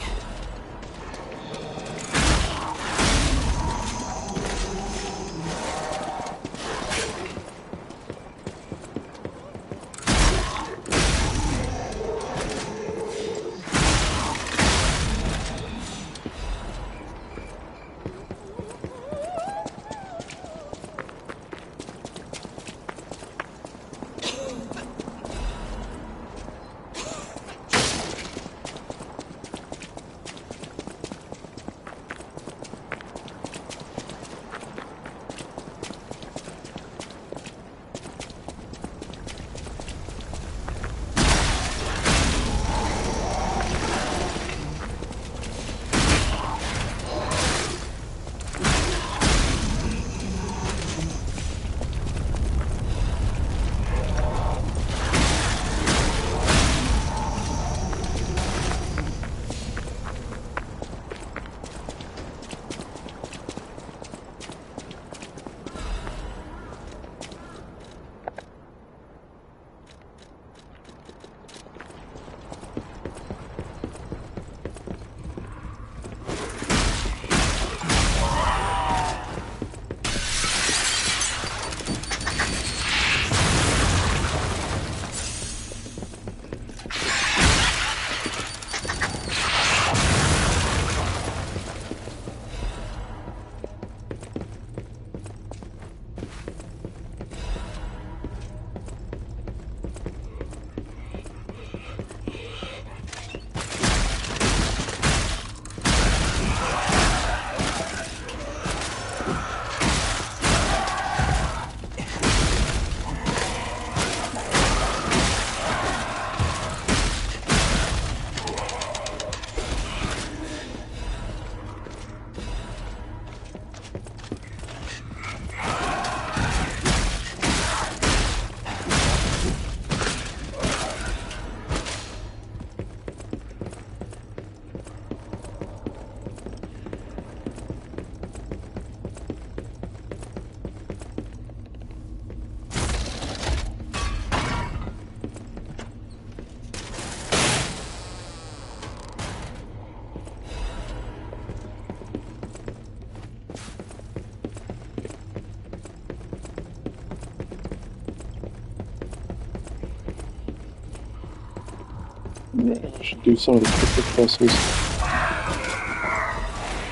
I should do some of the cryptic presses.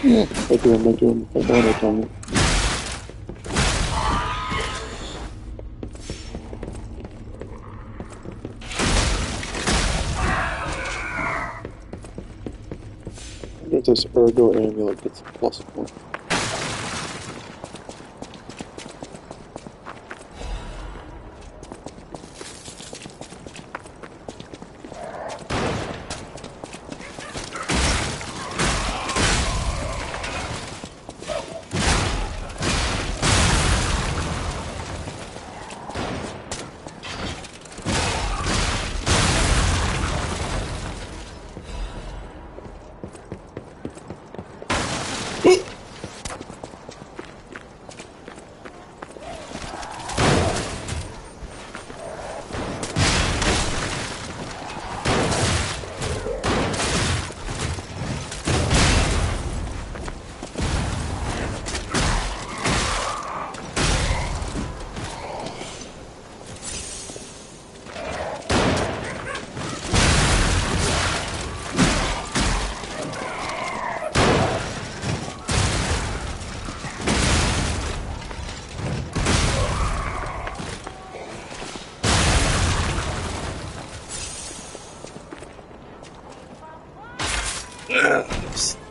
Yeah, if I do them, I do them. If I don't, I don't. I wonder if this Ergo amulet gets a +1.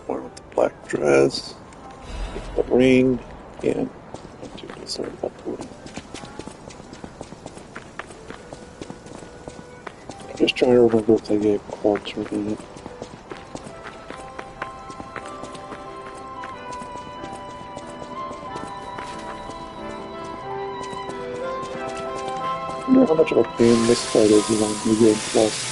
One with the black dress, the ring, and I'm too concerned about the ring. I'm just trying to remember if they gave Qualter in it. I wonder how much of a pain this fight is on New Game Plus.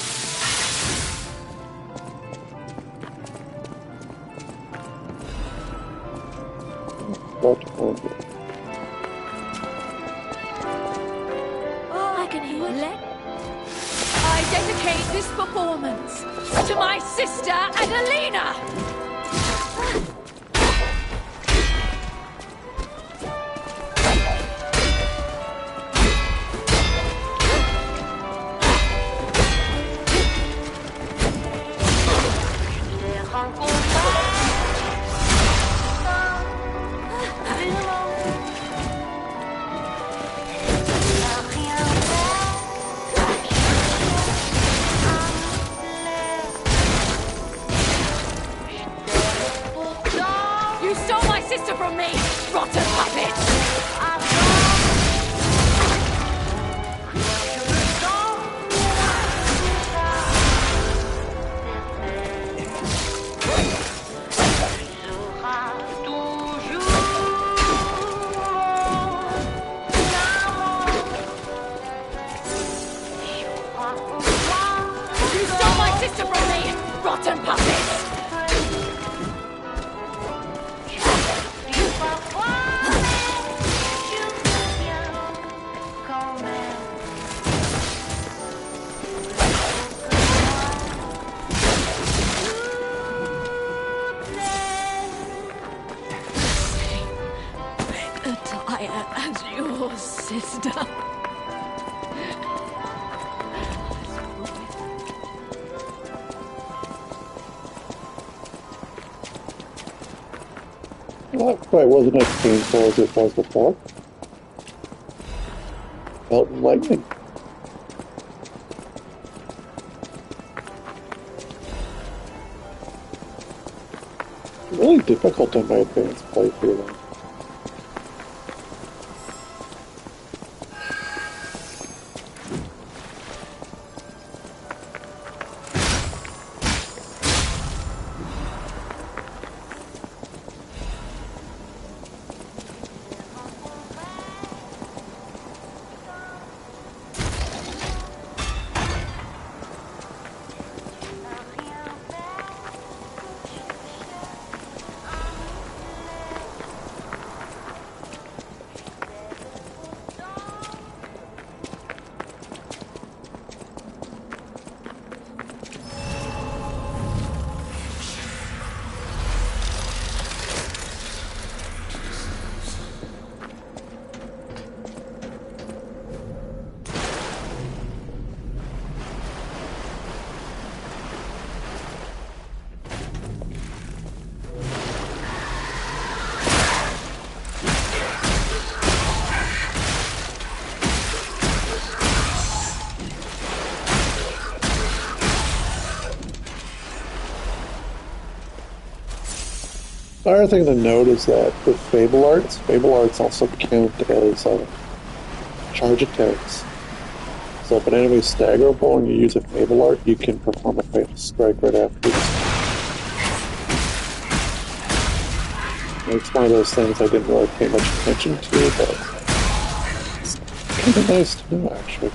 I can hear it. I dedicate this performance to my sister Adelina. You stole my sister from me, rotten puppet! You stole my sister from me, rotten puppet! Attire as your sister. Well, that fight wasn't as painful as it was before. Felt enlightening. Really difficult on my advanced playthrough though. Another thing to note is that with Fable Arts also count as charge attacks. So if an enemy is staggerable and you use a Fable Art, you can perform a Fatal Strike right afterwards. It's one of those things I didn't really pay much attention to, but it's kind of nice to know, actually.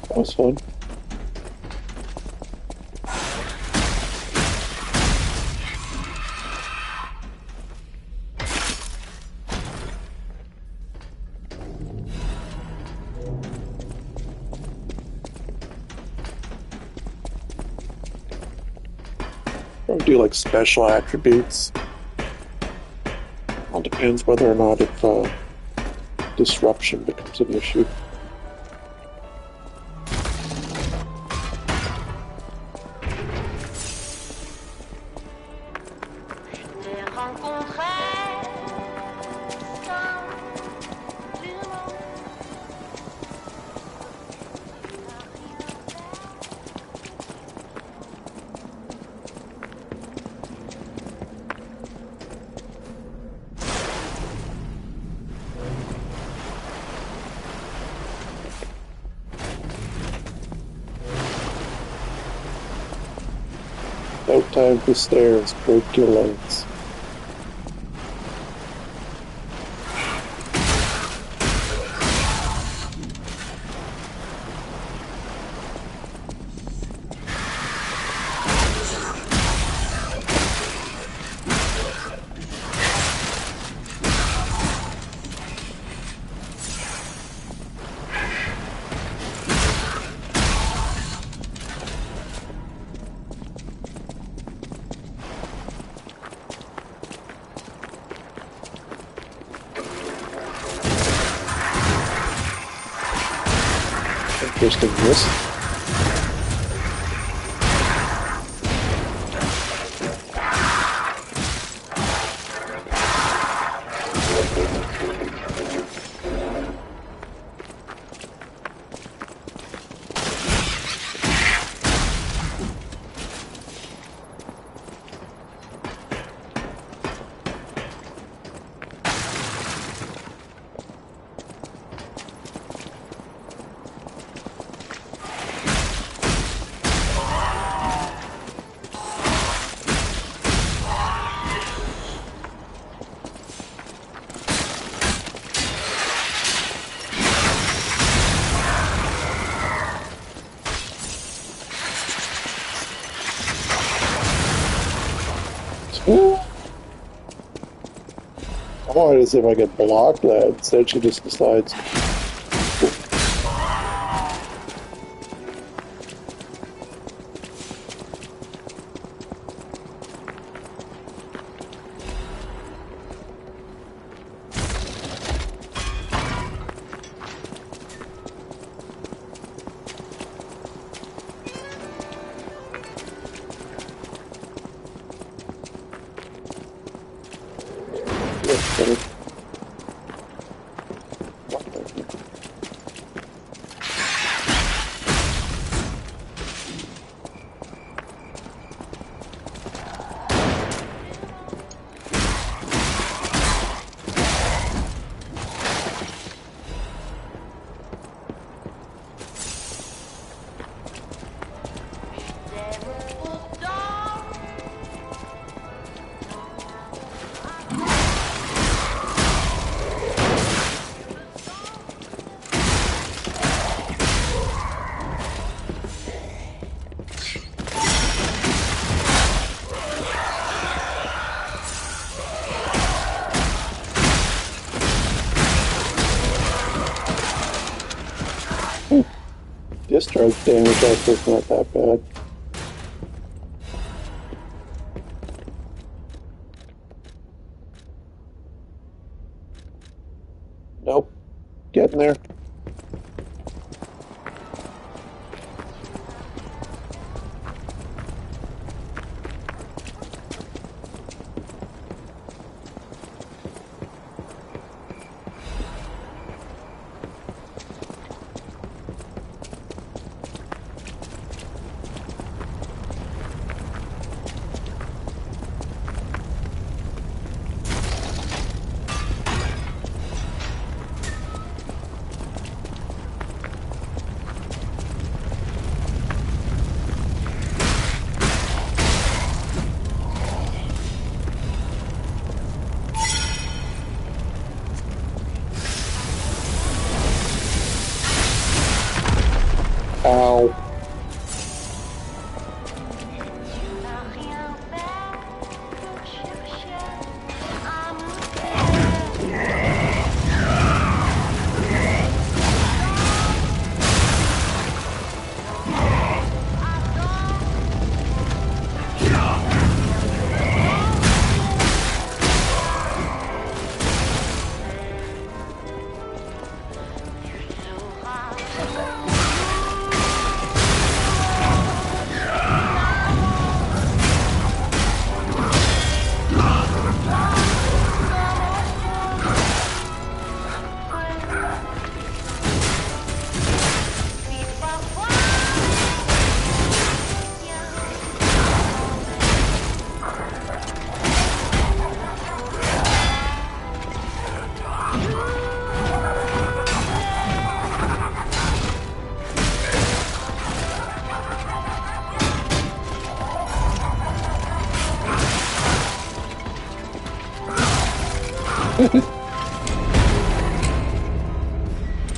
That was fun. Or do like special attributes. All depends whether or not if disruption becomes an issue. No time to stare and break your legs. Interesting this. I wanted to see if I could block that. Instead, she just decides. discharge damage actually is not that bad. Nope. Getting there. Ow.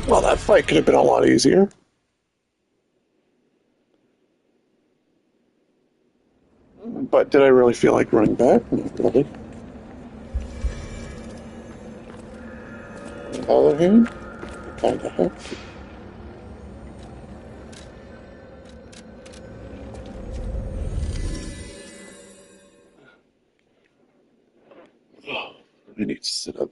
Well, that fight could have been a lot easier. But did I really feel like running back? Not really. On the other hand, I kind of have to. I need to sit up.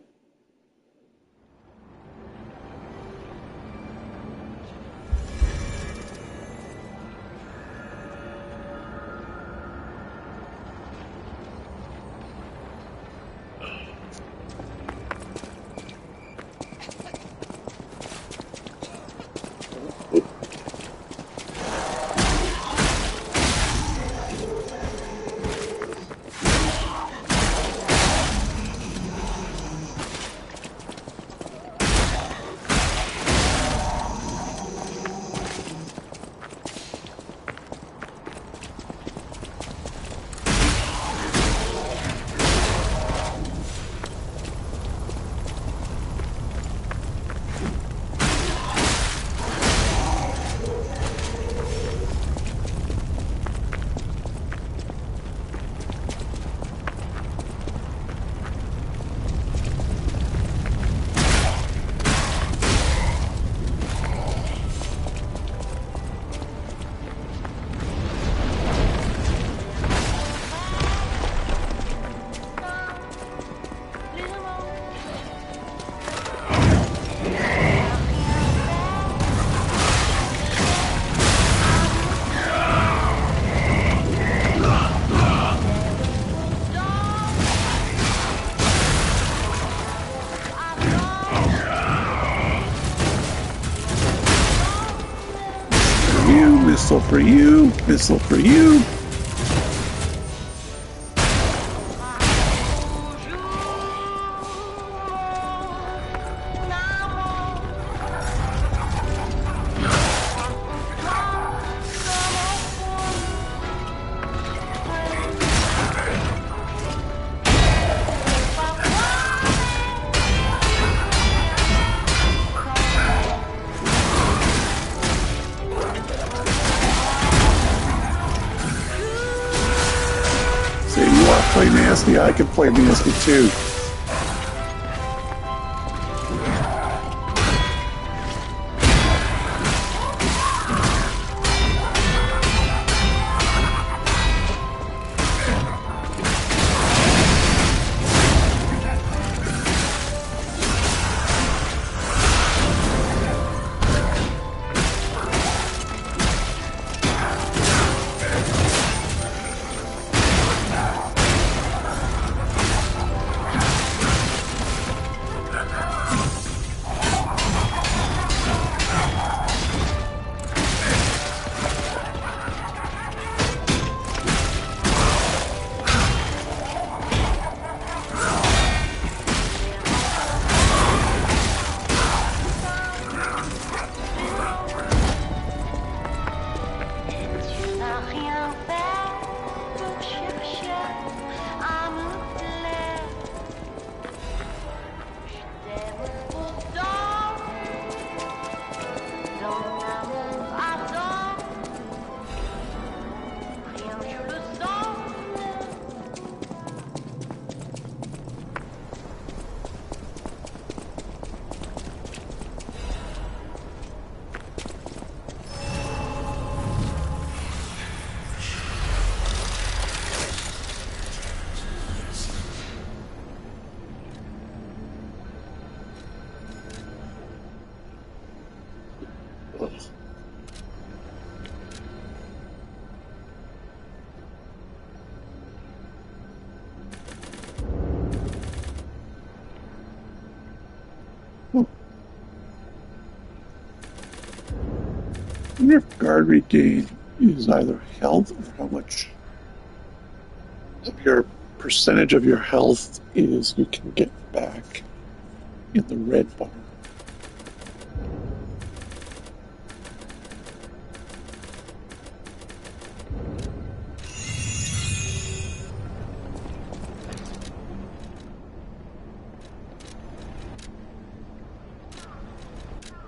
Missile for you, missile for you. Play nasty, I can play nasty too. wonder if guard regain is either health or how much of your percentage of your health is you can get back in the red bar.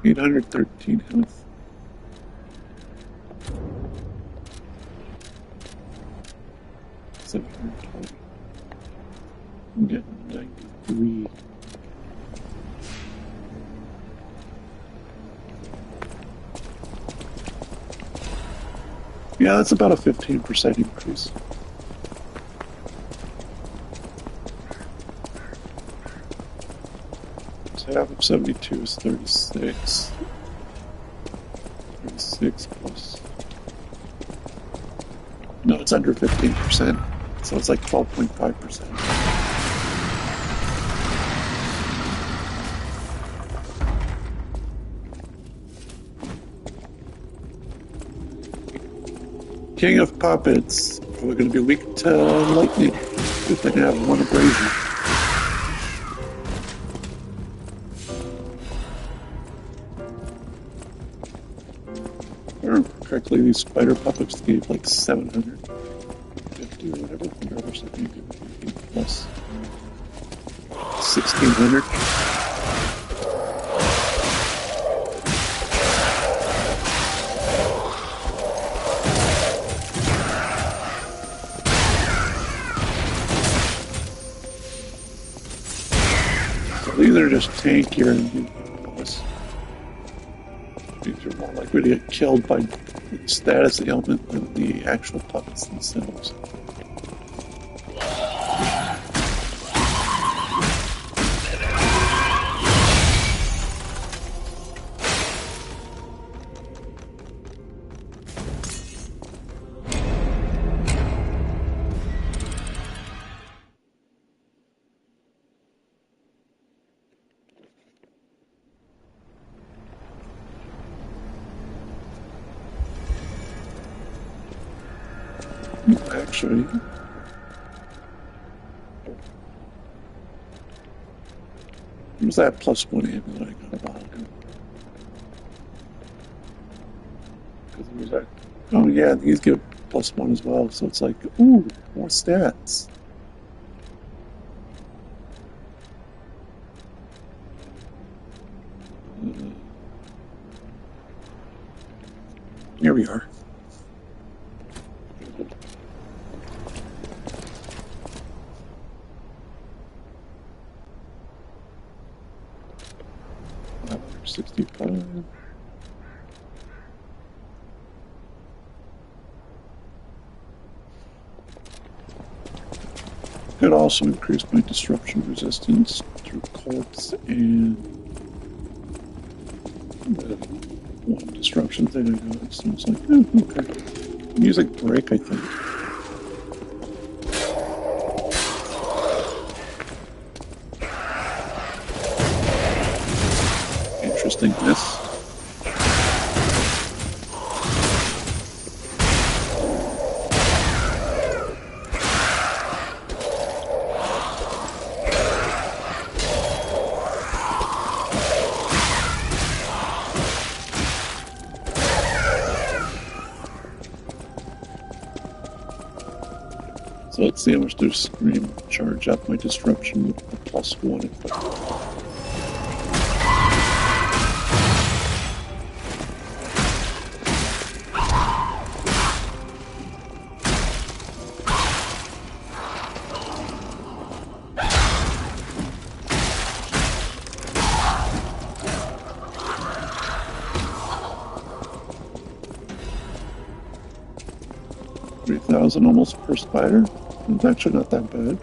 $813 health. $720. I'm getting 93. Yeah, that's about a 15% increase. So half of 72 is 36. 36 plus... No, it's under 15%. So it's like 12.5%. King of Puppets. We're going to be weak to lightning. Good thing I have one abrasion. If I remember correctly, these spider puppets gave like 750 or whatever. The others I think it would be plus 1,600. These are just tankier than these. These are more likely to get killed by the status ailment than the actual puppets themselves. Actually, what was that +1 amulet I got a while ago? Because it was that. Oh yeah, these give +1 as well, so it's like, ooh, more stats. Here we are. $65. Could also increase my disruption resistance through corpse and the one disruption thing I got. So it's like, oh, okay. Music break, I think. Interestingness. So let's see how much their scream charge up my disruption with the +1 equipment. Almost per spider. It's actually not that bad.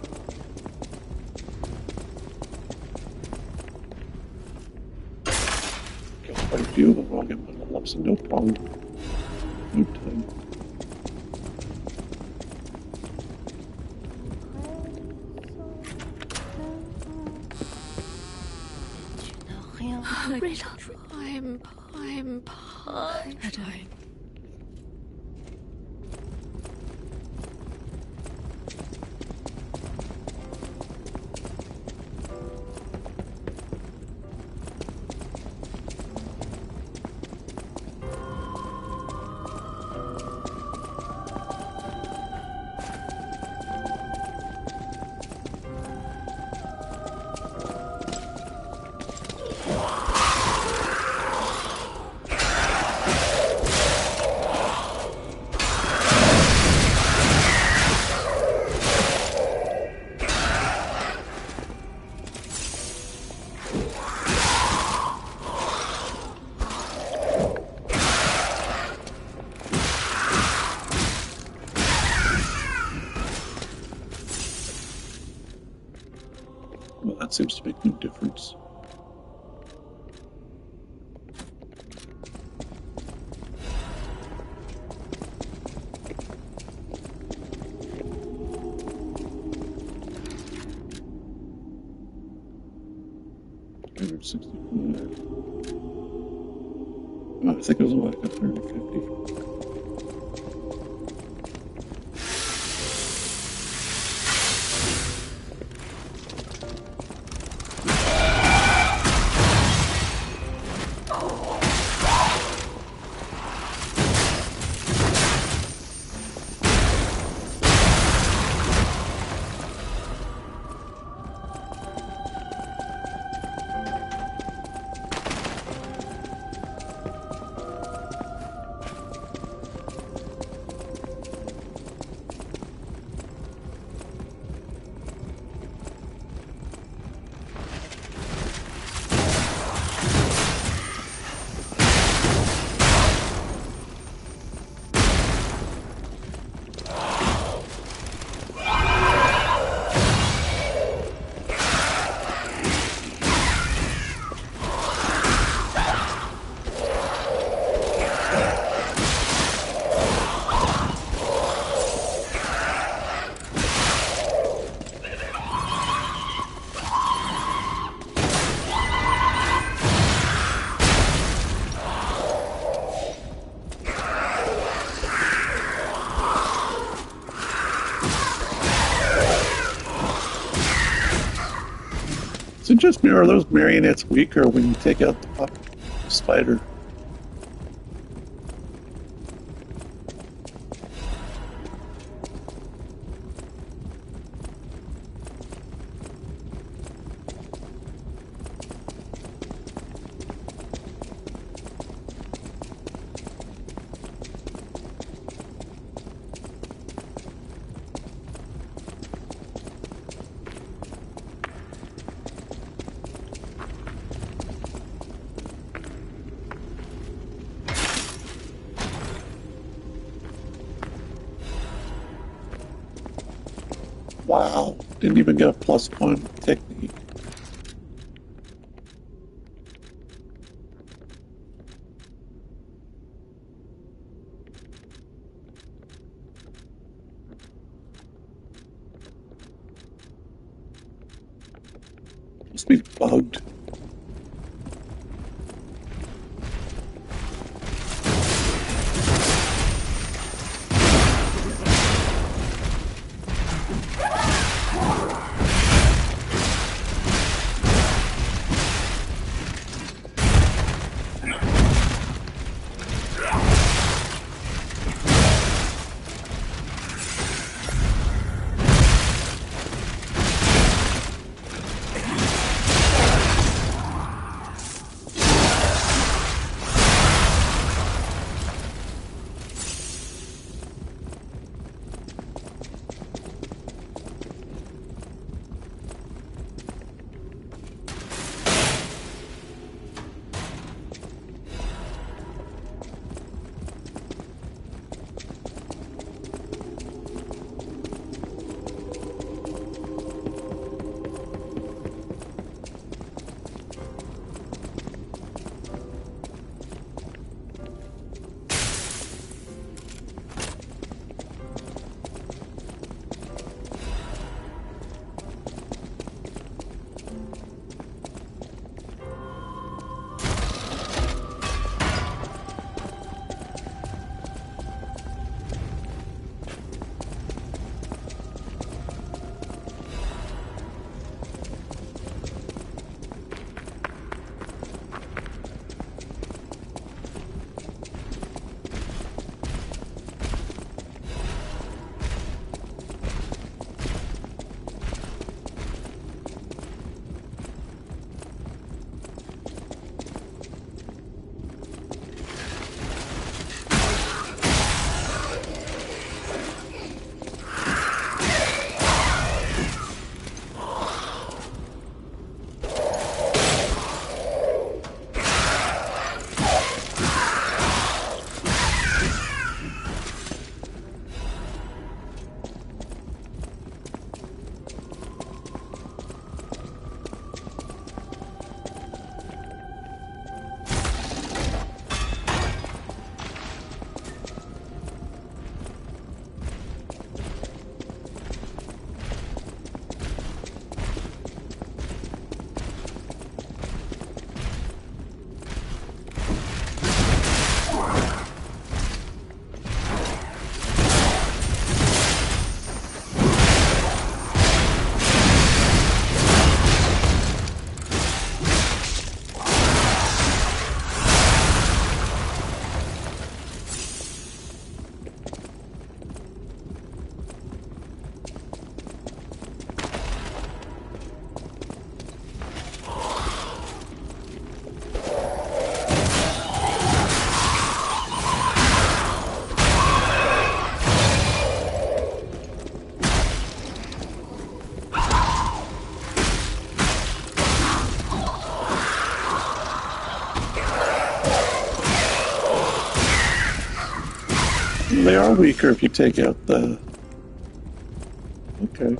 Got quite a few of them. I'll get my level ups and no problem. No time. I'm Well, that seems to make no difference. I think it was like 150. So just are those marionettes weaker when you take out the spider? Wow, didn't even get a +1 technique. Must be bugged. they are weaker if you take out the... Okay.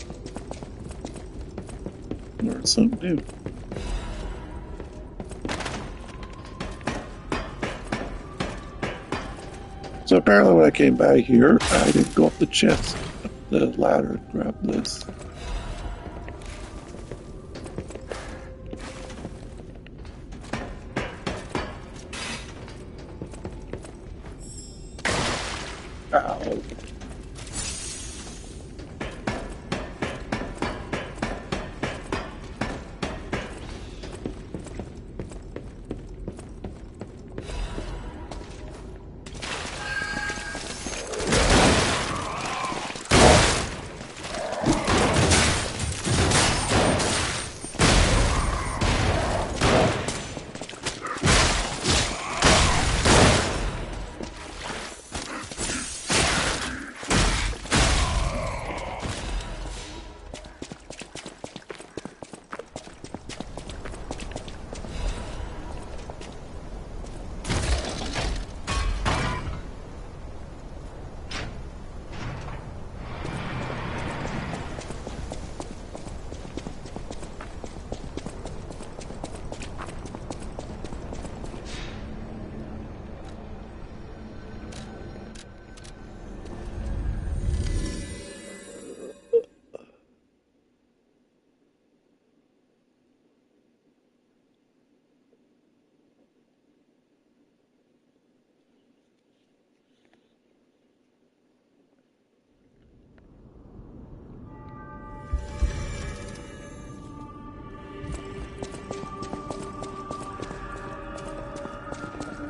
Learn something new. So apparently when I came back here, I didn't go up the chest, up the ladder and grab this. Ow.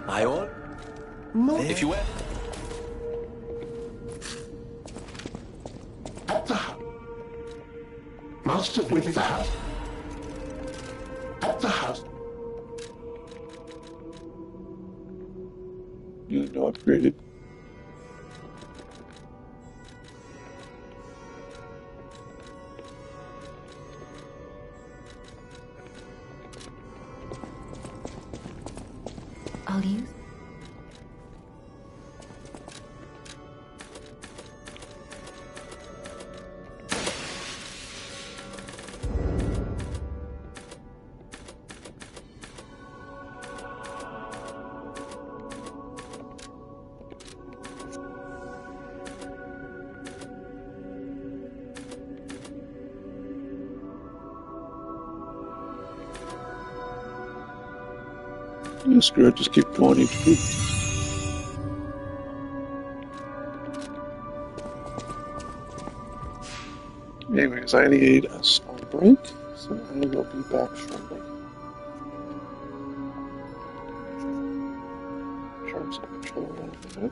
I all? No. If you were... At the house. Master with the house. At the house. You know, upgraded. I'll use. Yeah, screw it, just keep going HP. Anyways, I need a small break, so I will be back shortly. Charge the controller a little bit.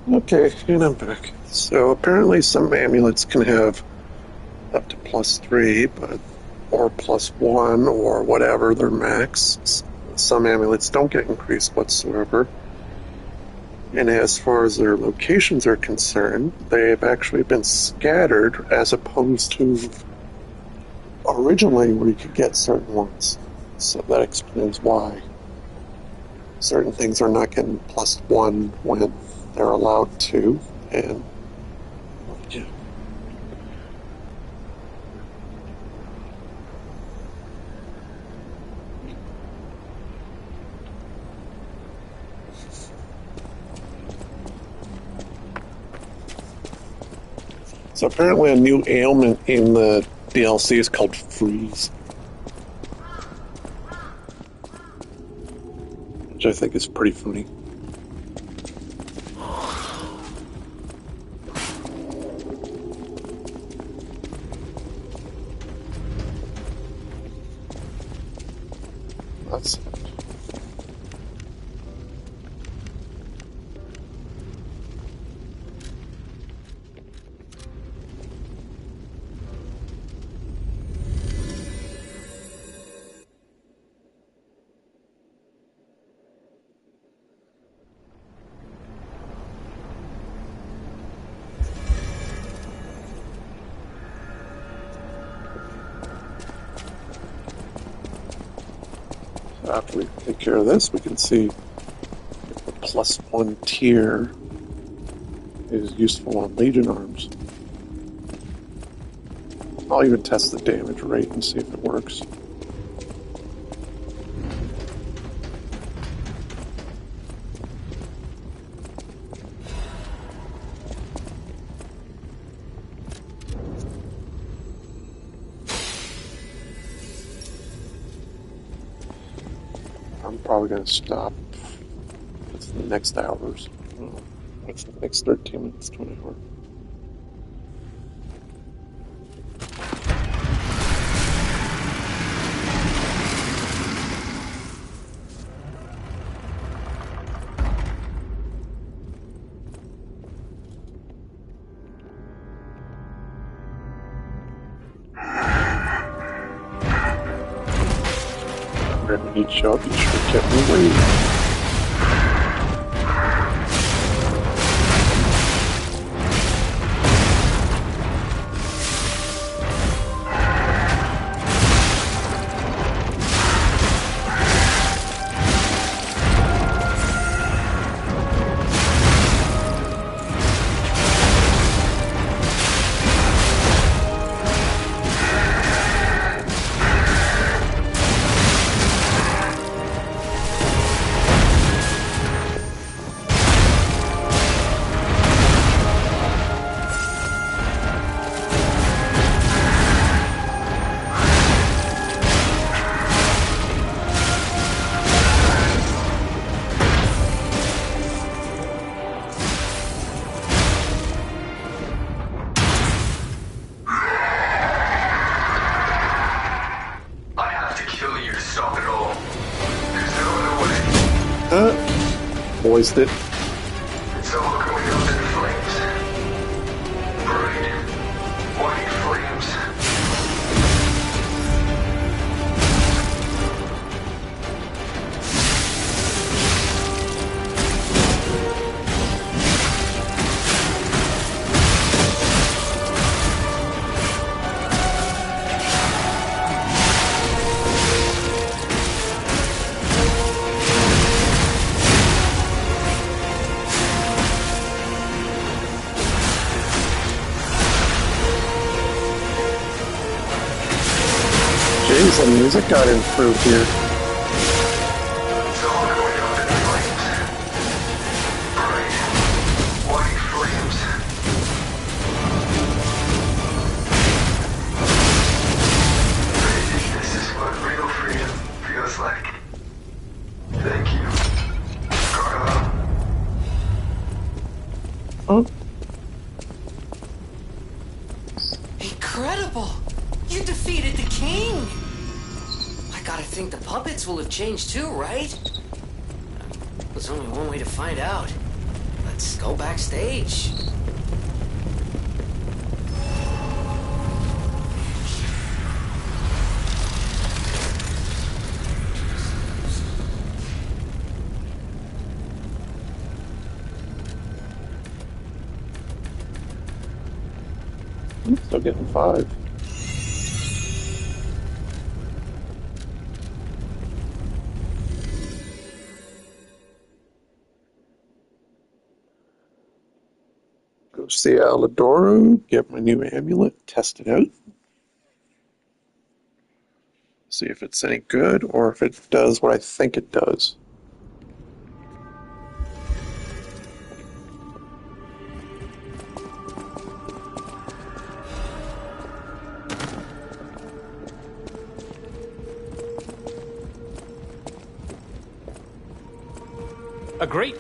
Okay, and I'm back. So apparently some amulets can have up to +3, or +1, or whatever their max. Some amulets don't get increased whatsoever. And as far as their locations are concerned, they've actually been scattered as opposed to originally where you could get certain ones. So that explains why certain things are not getting +1 when they're allowed to, and yeah. So apparently a new ailment in the DLC is called freeze, which I think is pretty funny. That's it. After we take care of this, we can see if the +1 tier is useful on Legion arms. I'll even test the damage rate and see if it works. I'm probably going to stop. What's the next hours? What's the next 13 minutes to an hour? When he'd show up, he should have kept me waiting. Voiced it. It's all going up in flames. Bright, white flames. Jeez, the music got improved here. This is what real freedom feels like. Thank you, Carla. Oh. Incredible! You defeated the king! I gotta think the puppets will have changed too, right? There's only one way to find out. But Let's go backstage. I'm still getting 5. Go see Aladoro, get my new amulet, test it out. See if it's any good or if it does what I think it does. A great...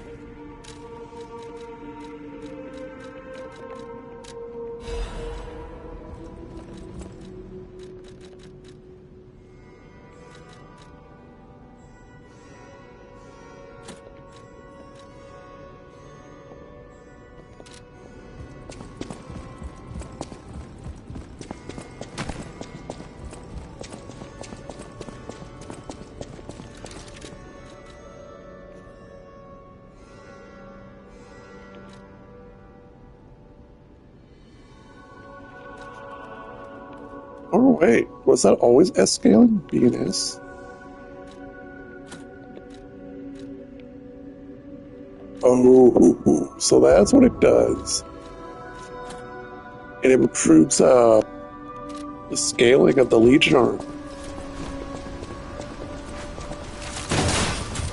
Oh wait, was that always S scaling? B and S? Oh, so that's what it does. And it improves the scaling of the Legion arm.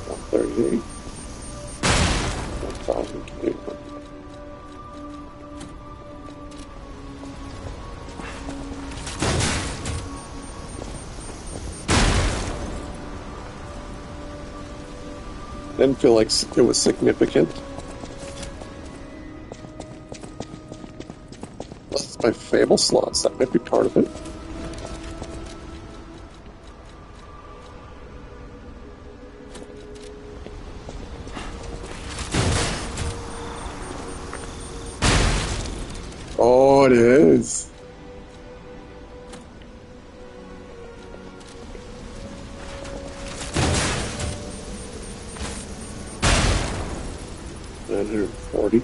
138. 1,000. Didn't feel like it was significant. Unless it's my Fable slots, that might be part of it. Oh, it is. $940.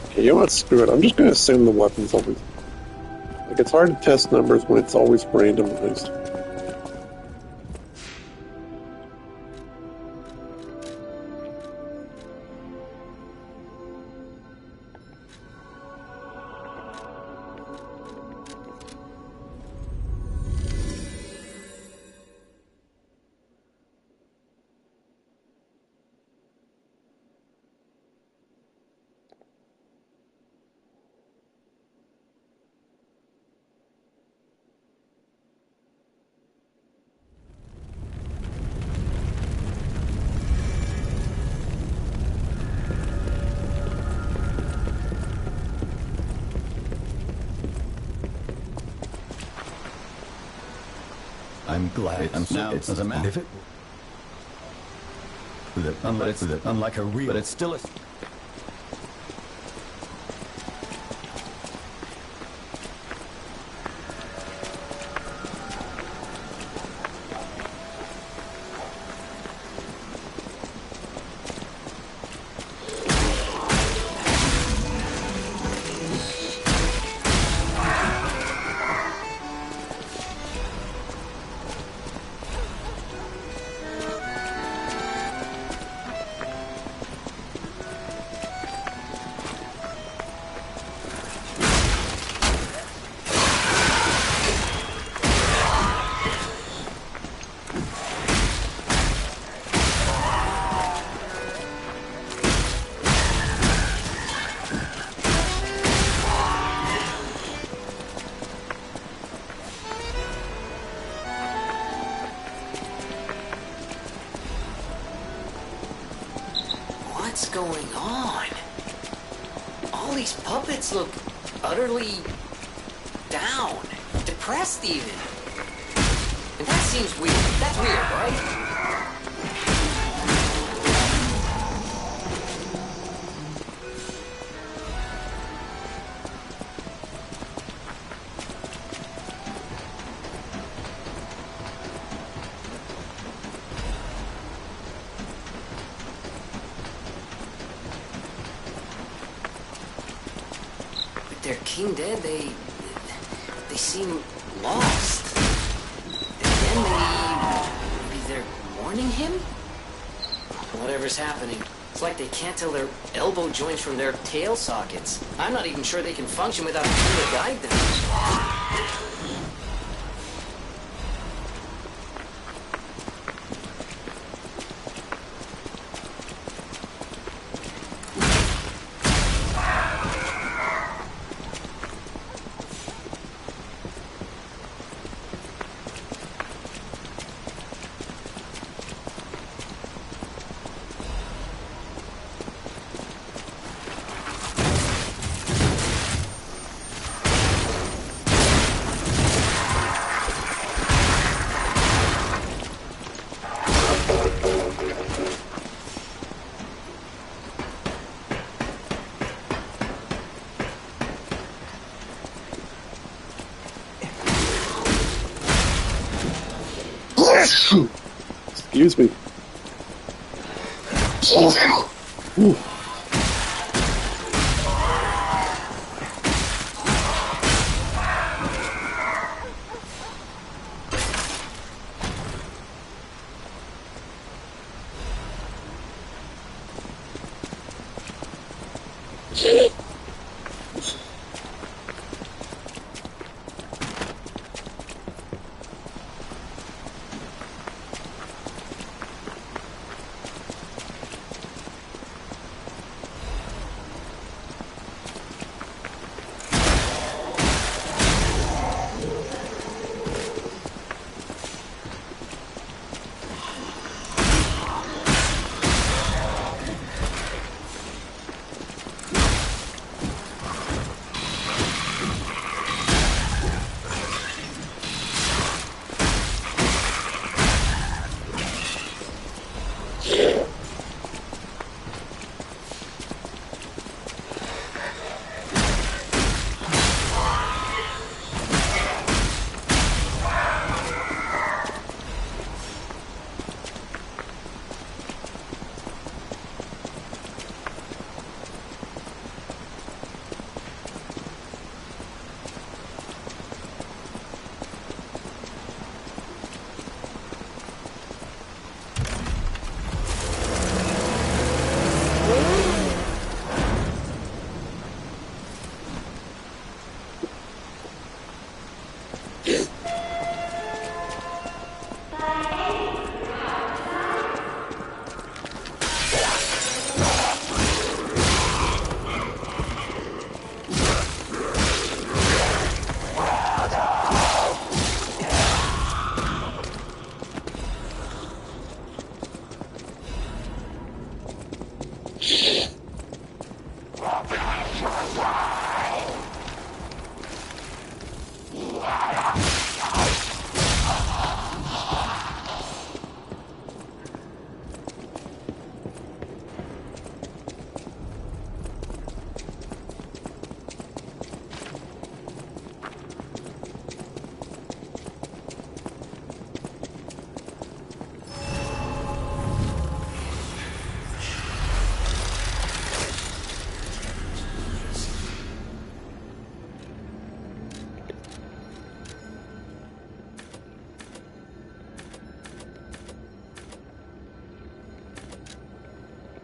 Okay, you know what? Screw it. I'm just going to assume the weapon's always... Like, it's hard to test numbers when it's always randomized. I'm glad. I'm so it doesn't matter. If it, unlike a real, but it's still a. What's going on? All these puppets look utterly down, depressed even. And that's seems weird. That's weird, right? With their king dead, they seem lost. And then maybe they're mourning him? Whatever's happening. It's like they can't tell their elbow joints from their tail sockets. I'm not even sure they can function without a tool to guide them. Excuse me. Ooh.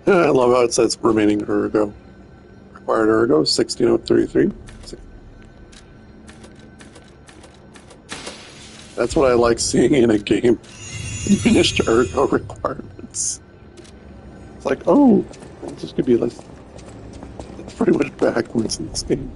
I love how it says remaining ergo. Required ergo, 16033. That's what I like seeing in a game. Finished ergo requirements. It's like, oh, this could be less. It's pretty much backwards in this game.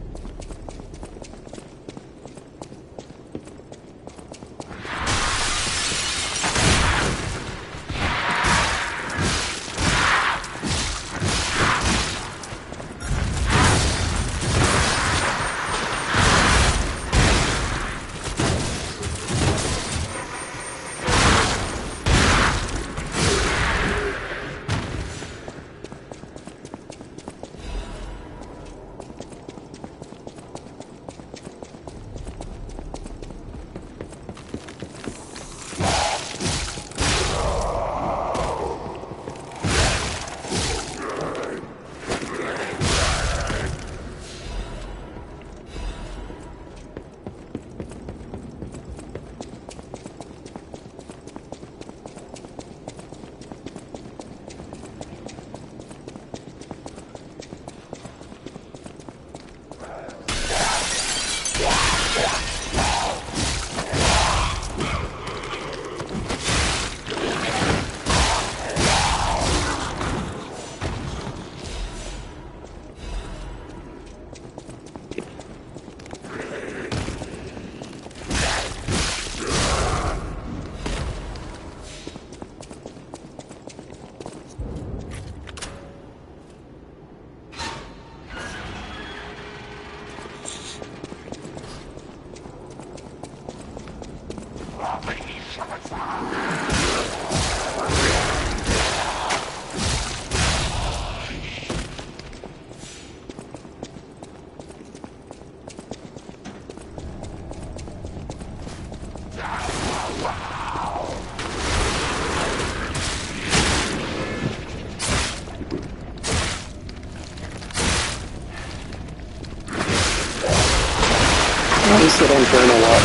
guess I don't burn a lot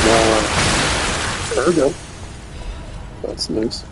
more ergo. That's nice.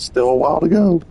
Still a while to go.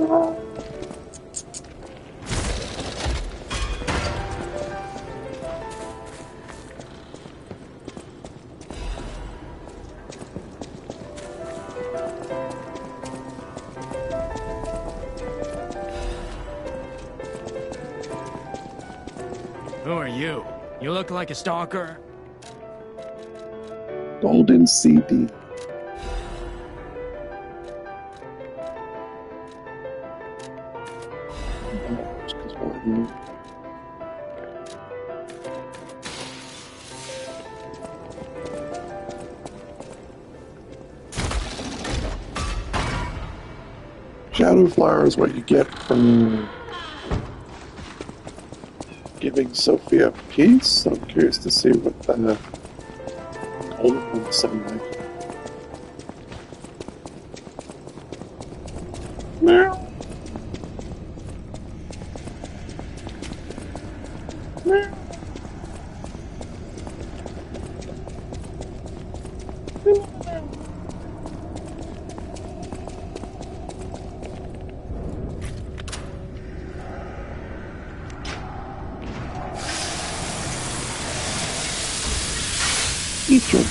Who are you? You look like a stalker. Golden CD. Shadow flower is what you get from giving Sophia peace. I'm curious to see what the golden ones sound like. Meow. Meow. Teacher.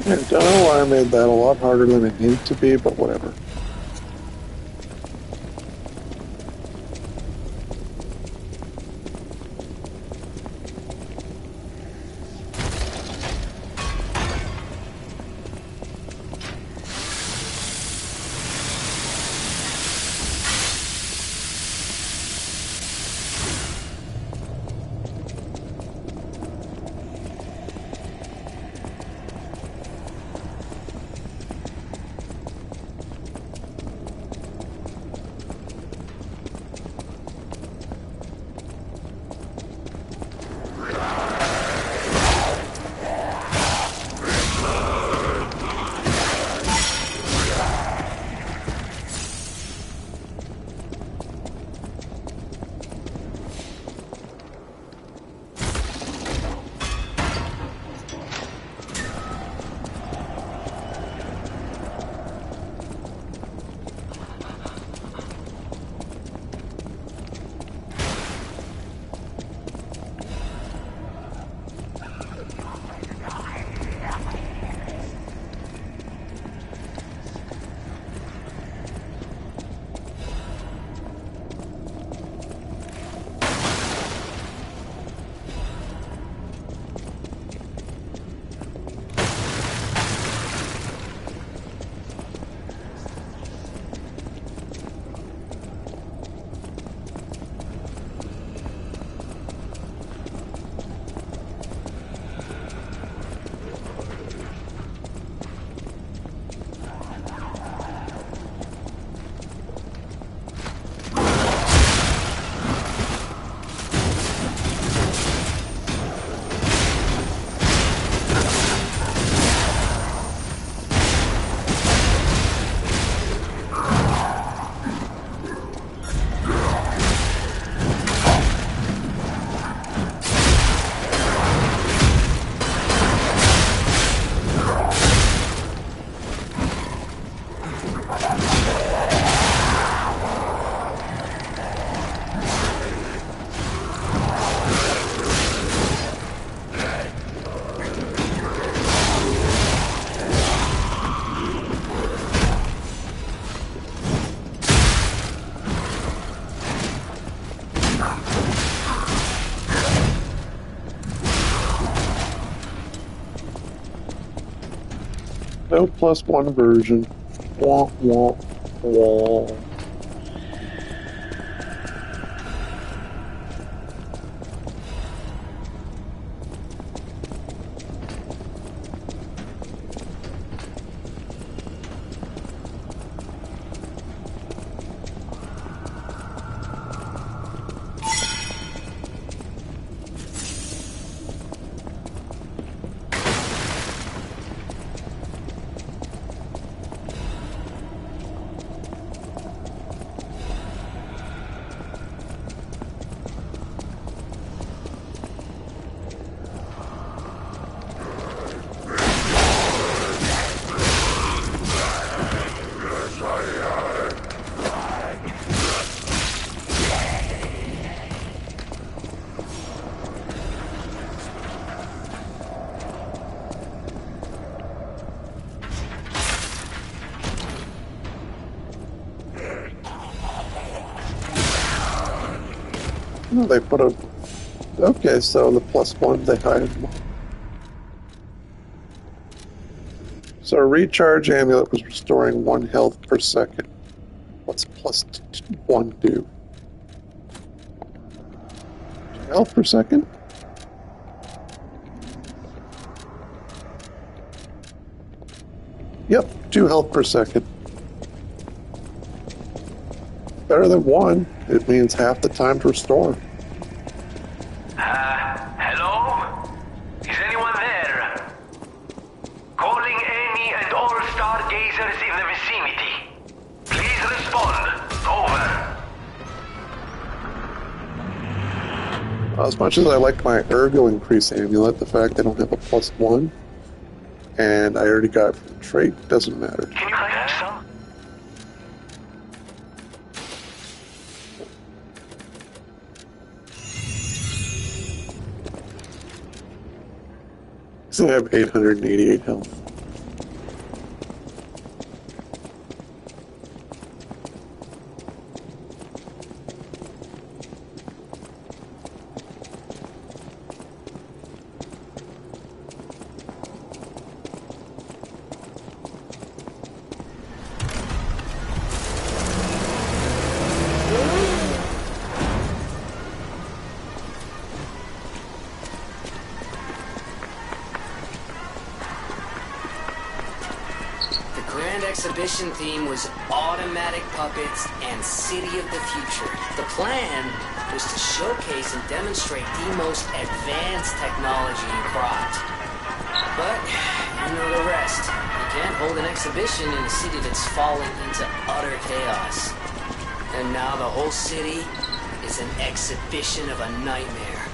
I don't know why I made that a lot harder than it needed to be, but whatever. No +1 version. Wah, wah, wah. Oh, they put a... Okay, so the +1, they hide them. So a recharge amulet was restoring 1 health per second. What's +1 do? 2 health per second? Yep, 2 health per second. Better than 1. It means half the time to restore. Hello? Is anyone there? Calling any and all stargazers in the vicinity. Please respond. Over. As much as I like my Ergo Increase amulet, the fact I don't have a +1, and I already got it from the trait, doesn't matter. Can you find some? So I have 888 health. Exhibition theme was automatic puppets and City of the Future. The plan was to showcase and demonstrate the most advanced technology in Krat. But you know the rest. You can't hold an exhibition in a city that's falling into utter chaos. And now the whole city is an exhibition of a nightmare.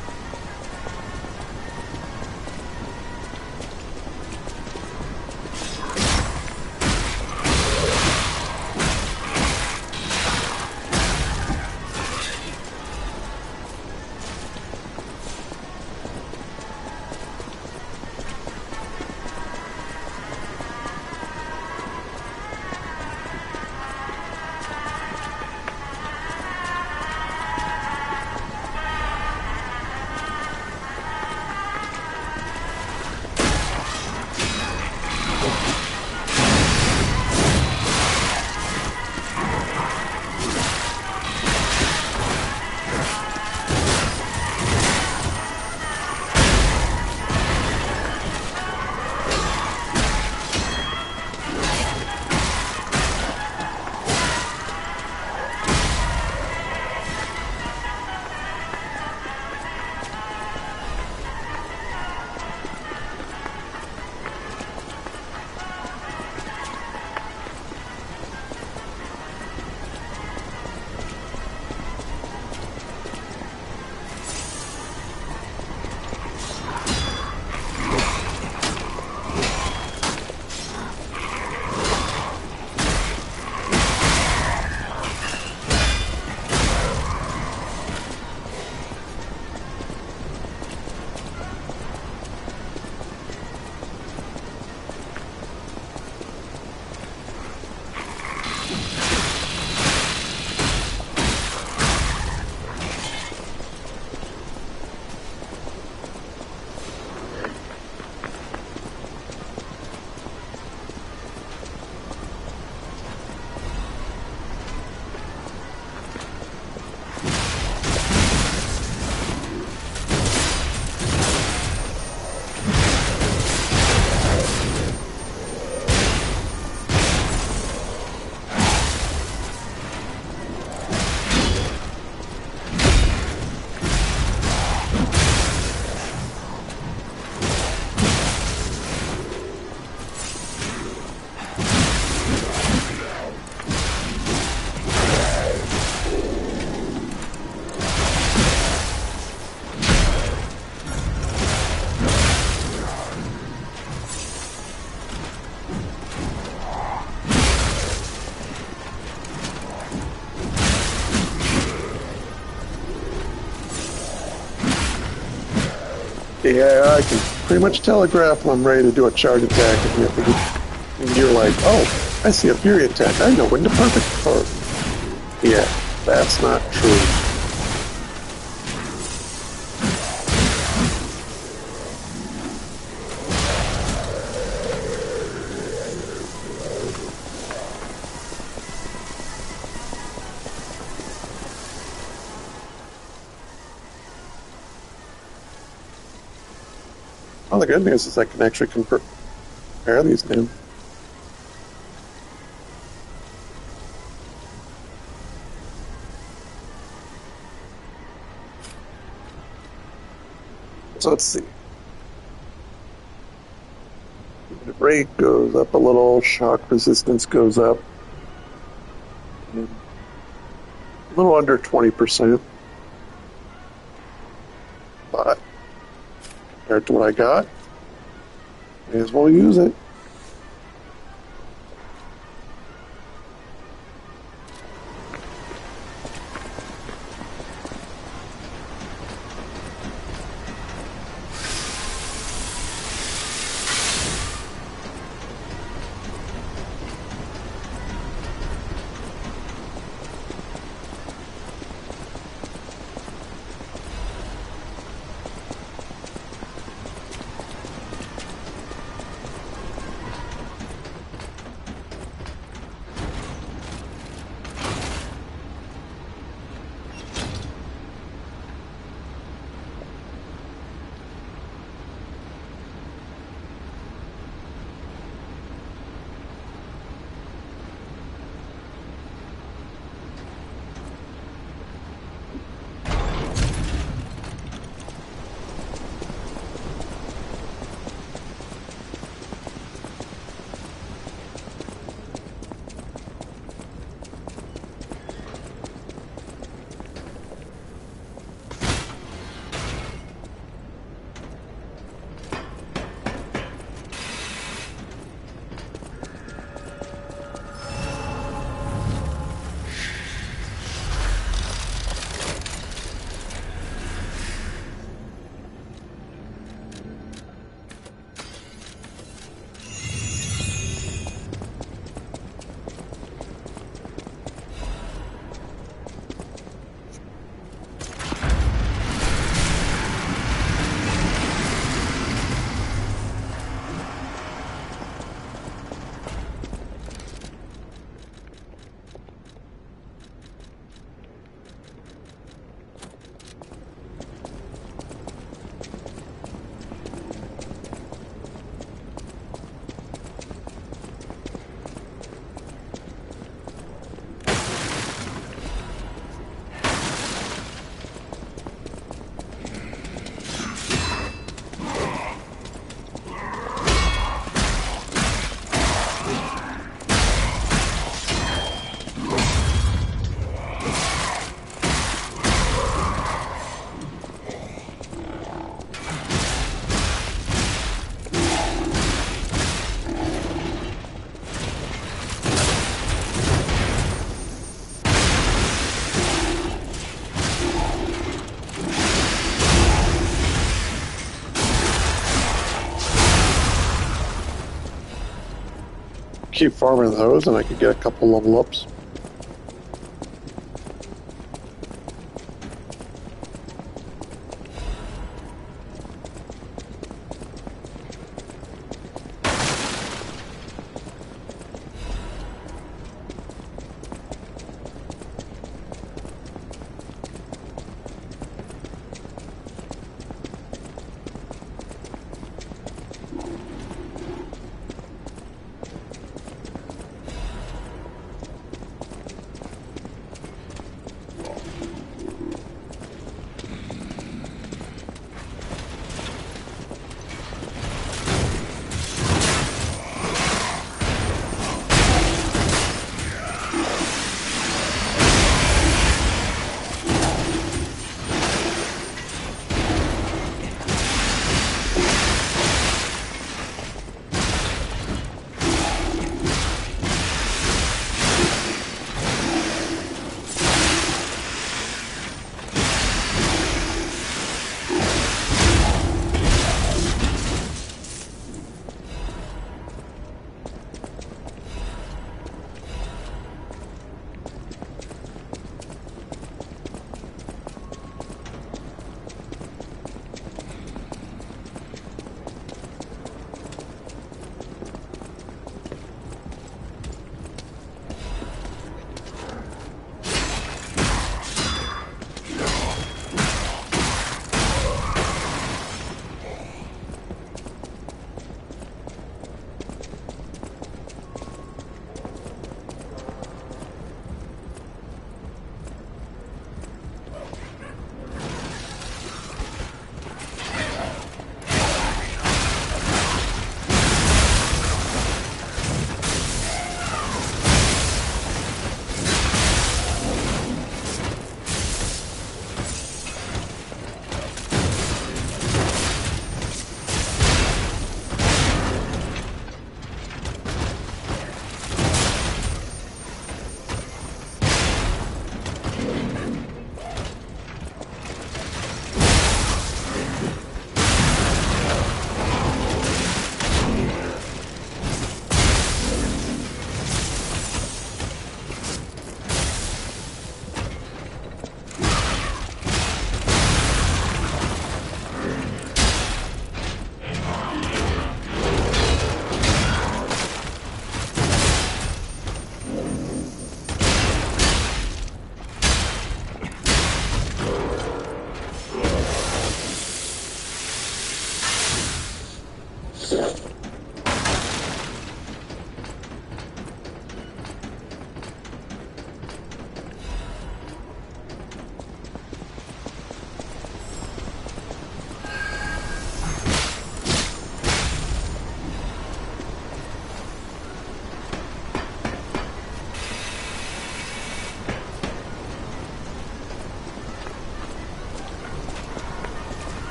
Yeah, I can pretty much telegraph when I'm ready to do a charge attack, and you're like, oh, I see a fury attack. I know when to perfect for. Yeah, that's not true. Well, the good news is I can actually compare these now. So let's see. The rate goes up a little, shock resistance goes up. A little under 20%. But compared to what I got, may as well use it. Keep farming those and I could get a couple level ups.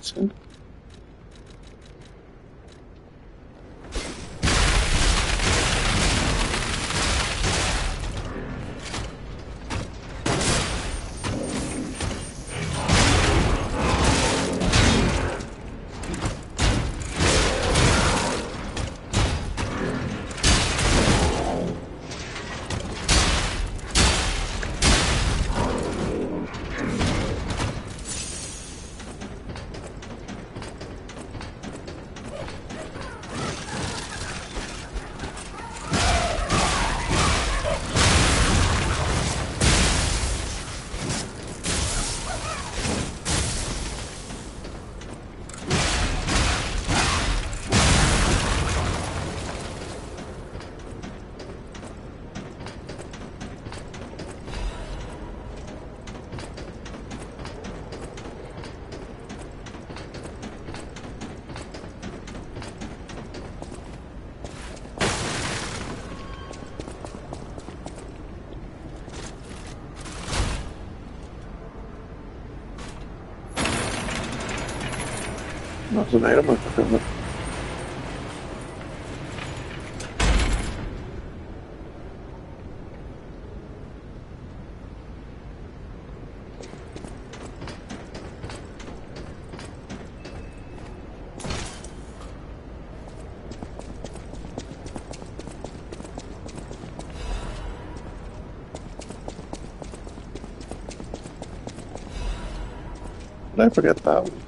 Interesting. That's an item I found. Did I forget that one?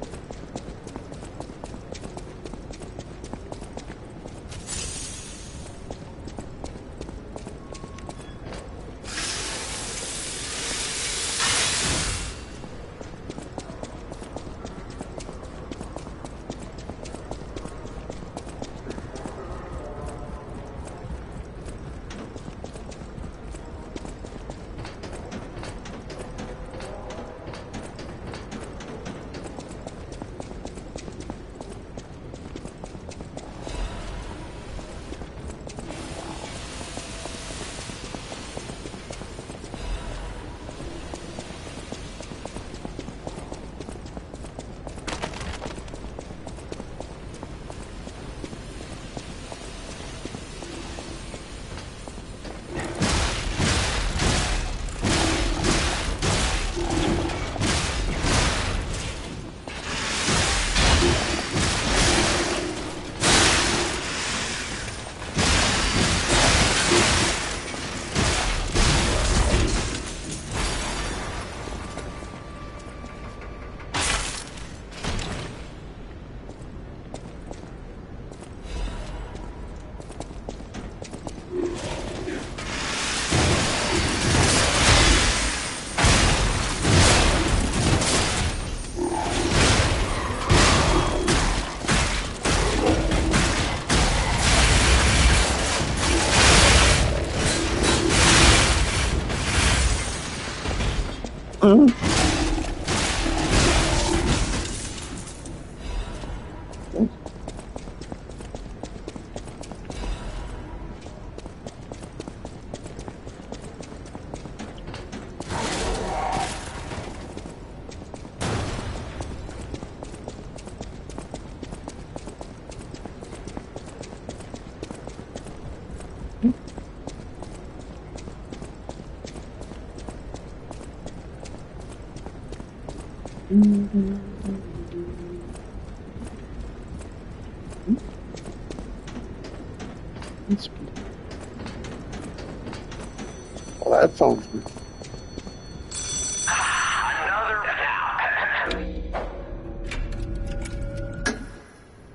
Well, that sounds good.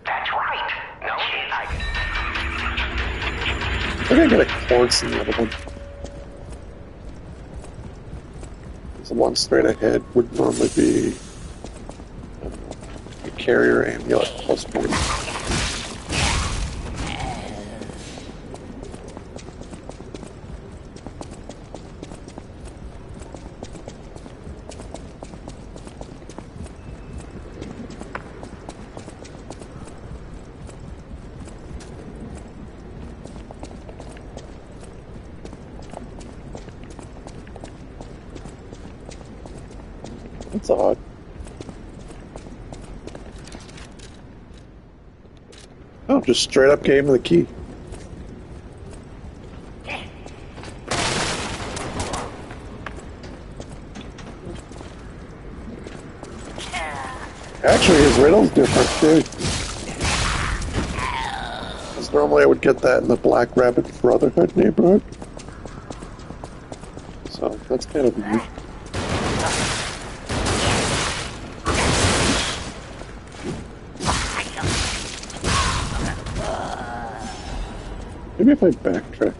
That's right. No, I think I get a quartz in the other one. The one straight ahead would normally be a carrier amulet plus one. That's odd. Oh, just straight up gave him the key. Actually, his riddle's different too. Because normally I would get that in the Black Rabbit Brotherhood neighborhood. So that's kind of weird. Maybe if I backtrack.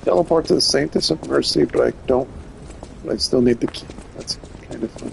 Teleport to the Sanctus of Mercy, but I still need the key. That's kind of funny.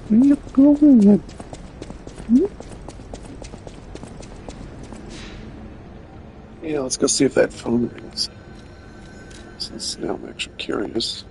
Where you going? Yeah, let's go see if that phone rings. Since now I'm actually curious.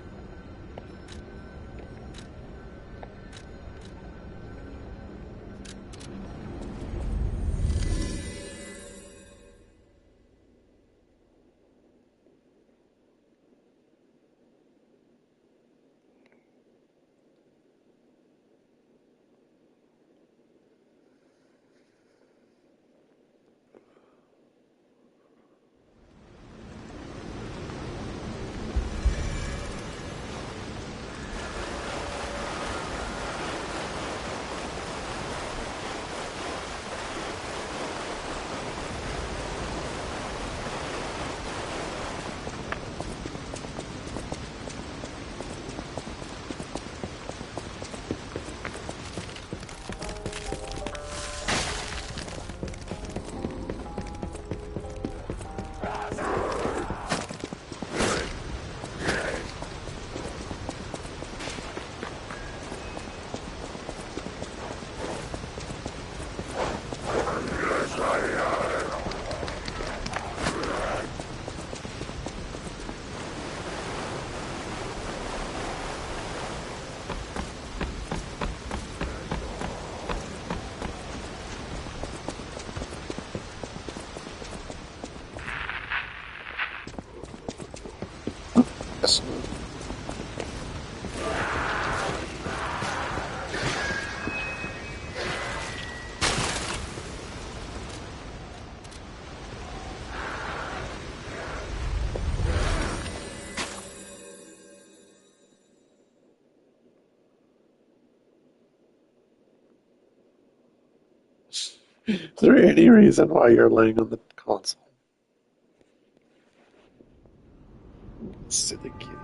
Is there any reason why you're laying on the console? Silly kitty.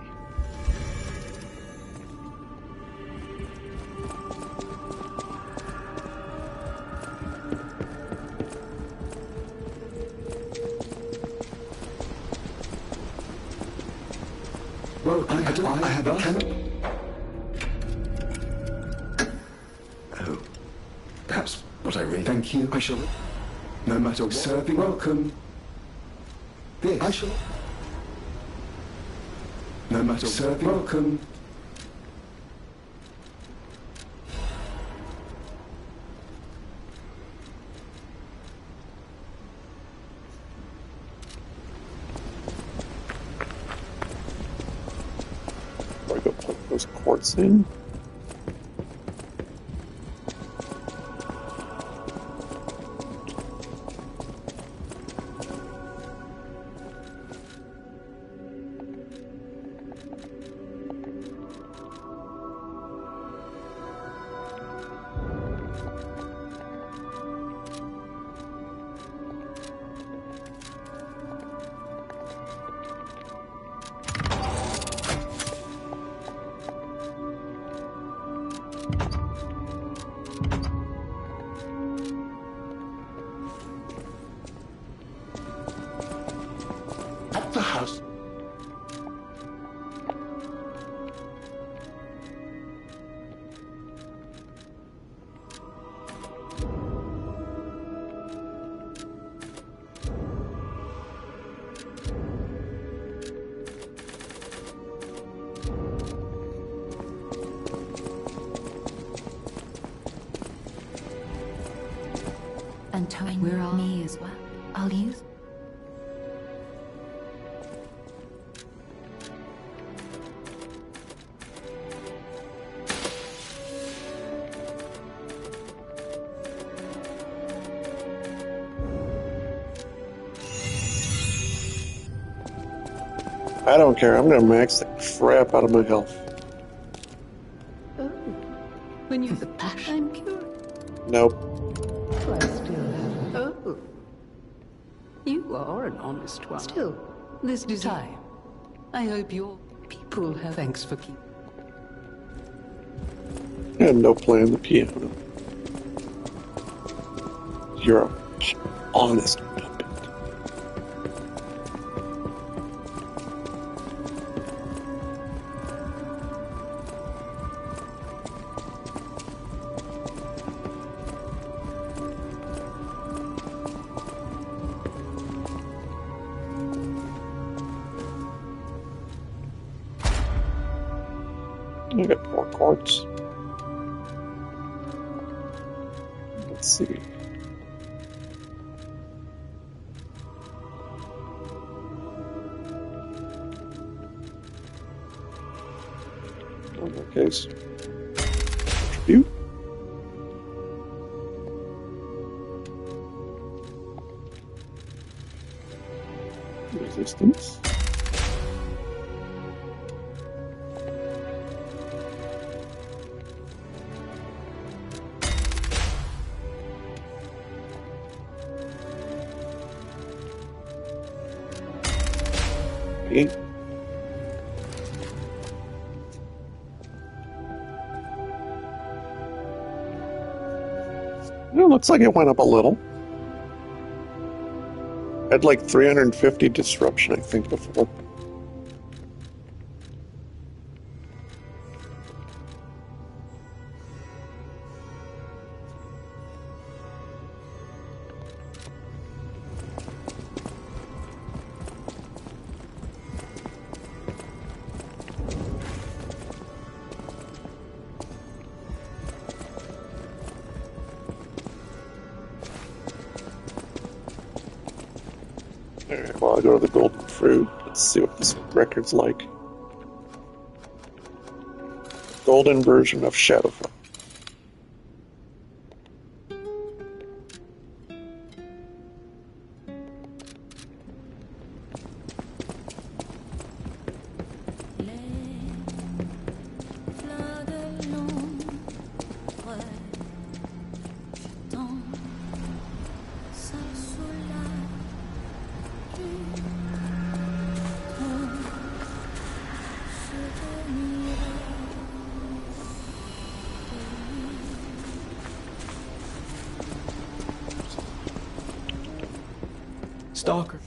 Well, I have a can. Oh, that's what I really. Thank you. I shall. No matter serving. Welcome. This. I shall. No matter serving. Welcome. Do I go plug those quartz in? At the house. And towing we're all me as well. I'll use. I don't care. I'm gonna max the crap out of my health. Oh, when you the passion, I'm curious. Nope. Do I still have? Oh, you are an honest one. Still, this time, I hope your people have. Thanks for keeping. I have no playing the piano. You're a honest puppet. I got 4 quartz. Let's see. In that case, contribute. Resistance. Okay. It looks like it went up a little. I had like 350 disruption, I think, before. Alright, well, I'll go to the golden fruit. Let's see what this record's like. Golden version of Shadowfell. stalker.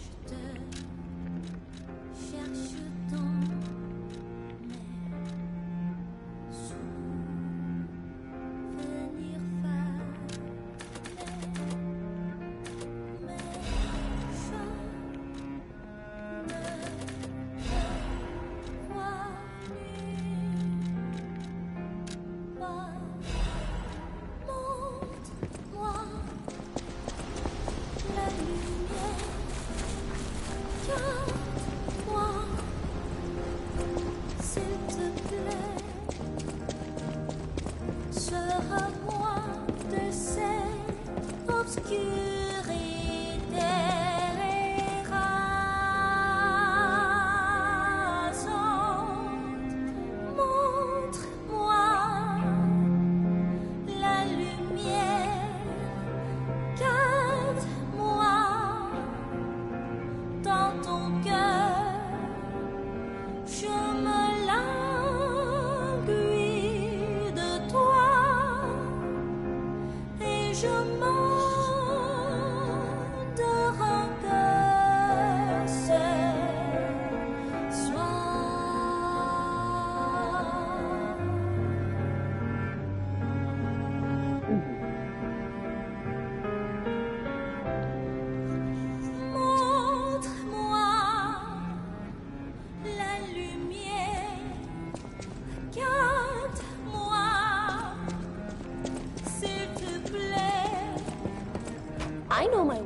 I know my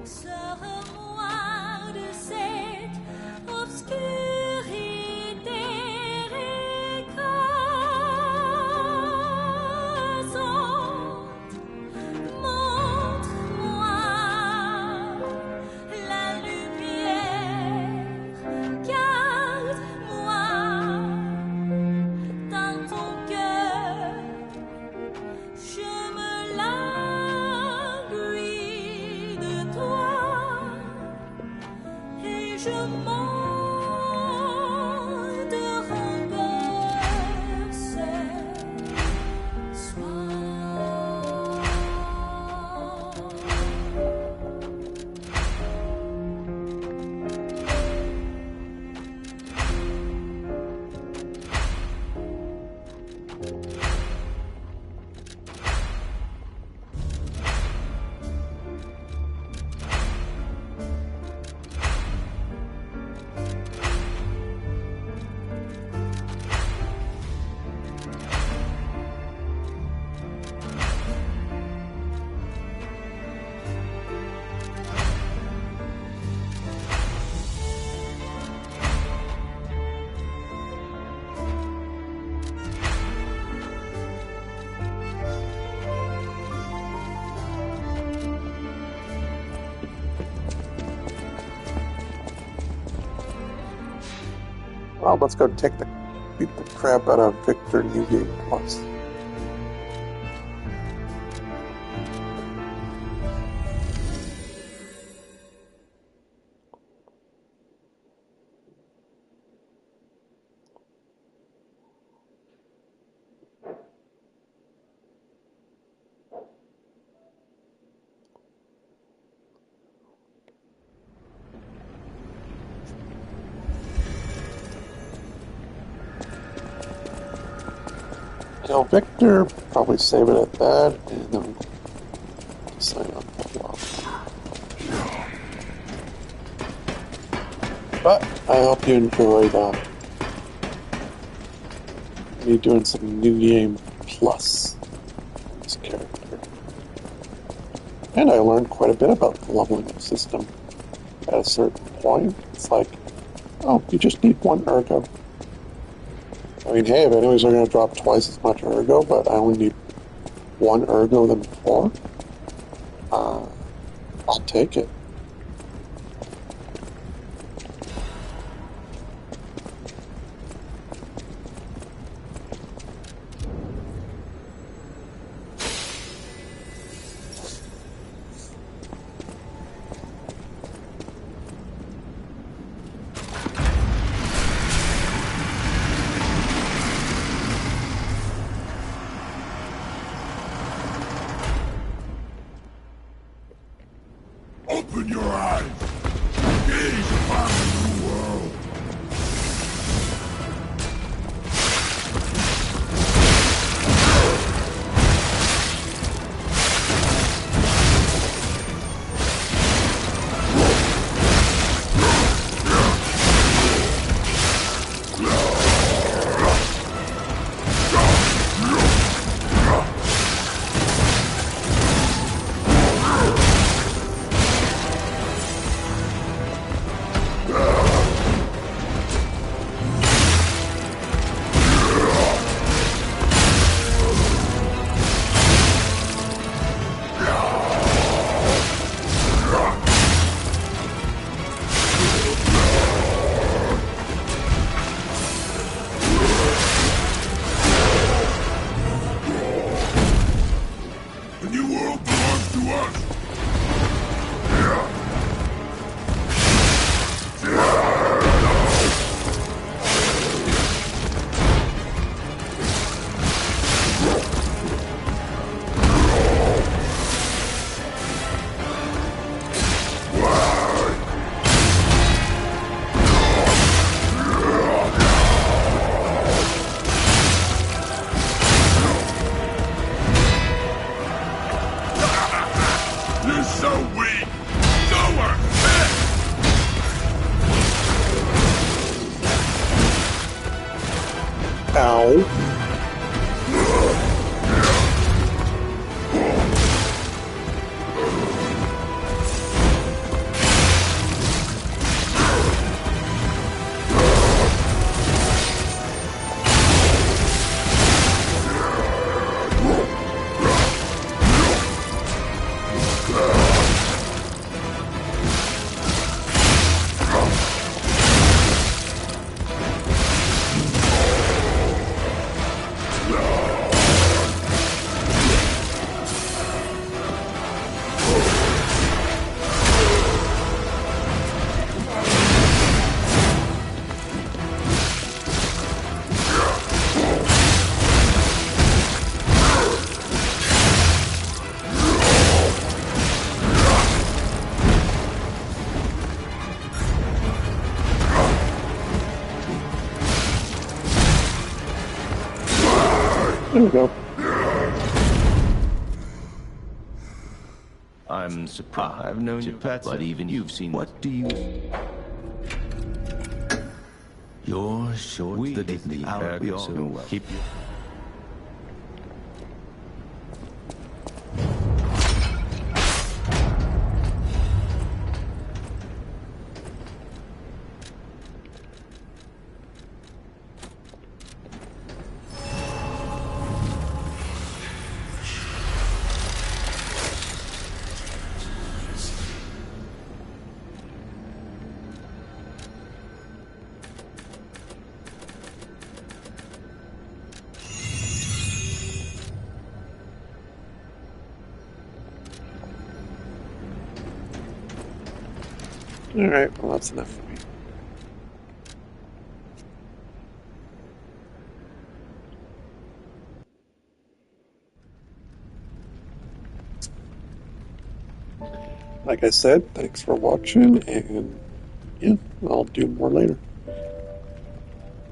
Well, let's go beat the crap out of Victor New Game Plus. Tell Victor, probably save it at that, and then sign up. But I hope you enjoyed me doing some New Game Plus on this character. And I learned quite a bit about the leveling up system. At a certain point, it's like, oh, you just need one ergo. I mean, hey, if anyways, are going to drop twice as much ergo, but I only need one ergo than before, I'll take it. Open Ow. There we go. I'm surprised. I've known you, but even you've seen. What do you? You're short the dignity. We all know well. Keep you. Alright, well that's enough for me. Like I said, thanks for watching, and yeah, I'll do more later.